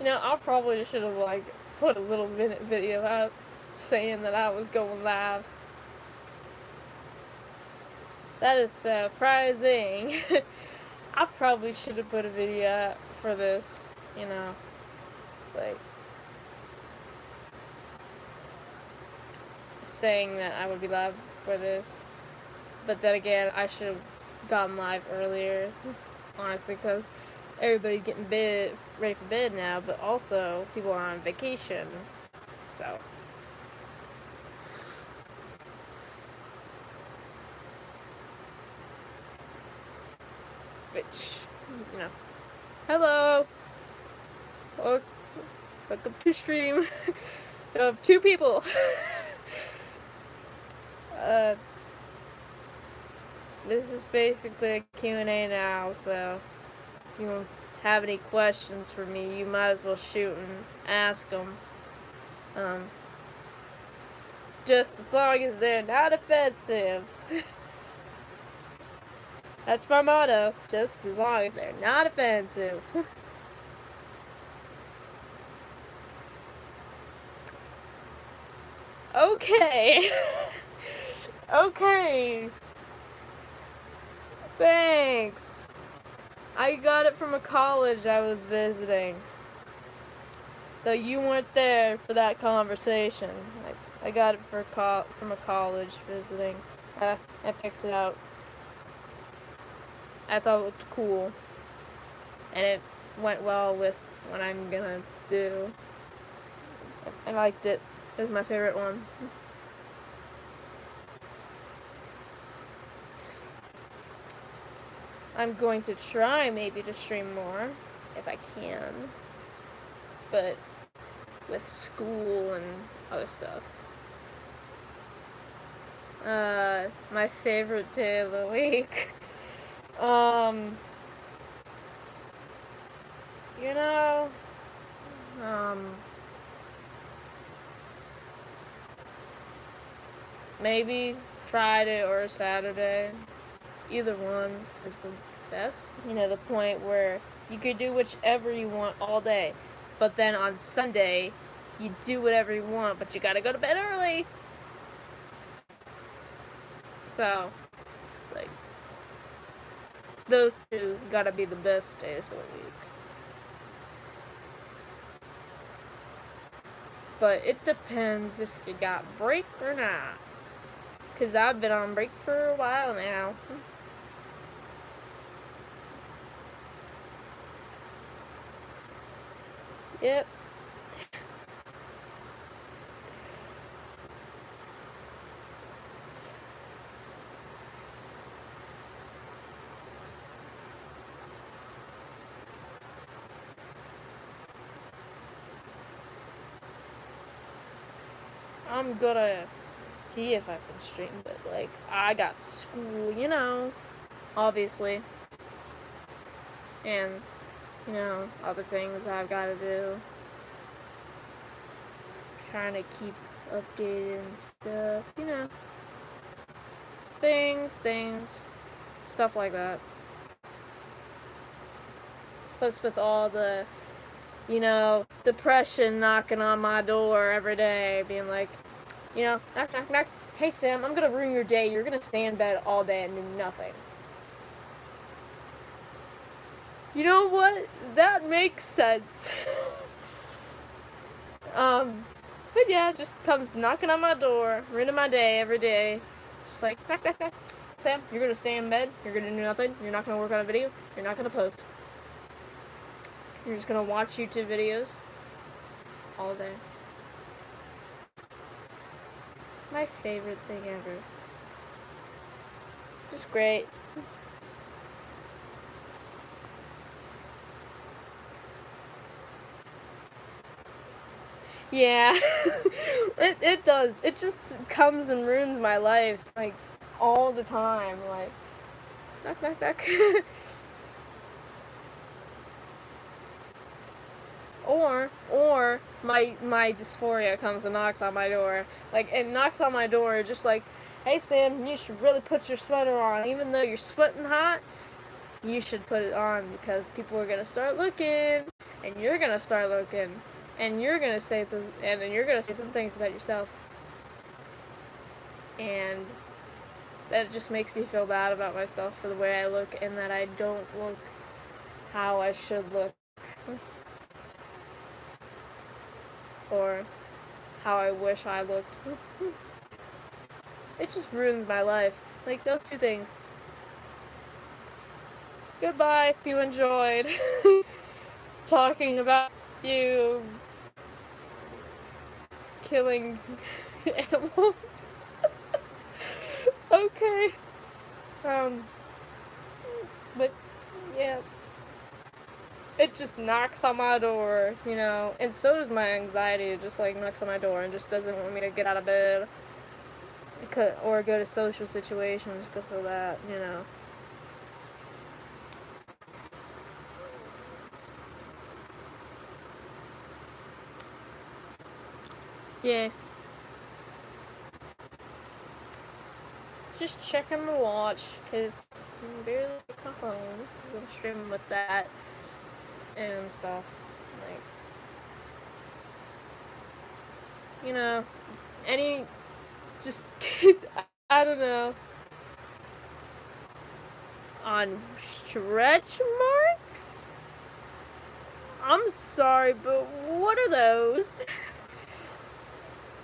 I probably should have like put a little minute video out saying that I was going live. That is surprising. I probably should have put a video out for this, like saying that I would be live for this. But then again, I should have gone live earlier, honestly, because everybody's getting ready for bed now, but also people are on vacation, so you know, hello, welcome to stream of two people. uh, this is basically a Q&A now, so if you have any questions for me, you might as well shoot and ask them. Just as long as they're not offensive. That's my motto. Just as long as they're not offensive. Okay. Okay. Thanks. I got it from a college I was visiting. Though you weren't there for that conversation. I got it from a college visiting. I picked it out. I thought it looked cool. And it went well with what I'm gonna do. I liked it. It was my favorite one. I'm going to try maybe to stream more if I can. But with school and other stuff. My favorite day of the week. You know, maybe Friday or Saturday. Either one is the best. You know, the point where you could do whichever you want all day. But then on Sunday, you do whatever you want, but you gotta go to bed early. So, it's like, those two gotta be the best days of the week. But it depends if you got break or not. Because I've been on break for a while now. Yep. I'm gonna see if I can stream, but like, I got school, you know, obviously. And, you know, other things I've gotta do. Trying to keep updated and stuff, you know. Things, stuff like that. Plus with all the, you know, depression knocking on my door every day, being like, you know, knock, knock, knock. Hey, Sam, I'm gonna ruin your day. You're gonna stay in bed all day and do nothing. You know what? That makes sense. But yeah, just comes knocking on my door, ruining my day every day. Just like, knock, knock, knock. Sam, you're gonna stay in bed. You're gonna do nothing. You're not gonna work on a video. You're not gonna post. You're just gonna watch YouTube videos all day. My favorite thing ever. Just great. Yeah. it does. It just comes and ruins my life, like, all the time. Like, knock, knock, knock. Or my dysphoria comes and knocks on my door. Like, it knocks on my door just like, hey Sam, you should really put your sweater on. Even though you're sweating hot, you should put it on because people are gonna start looking, and you're gonna start looking, and you're gonna say some things about yourself. And that just makes me feel bad about myself for the way I look and that I don't look how I should look. Or how I wish I looked. It just ruins my life. Like, those two things. Goodbye if you enjoyed talking about you killing animals. Okay. But Yeah. It just knocks on my door, you know, and so does my anxiety. It just like knocks on my door and just doesn't want me to get out of bed or go to social situations because of that, you know. Yeah. Just checking the watch because I'm barely at my phone because I'm streaming with that and stuff. Like, you know, any, just, I don't know, on stretch marks? I'm sorry, but what are those?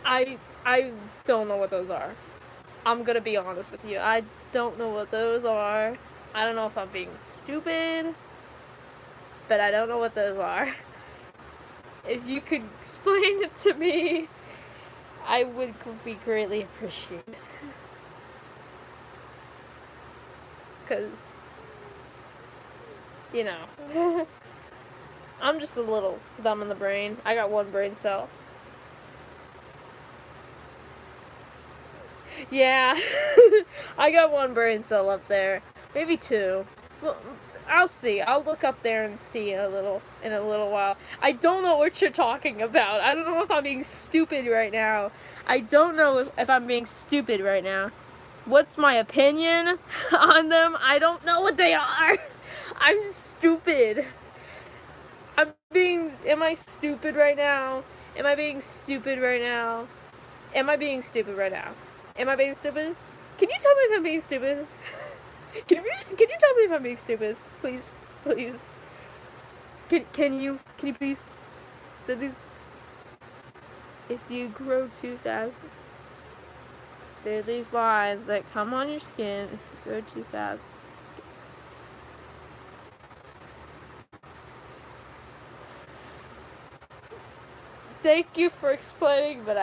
I don't know what those are. I'm gonna be honest with you. I don't know what those are. I don't know if I'm being stupid, but I don't know what those are. If you could explain it to me, I would be greatly appreciated. Because, you know, I'm just a little dumb in the brain. I got one brain cell. Yeah, I got one brain cell up there. Maybe two. Well, I'll see. I'll look up there and see in a little while. I don't know what you're talking about. I don't know if I'm being stupid right now. I don't know if I'm being stupid right now. What's my opinion on them? I don't know what they are. I'm stupid. Am I stupid right now? Am I being stupid right now? Am I being stupid right now? Am I being stupid? Can you tell me if I'm being stupid? Can you tell me if I'm being stupid? Please, please. Can you please? Please. If you grow too fast, there are these lines that come on your skin if you grow too fast. Thank you for explaining, but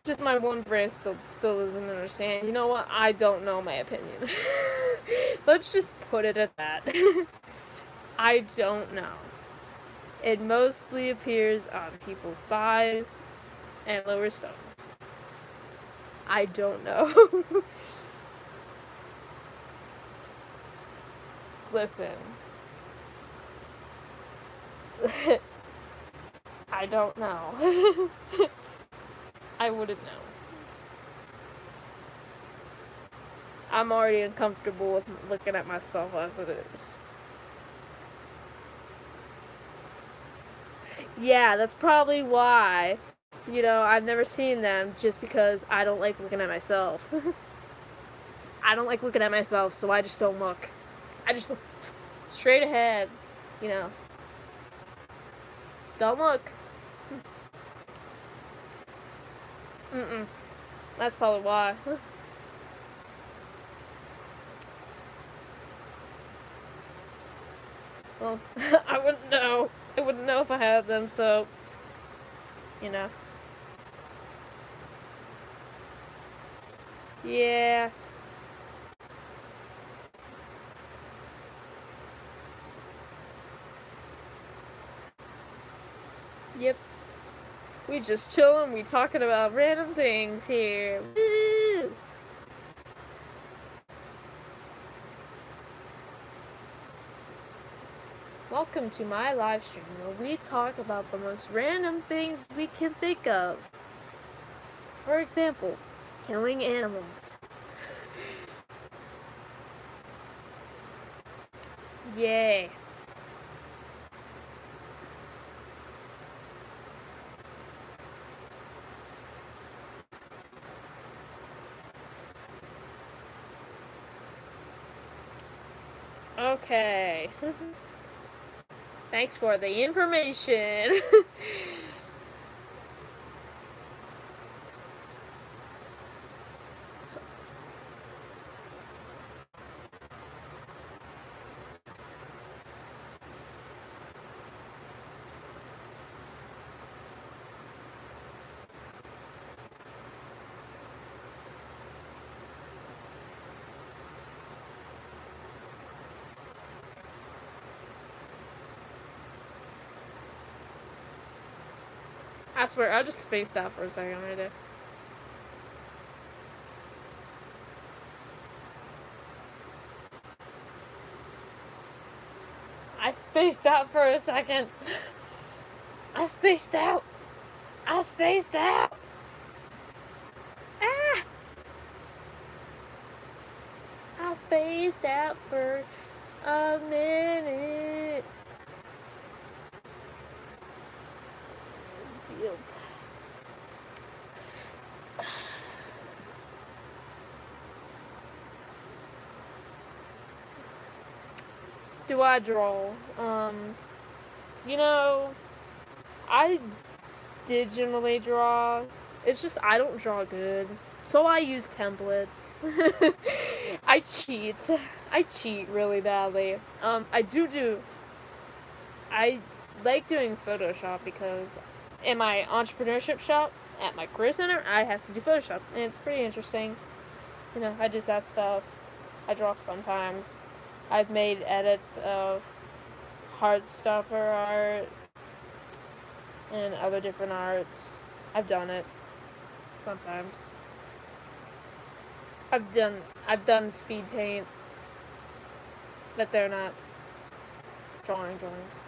just my one brain still doesn't understand. You know what? I don't know my opinion. Let's just put it at that. I don't know. It mostly appears on people's thighs and lower stomachs. I don't know. Listen. I don't know. I wouldn't know. I'm already uncomfortable with looking at myself as it is. Yeah, that's probably why. You know, I've never seen them just because I don't like looking at myself. I don't like looking at myself, so I just don't look. I just look straight ahead, you know. Don't look. Mm-mm. That's probably why. Well, I wouldn't know. I wouldn't know if I had them, so, you know. Yeah. Yep. We just chillin', we talking about random things here. Woo! Welcome to my live stream where we talk about the most random things we can think of. For example, killing animals. Yay. Okay. Thanks for the information. I swear, I just spaced out for a second right there. I spaced out for a second. I spaced out. I spaced out. Ah! I spaced out for a minute. Yep. Do I draw? You know, I digitally draw. It's just I don't draw good. So I use templates. I cheat. I cheat really badly. I like doing Photoshop because in my entrepreneurship shop at my career center, I have to do Photoshop. And it's pretty interesting. You know, I do that stuff. I draw sometimes. I've made edits of Heartstopper art and other different arts. I've done it sometimes. I've done speed paints, but they're not drawings.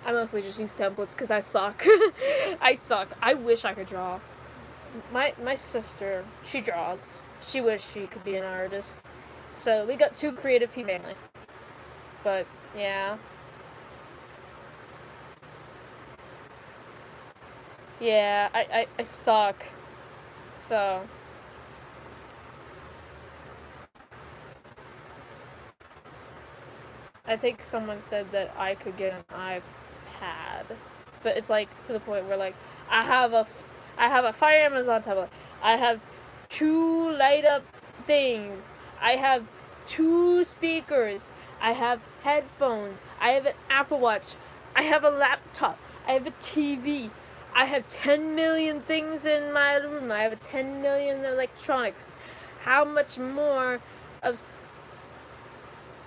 I mostly just use templates because I suck. I suck. I wish I could draw. My sister, she draws. She wished she could be an artist. So we got two creative people family. But yeah. Yeah, I suck. So I think someone said that I could get an iPad, but it's like to the point where like I have a Fire Amazon tablet. I have two light up things. I have two speakers. I have headphones. I have an Apple Watch. I have a laptop. I have a TV. I have 10 million things in my room. I have 10 million electronics. How much more of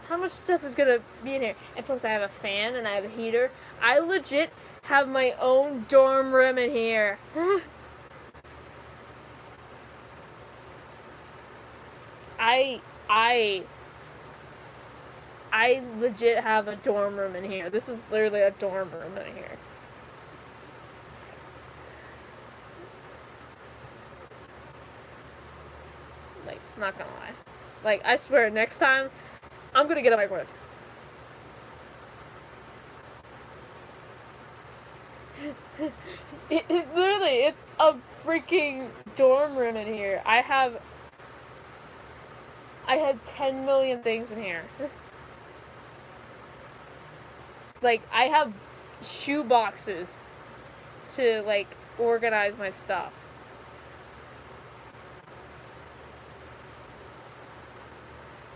how much stuff is gonna be in here? And plus I have a fan and I have a heater. I legit have my own dorm room in here. I I I legit have a dorm room in here. This is literally a dorm room in here. Like, not gonna lie. Like, I swear, next time, I'm gonna get a microwave. It literally, it's a freaking dorm room in here. I have 10 million things in here. Like, I have shoe boxes to, like, organize my stuff.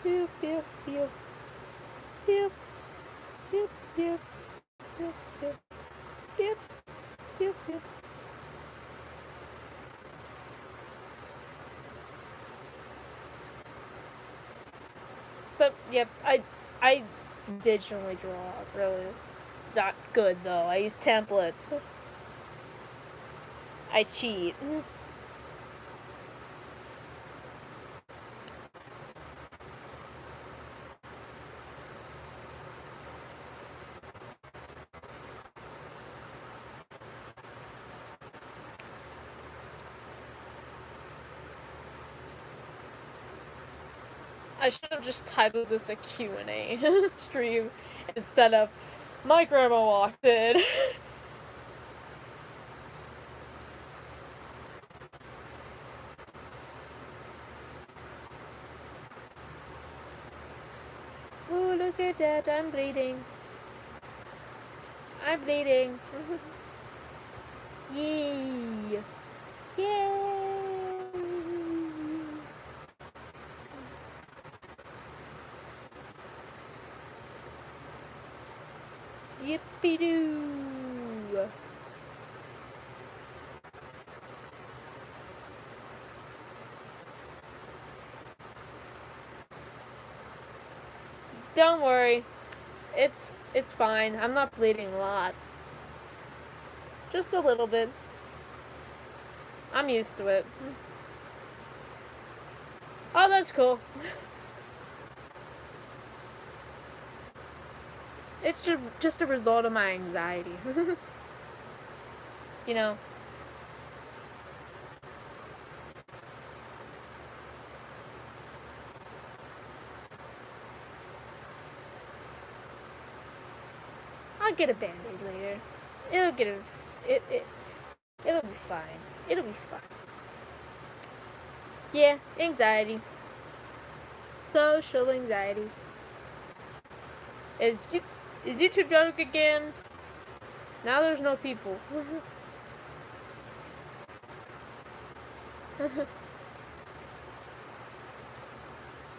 Boop, boop, boop. Boop. Boop, boop. Boop, boop. Boop. Boop, boop. So, yep, I digitally draw, really. Not good, though. I use templates. I cheat. I should have just titled this a Q&A stream instead of My Grandma Walked In. Oh, look at that, I'm bleeding. I'm bleeding. Yay! Yay! Yippee-doo! Don't worry. It's fine. I'm not bleeding a lot. Just a little bit. I'm used to it. Oh, that's cool. It's just a result of my anxiety. You know? I'll get a band-aid later. It'll get it'll be fine. It'll be fine. Yeah, anxiety. Social anxiety. Is YouTube dark again? Now there's no people.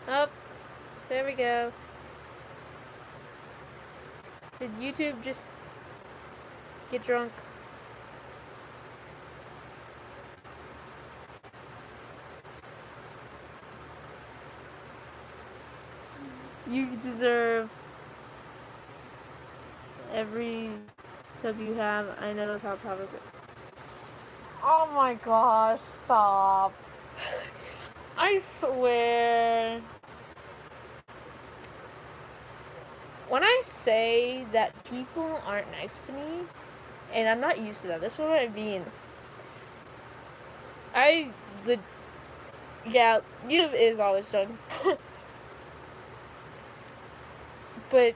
Up. There we go. Did YouTube just get drunk? You deserve every sub you have. I know that's how public it is. Oh my gosh, stop. I swear. When I say that people aren't nice to me, and I'm not used to that, that's what I mean. Yeah, YouTube is always drunk. But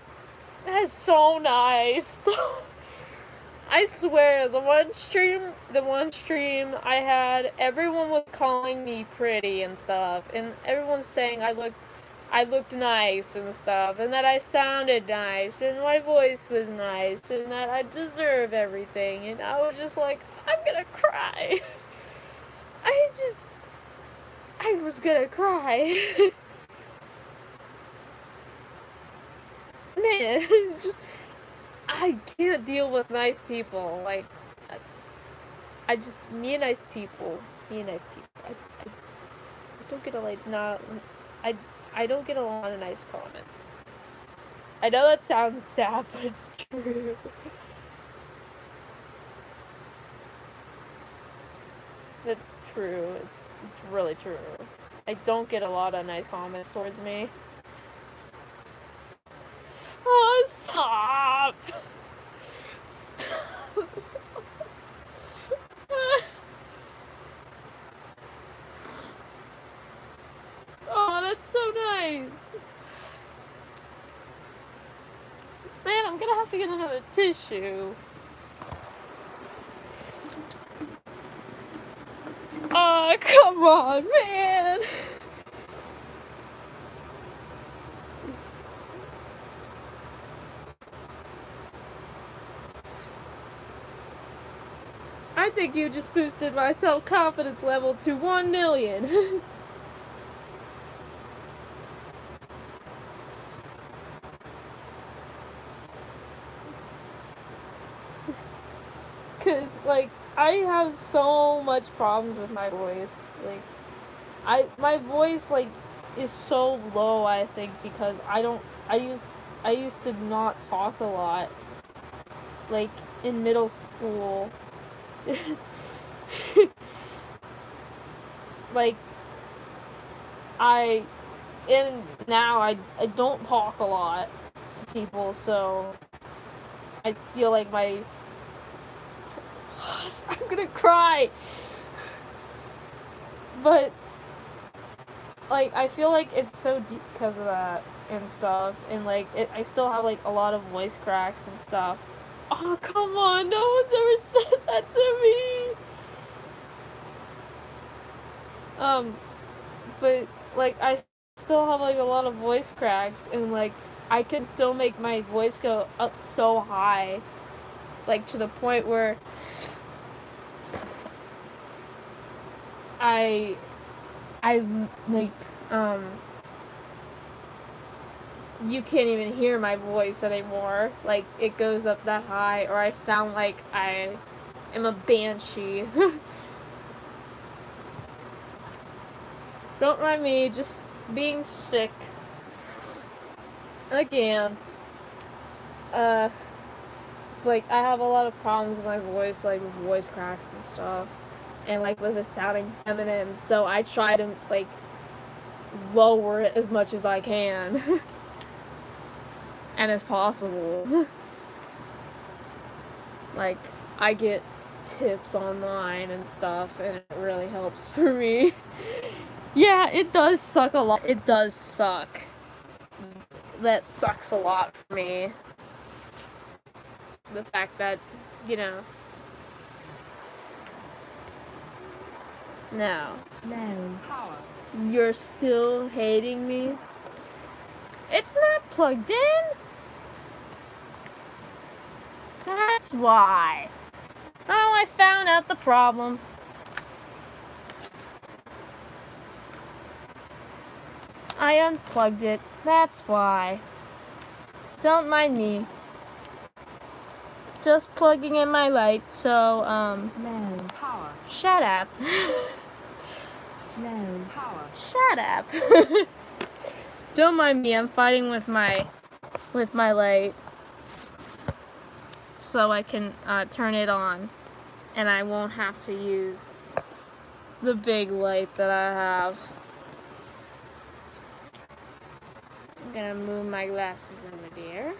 that's so nice. I swear, the one stream I had, everyone was calling me pretty and stuff, and everyone's saying I looked nice and stuff, and that I sounded nice, and my voice was nice, and that I deserve everything, and I was just like, I'm gonna cry. I was gonna cry. Man, I can't deal with nice people. Like, me and nice people. I don't get I don't get a lot of nice comments. I know that sounds sad, but it's true. That's true. It's really true. I don't get a lot of nice comments towards me. Oh, stop! Oh, that's so nice. Man, I'm gonna have to get another tissue. Oh, come on, man. I think you just boosted my self-confidence level to 1 million. Cause, like, I have so much problems with my voice. Like, my voice, like, is so low, I think, because I used to not talk a lot. Like, in middle school. Like, and now I don't talk a lot to people, so I feel like I'm gonna cry. But, like, I feel like it's so deep because of that and stuff, and, like, I still have, like, a lot of voice cracks and stuff. Oh, come on, no one's ever said that to me! But, like, I still have, like, a lot of voice cracks, and, like, I can still make my voice go up so high, like, to the point where I like, you can't even hear my voice anymore. Like, it goes up that high, or I sound like I am a banshee. Don't mind me, just being sick. Again. like, I have a lot of problems with my voice, like, with voice cracks and stuff. And, like, with it sounding feminine. So I try to, like, lower it as much as I can. And as possible. Like, I get tips online and stuff, and it really helps for me. Yeah, it does suck a lot. It does suck. That sucks a lot for me. The fact that, you know. No. You're still hating me? It's not plugged in? That's why. Oh, I found out the problem. I unplugged it. That's why. Don't mind me. Just plugging in my light, so, No power. shut up. No power. Shut up. Don't mind me, I'm fighting with my light. So I can, turn it on. And I won't have to use the big light that I have. I'm gonna move my glasses over there.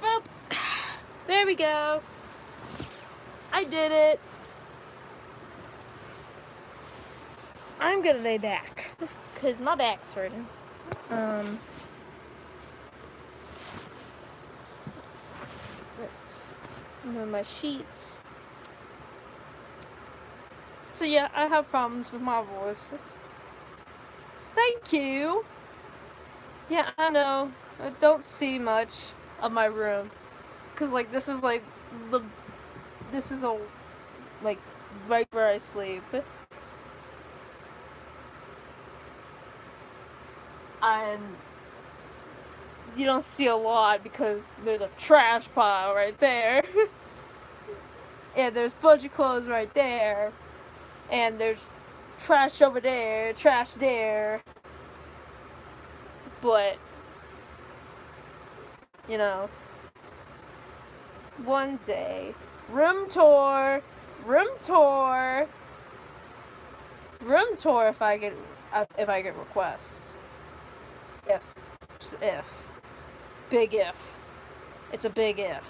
Boop. There we go. I did it. I'm gonna lay back because my back's hurting. Let's move my sheets. So yeah, I have problems with my voice. Thank you. Yeah, I know. I don't see much of my room. Cause like this is like like right where I sleep. And you don't see a lot because there's a trash pile right there. And there's a bunch of clothes right there. And there's trash over there, trash there. But, you know, one day, room tour if I get requests. Just if. Big if. It's a big if.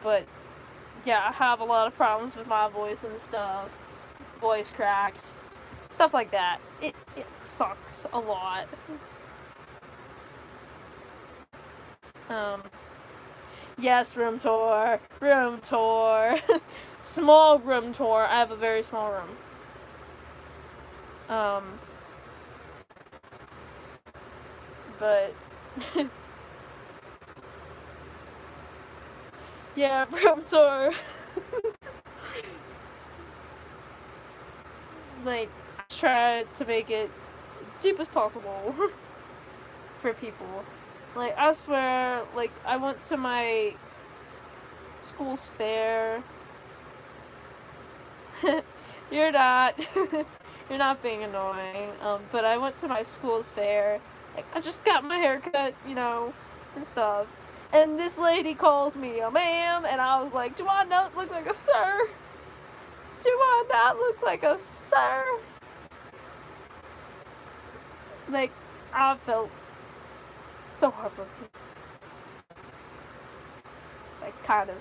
But, yeah, I have a lot of problems with my voice and stuff. Voice cracks. Stuff like that. It sucks a lot. Yes, room tour. Small room tour. I have a very small room. But yeah, room tour. Like, I try to make it cheap as possible for people. Like, I swear, like, I went to my school's fair. You're not. You're not being annoying. But I went to my school's fair. Like, I just got my hair cut, you know, and stuff. And this lady calls me a ma'am, and I was like, do I not look like a sir? Do I not look like a sir? Like, I felt so heartbroken. Like, kind of.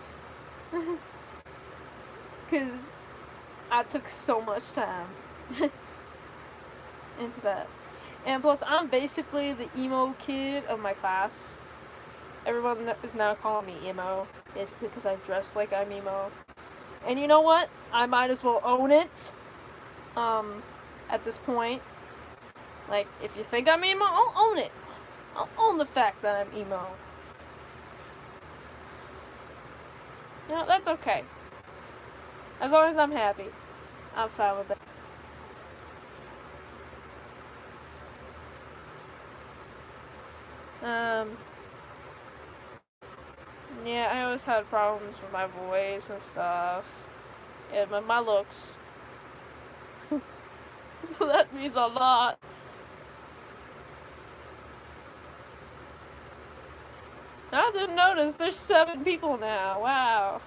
Because I took so much time into that. And plus, I'm basically the emo kid of my class. Everyone is now calling me emo, basically because I dress like I'm emo. And you know what? I might as well own it. At this point. Like, if you think I'm emo, I'll own it. I'll own the fact that I'm emo. You know, that's okay. As long as I'm happy, I'm fine with it. Yeah, I always had problems with my voice and stuff. And my looks. So that means a lot. I didn't notice there's 7 people now. Wow.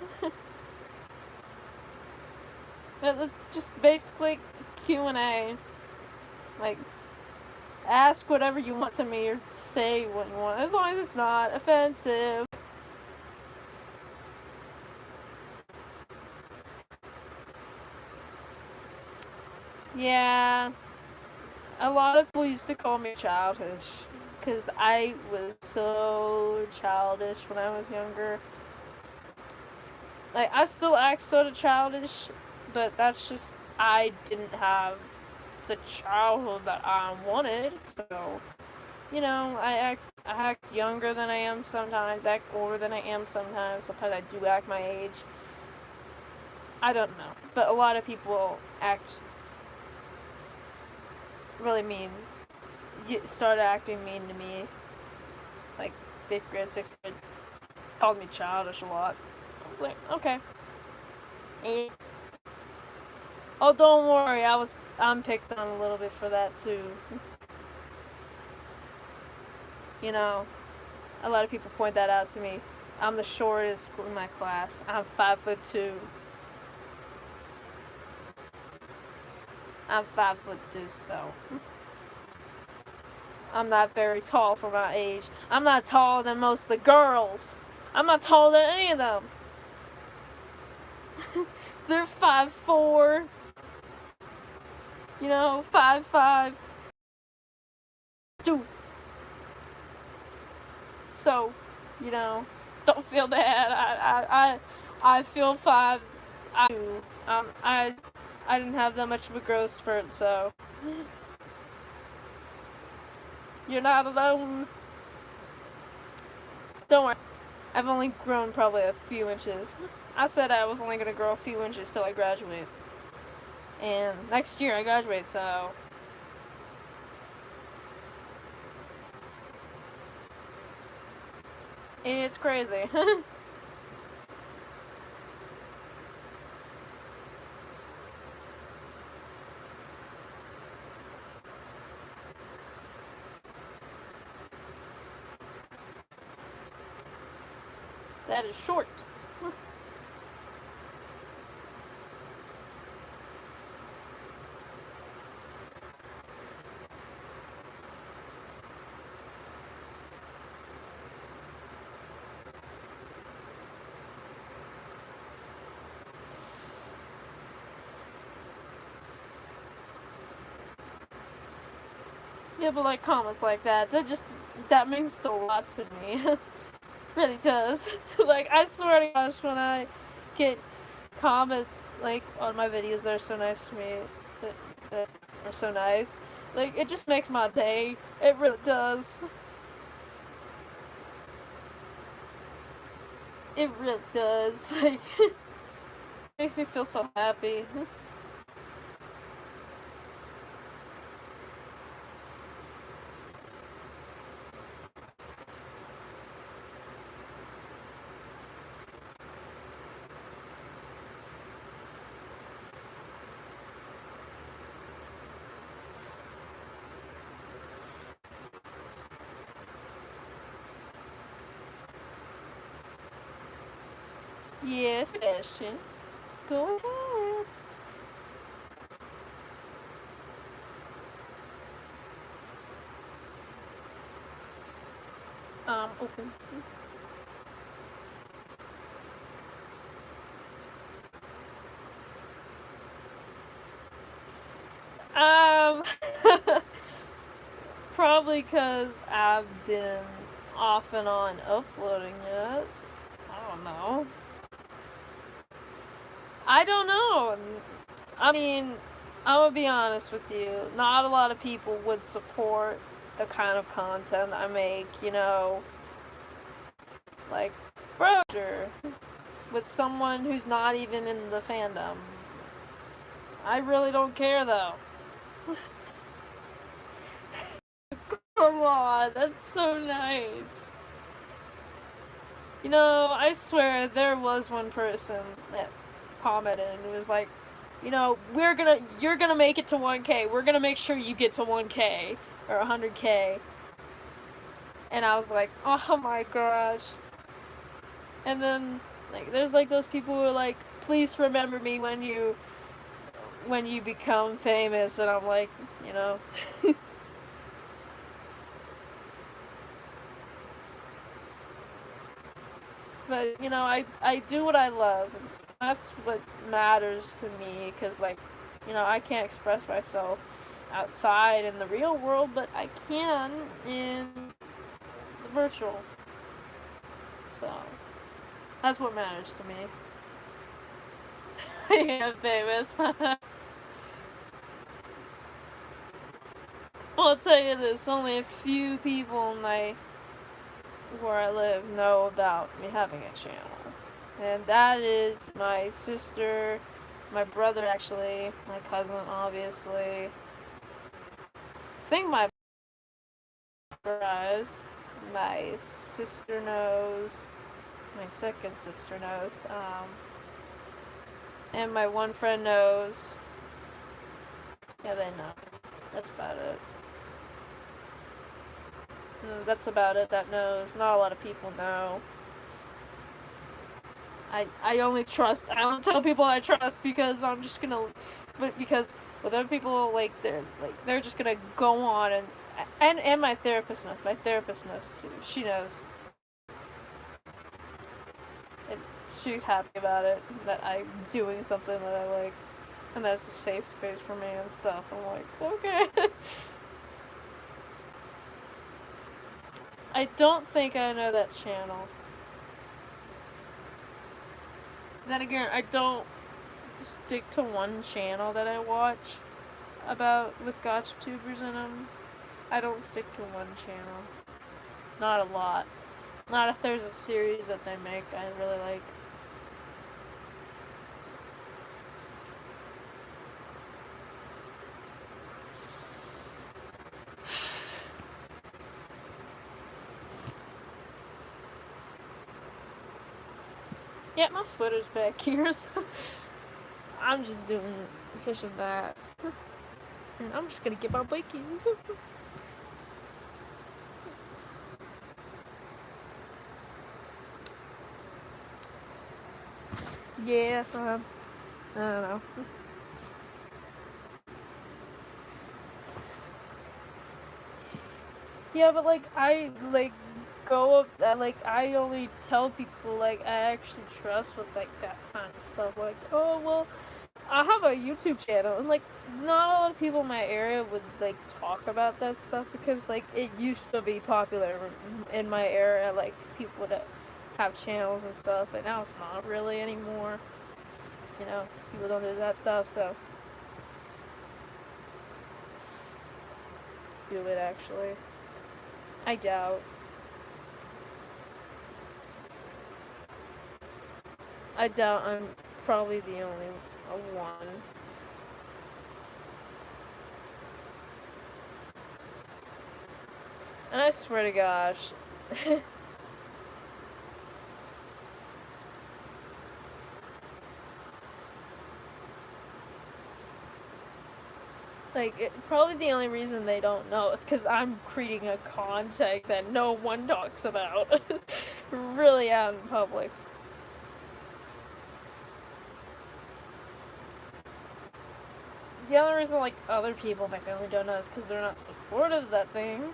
It's just basically Q&A. Like, ask whatever you want to me or say what you want, as long as it's not offensive. Yeah, a lot of people used to call me childish because I was so childish when I was younger. Like, I still act sort of childish, but that's just, I didn't have the childhood that I wanted, so, you know, I act younger than I am sometimes, act older than I am sometimes I do act my age. I don't know, but a lot of people act really mean. Started acting mean to me, like 5th grade, 6th grade. Called me childish a lot. I was like, okay. And, oh, don't worry, I'm picked on a little bit for that too. You know, a lot of people point that out to me. I'm the shortest in my class. I'm 5'2". I'm 5'2", so I'm not very tall for my age. I'm not taller than most of the girls. I'm not taller than any of them. They're 5'4". You know, 5'5". Dude. So, you know, don't feel bad. I feel 5. I didn't have that much of a growth spurt, so you're not alone. Don't worry. I've only grown probably a few inches. I said I was only gonna grow a few inches till I graduate. And next year I graduate, so it's crazy. That is short. Yeah, but like comments like that, that means a lot to me. Really does. Like, I swear to gosh, when I get comments like on my videos that are so nice to me, that are so nice, like, it just makes my day. It really does. It really does. Like, makes me feel so happy. Yes, Ashton. Go ahead. Open. Um, probably because I've been off and on uploading it. I don't know. I don't know. I mean, I'm gonna be honest with you. Not a lot of people would support the kind of content I make, you know. Like, bro, with someone who's not even in the fandom. I really don't care though. Come on, that's so nice. You know, I swear there was one person that commented and it was like, you know, you're gonna make it to 1K. We're gonna make sure you get to 1K or 100K. And I was like, oh my gosh. And then like there's like those people who are like, please remember me when you become famous, and I'm like, you know. But you know, I do what I love. That's what matters to me, because like, you know, I can't express myself outside in the real world, but I can in the virtual. So that's what matters to me. I am famous. I'll tell you this: only a few people in where I live know about me having a channel, and that is my sister, my brother, actually, my cousin, obviously. I think my brother knows, my sister knows, my second sister knows, and my one friend knows. Yeah, they know. That's about it. That's about it. That knows. Not a lot of people know. I only trust. I don't tell people I trust because I'm just gonna. But because with other people, they're just gonna go on and my therapist knows. My therapist knows too. She knows. And she's happy about it. That I'm doing something that I like, and that's a safe space for me and stuff. I'm like, okay. I don't think I know that channel. Then again, I don't stick to one channel that I watch about with gotcha tubers in them. I don't stick to one channel. Not a lot. Not if there's a series that they make I really like. Yeah, my sweater's back here, so I'm just fishing that. And I'm just gonna get my bikey. Yeah, I don't know. Yeah, but like I go up. I only tell people like I actually trust with like that kind of stuff. Like, oh well, I have a YouTube channel, and like not a lot of people in my area would like talk about that stuff because like it used to be popular in my area. Like people would have channels and stuff, but now it's not really anymore. You know, people don't do that stuff, so do it actually. I doubt. I doubt I'm probably the only one. And I swear to gosh. Probably the only reason they don't know is because I'm creating a content that no one talks about. Really out in public. The only reason, like, other people, my family, don't know is because they're not supportive of that thing.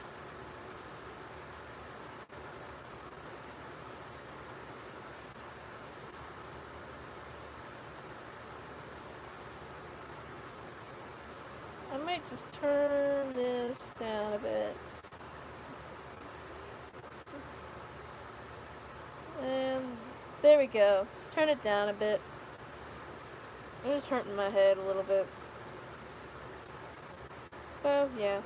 I might just turn this down a bit. And there we go. Turn it down a bit. It was hurting my head a little bit. So, yeah.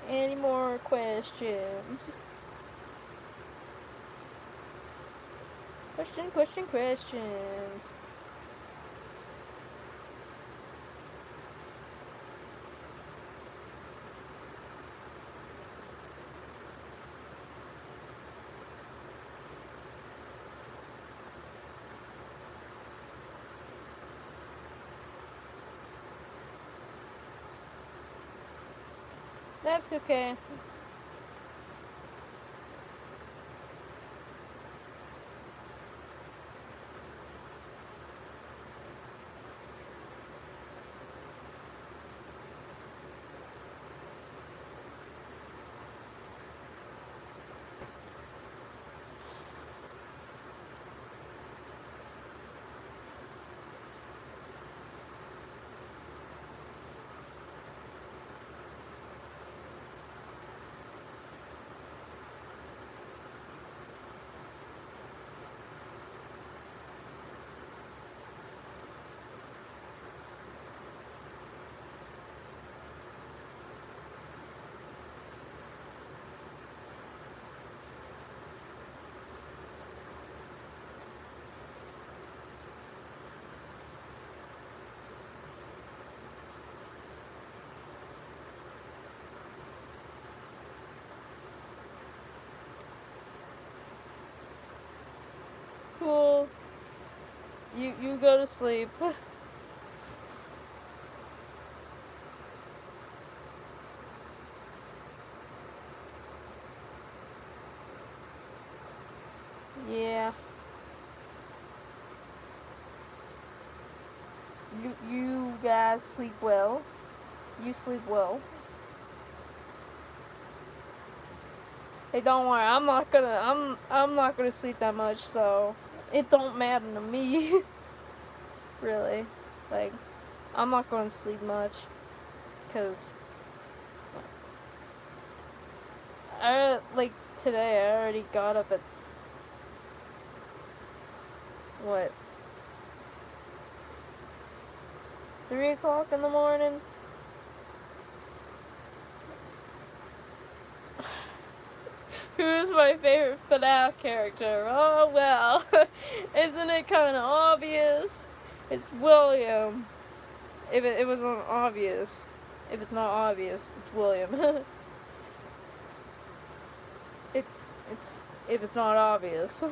Any more questions? Questions. That's okay. Cool. You go to sleep. Yeah. You guys sleep well. You sleep well. Hey, don't worry. I'm not gonna sleep that much, so it don't matter to me. Really. Like, I'm not gonna sleep much, cause like today I already got up at what 3 o'clock in the morning. Who's my favorite FNAF character? Oh well, isn't it kind of obvious? It's William. If it wasn't obvious, if it's not obvious, it's William. it it's if it's not obvious.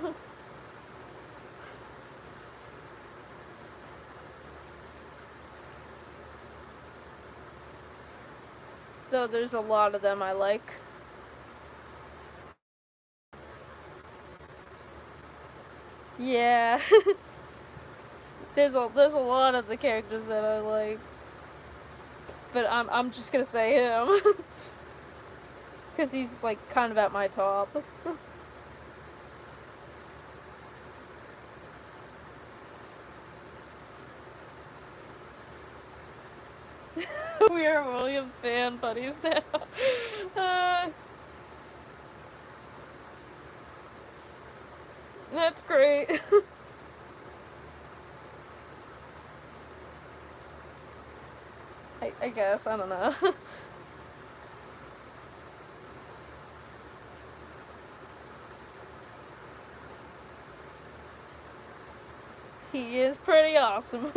Though there's a lot of them I like. Yeah. there's a lot of the characters that I like. But I'm just gonna say him. Cause he's like kind of at my top. We are William fan buddies now. That's great. I guess, I don't know. He is pretty awesome.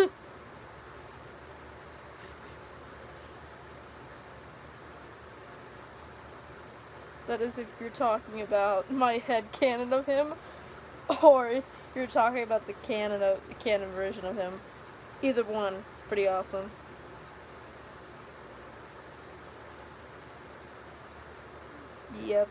That is if you're talking about my head canon of him, or you're talking about the canon version of him. Either one, pretty awesome. Yep.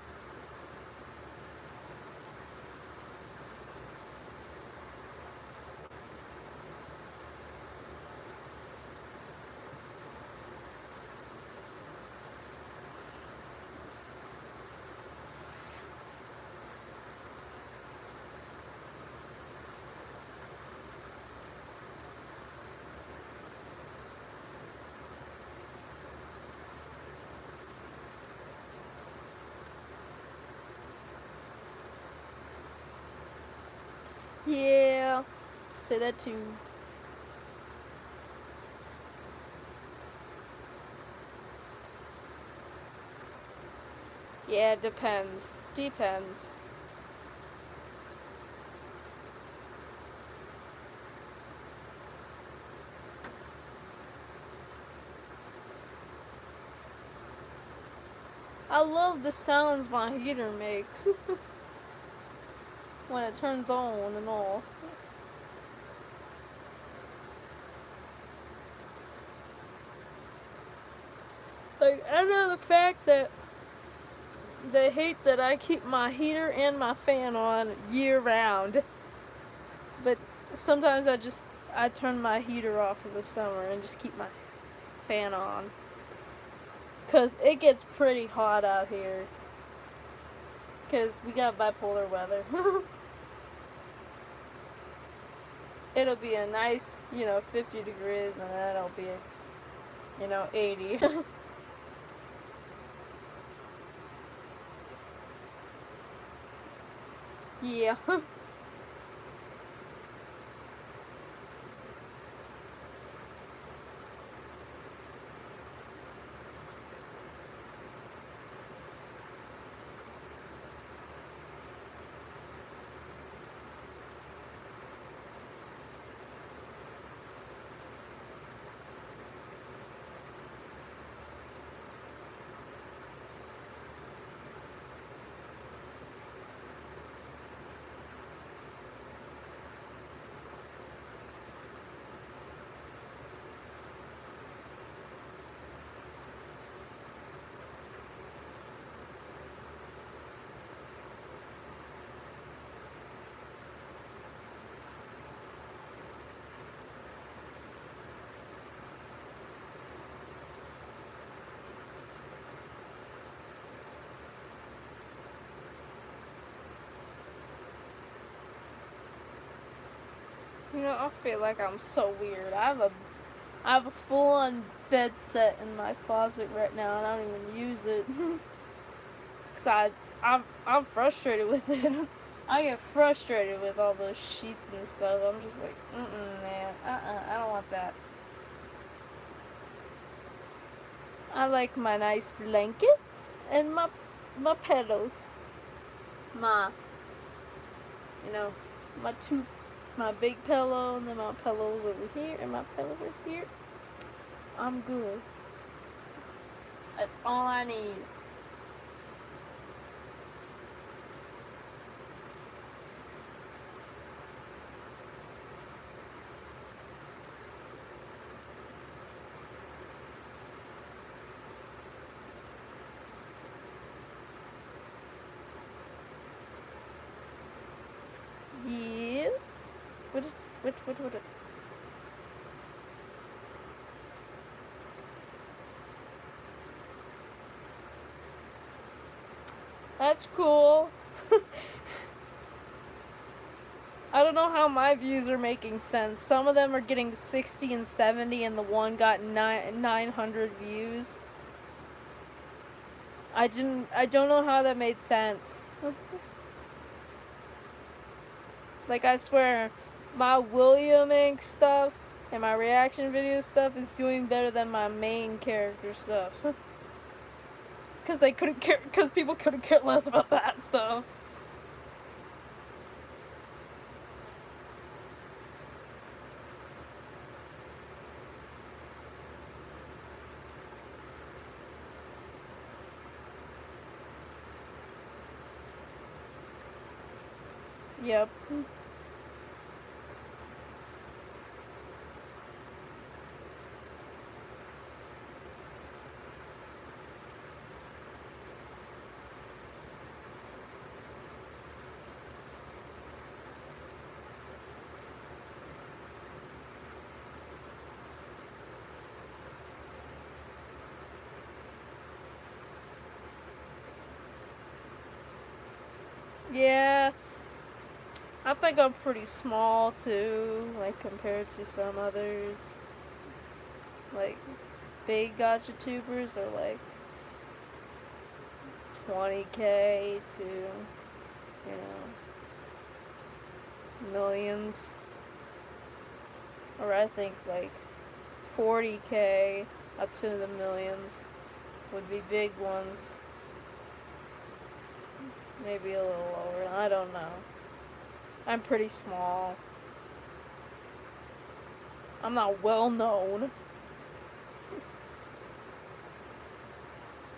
Yeah. Say that too. Yeah, depends. Depends. I love the sounds my heater makes when it turns on and off. Like, I know the fact that they hate that I keep my heater and my fan on year round. But sometimes I turn my heater off in the summer and just keep my fan on. 'Cause it gets pretty hot out here. 'Cause we got bipolar weather. It'll be a nice, 50 degrees, and then it'll be, 80. Yeah. I feel like I'm so weird. I have a full-on bed set in my closet right now, and I don't even use it. Cause I'm frustrated with it. I get frustrated with all those sheets and stuff. I'm just like, man, I don't want that. I like my nice blanket and my pillows. My, you know, my two, my big pillow, and then my pillows over here, and my pillow over here. I'm good. That's all I need. Yes. What? That's cool. I don't know how my views are making sense. Some of them are getting 60 and 70, and the one got 900 views. I don't know how that made sense. Like, I swear, my William Ink stuff and my reaction video stuff is doing better than my main character stuff. Because people couldn't care less about that stuff. Yep. Yeah. I think I'm pretty small too, like compared to some others. Like, big gotcha tubers are like 20K to, millions. Or I think like 40K up to the millions would be big ones. Maybe a little lower. I don't know. I'm pretty small. I'm not well known.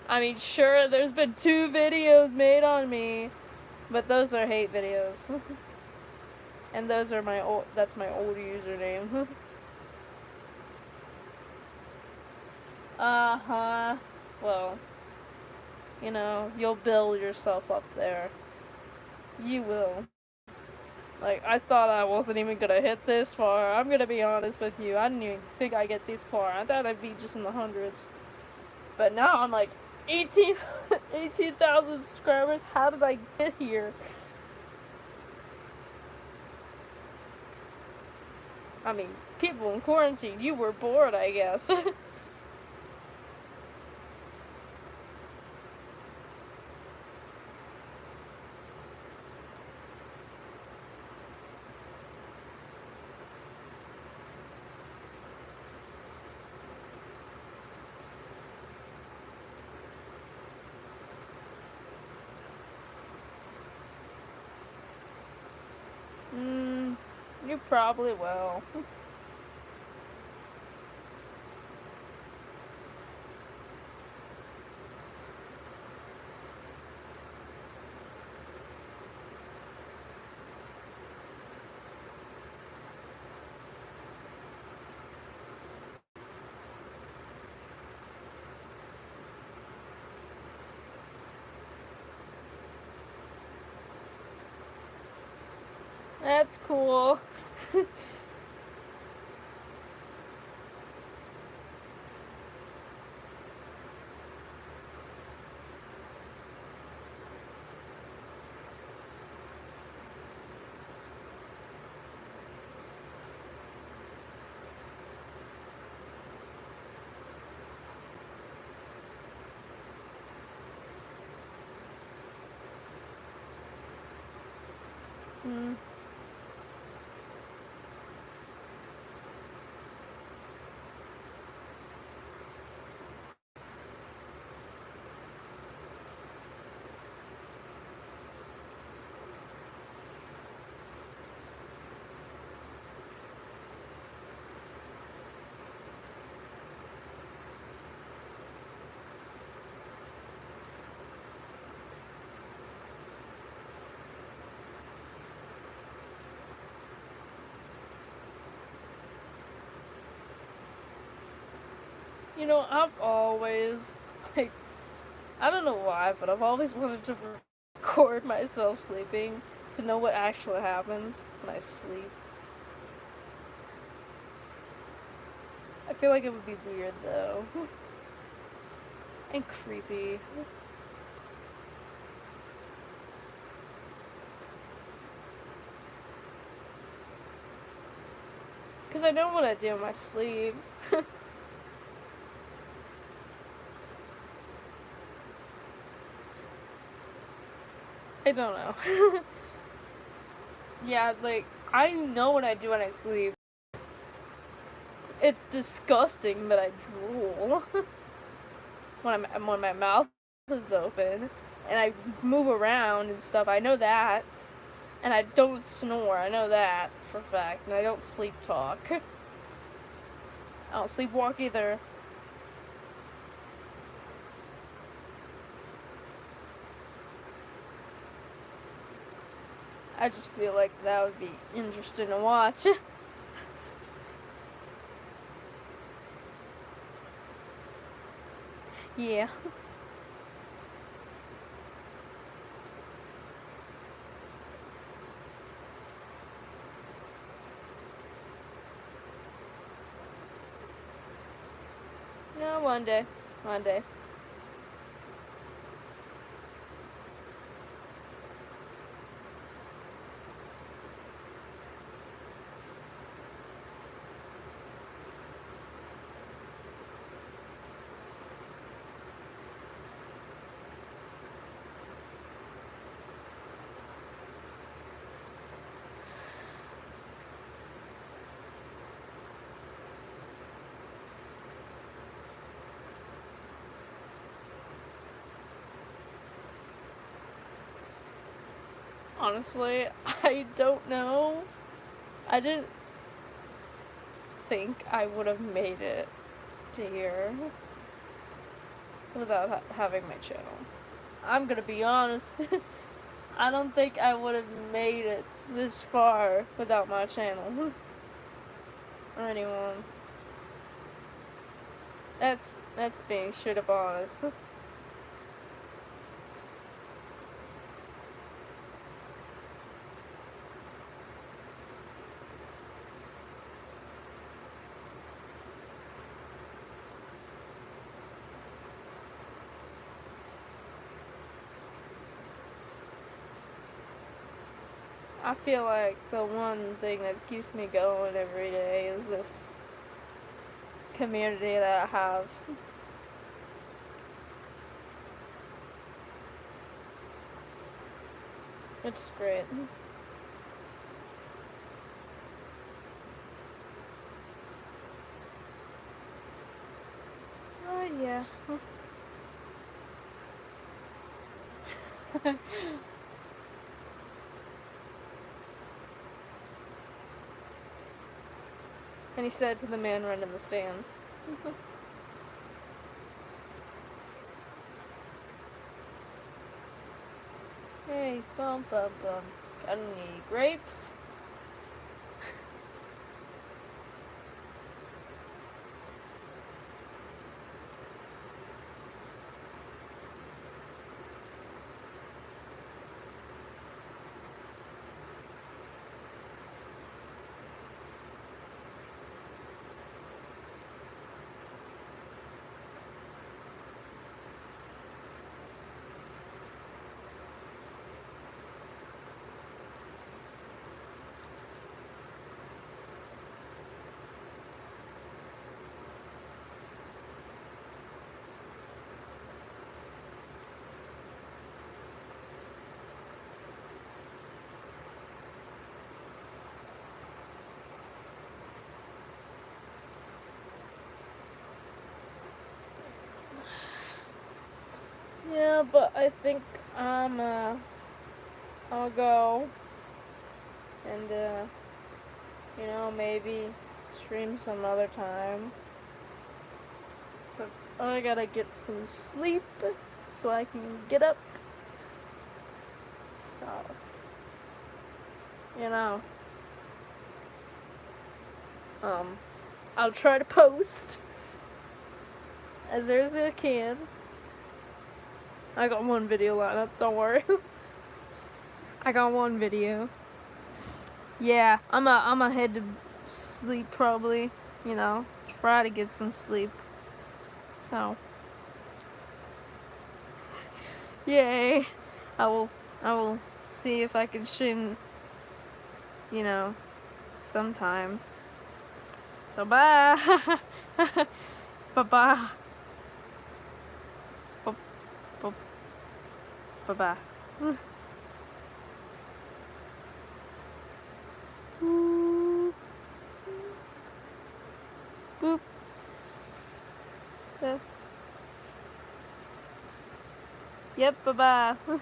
I mean, sure, there's been 2 videos made on me, but those are hate videos. And those are that's my old username. Uh-huh. well, you'll build yourself up there. You will. Like, I thought I wasn't even gonna hit this far. I'm gonna be honest with you. I didn't even think I'd get this far. I thought I'd be just in the hundreds. But now I'm like 18 18,000 subscribers. How did I get here? I mean, people in quarantine, you were bored, I guess. You probably will. That's cool. Hmm. I've always, like, I don't know why, but I've always wanted to record myself sleeping to know what actually happens when I sleep. I feel like it would be weird though. And creepy. Because I know what I do in my sleep. I don't know. Yeah, like, I know what I do when I sleep. It's disgusting, but I drool. When my mouth is open and I move around and stuff, I know that. And I don't snore, I know that for a fact. And I don't sleep talk. I don't sleepwalk either. I just feel like that would be interesting to watch. Yeah. No, one day. One day. Honestly, I don't know. I didn't think I would have made it to here without having my channel. I'm gonna be honest. I don't think I would have made it this far without my channel or anyone. That's That's being straight up honest. I feel like the one thing that keeps me going every day is this community that I have. It's great. Oh yeah. And he said to the man running the stand. Hey, bum bum bum. Got any grapes? Yeah, but I think I'll go and maybe stream some other time. So I gotta get some sleep so I can get up. So, you know, I'll try to post as early as I can. I got one video lined up, don't worry. I got one video. Yeah, I'm head to sleep probably, try to get some sleep. So, yay. I will see if I can stream, sometime. So bye. Bye-bye. Bye-bye. Boop. Yep, bye-bye.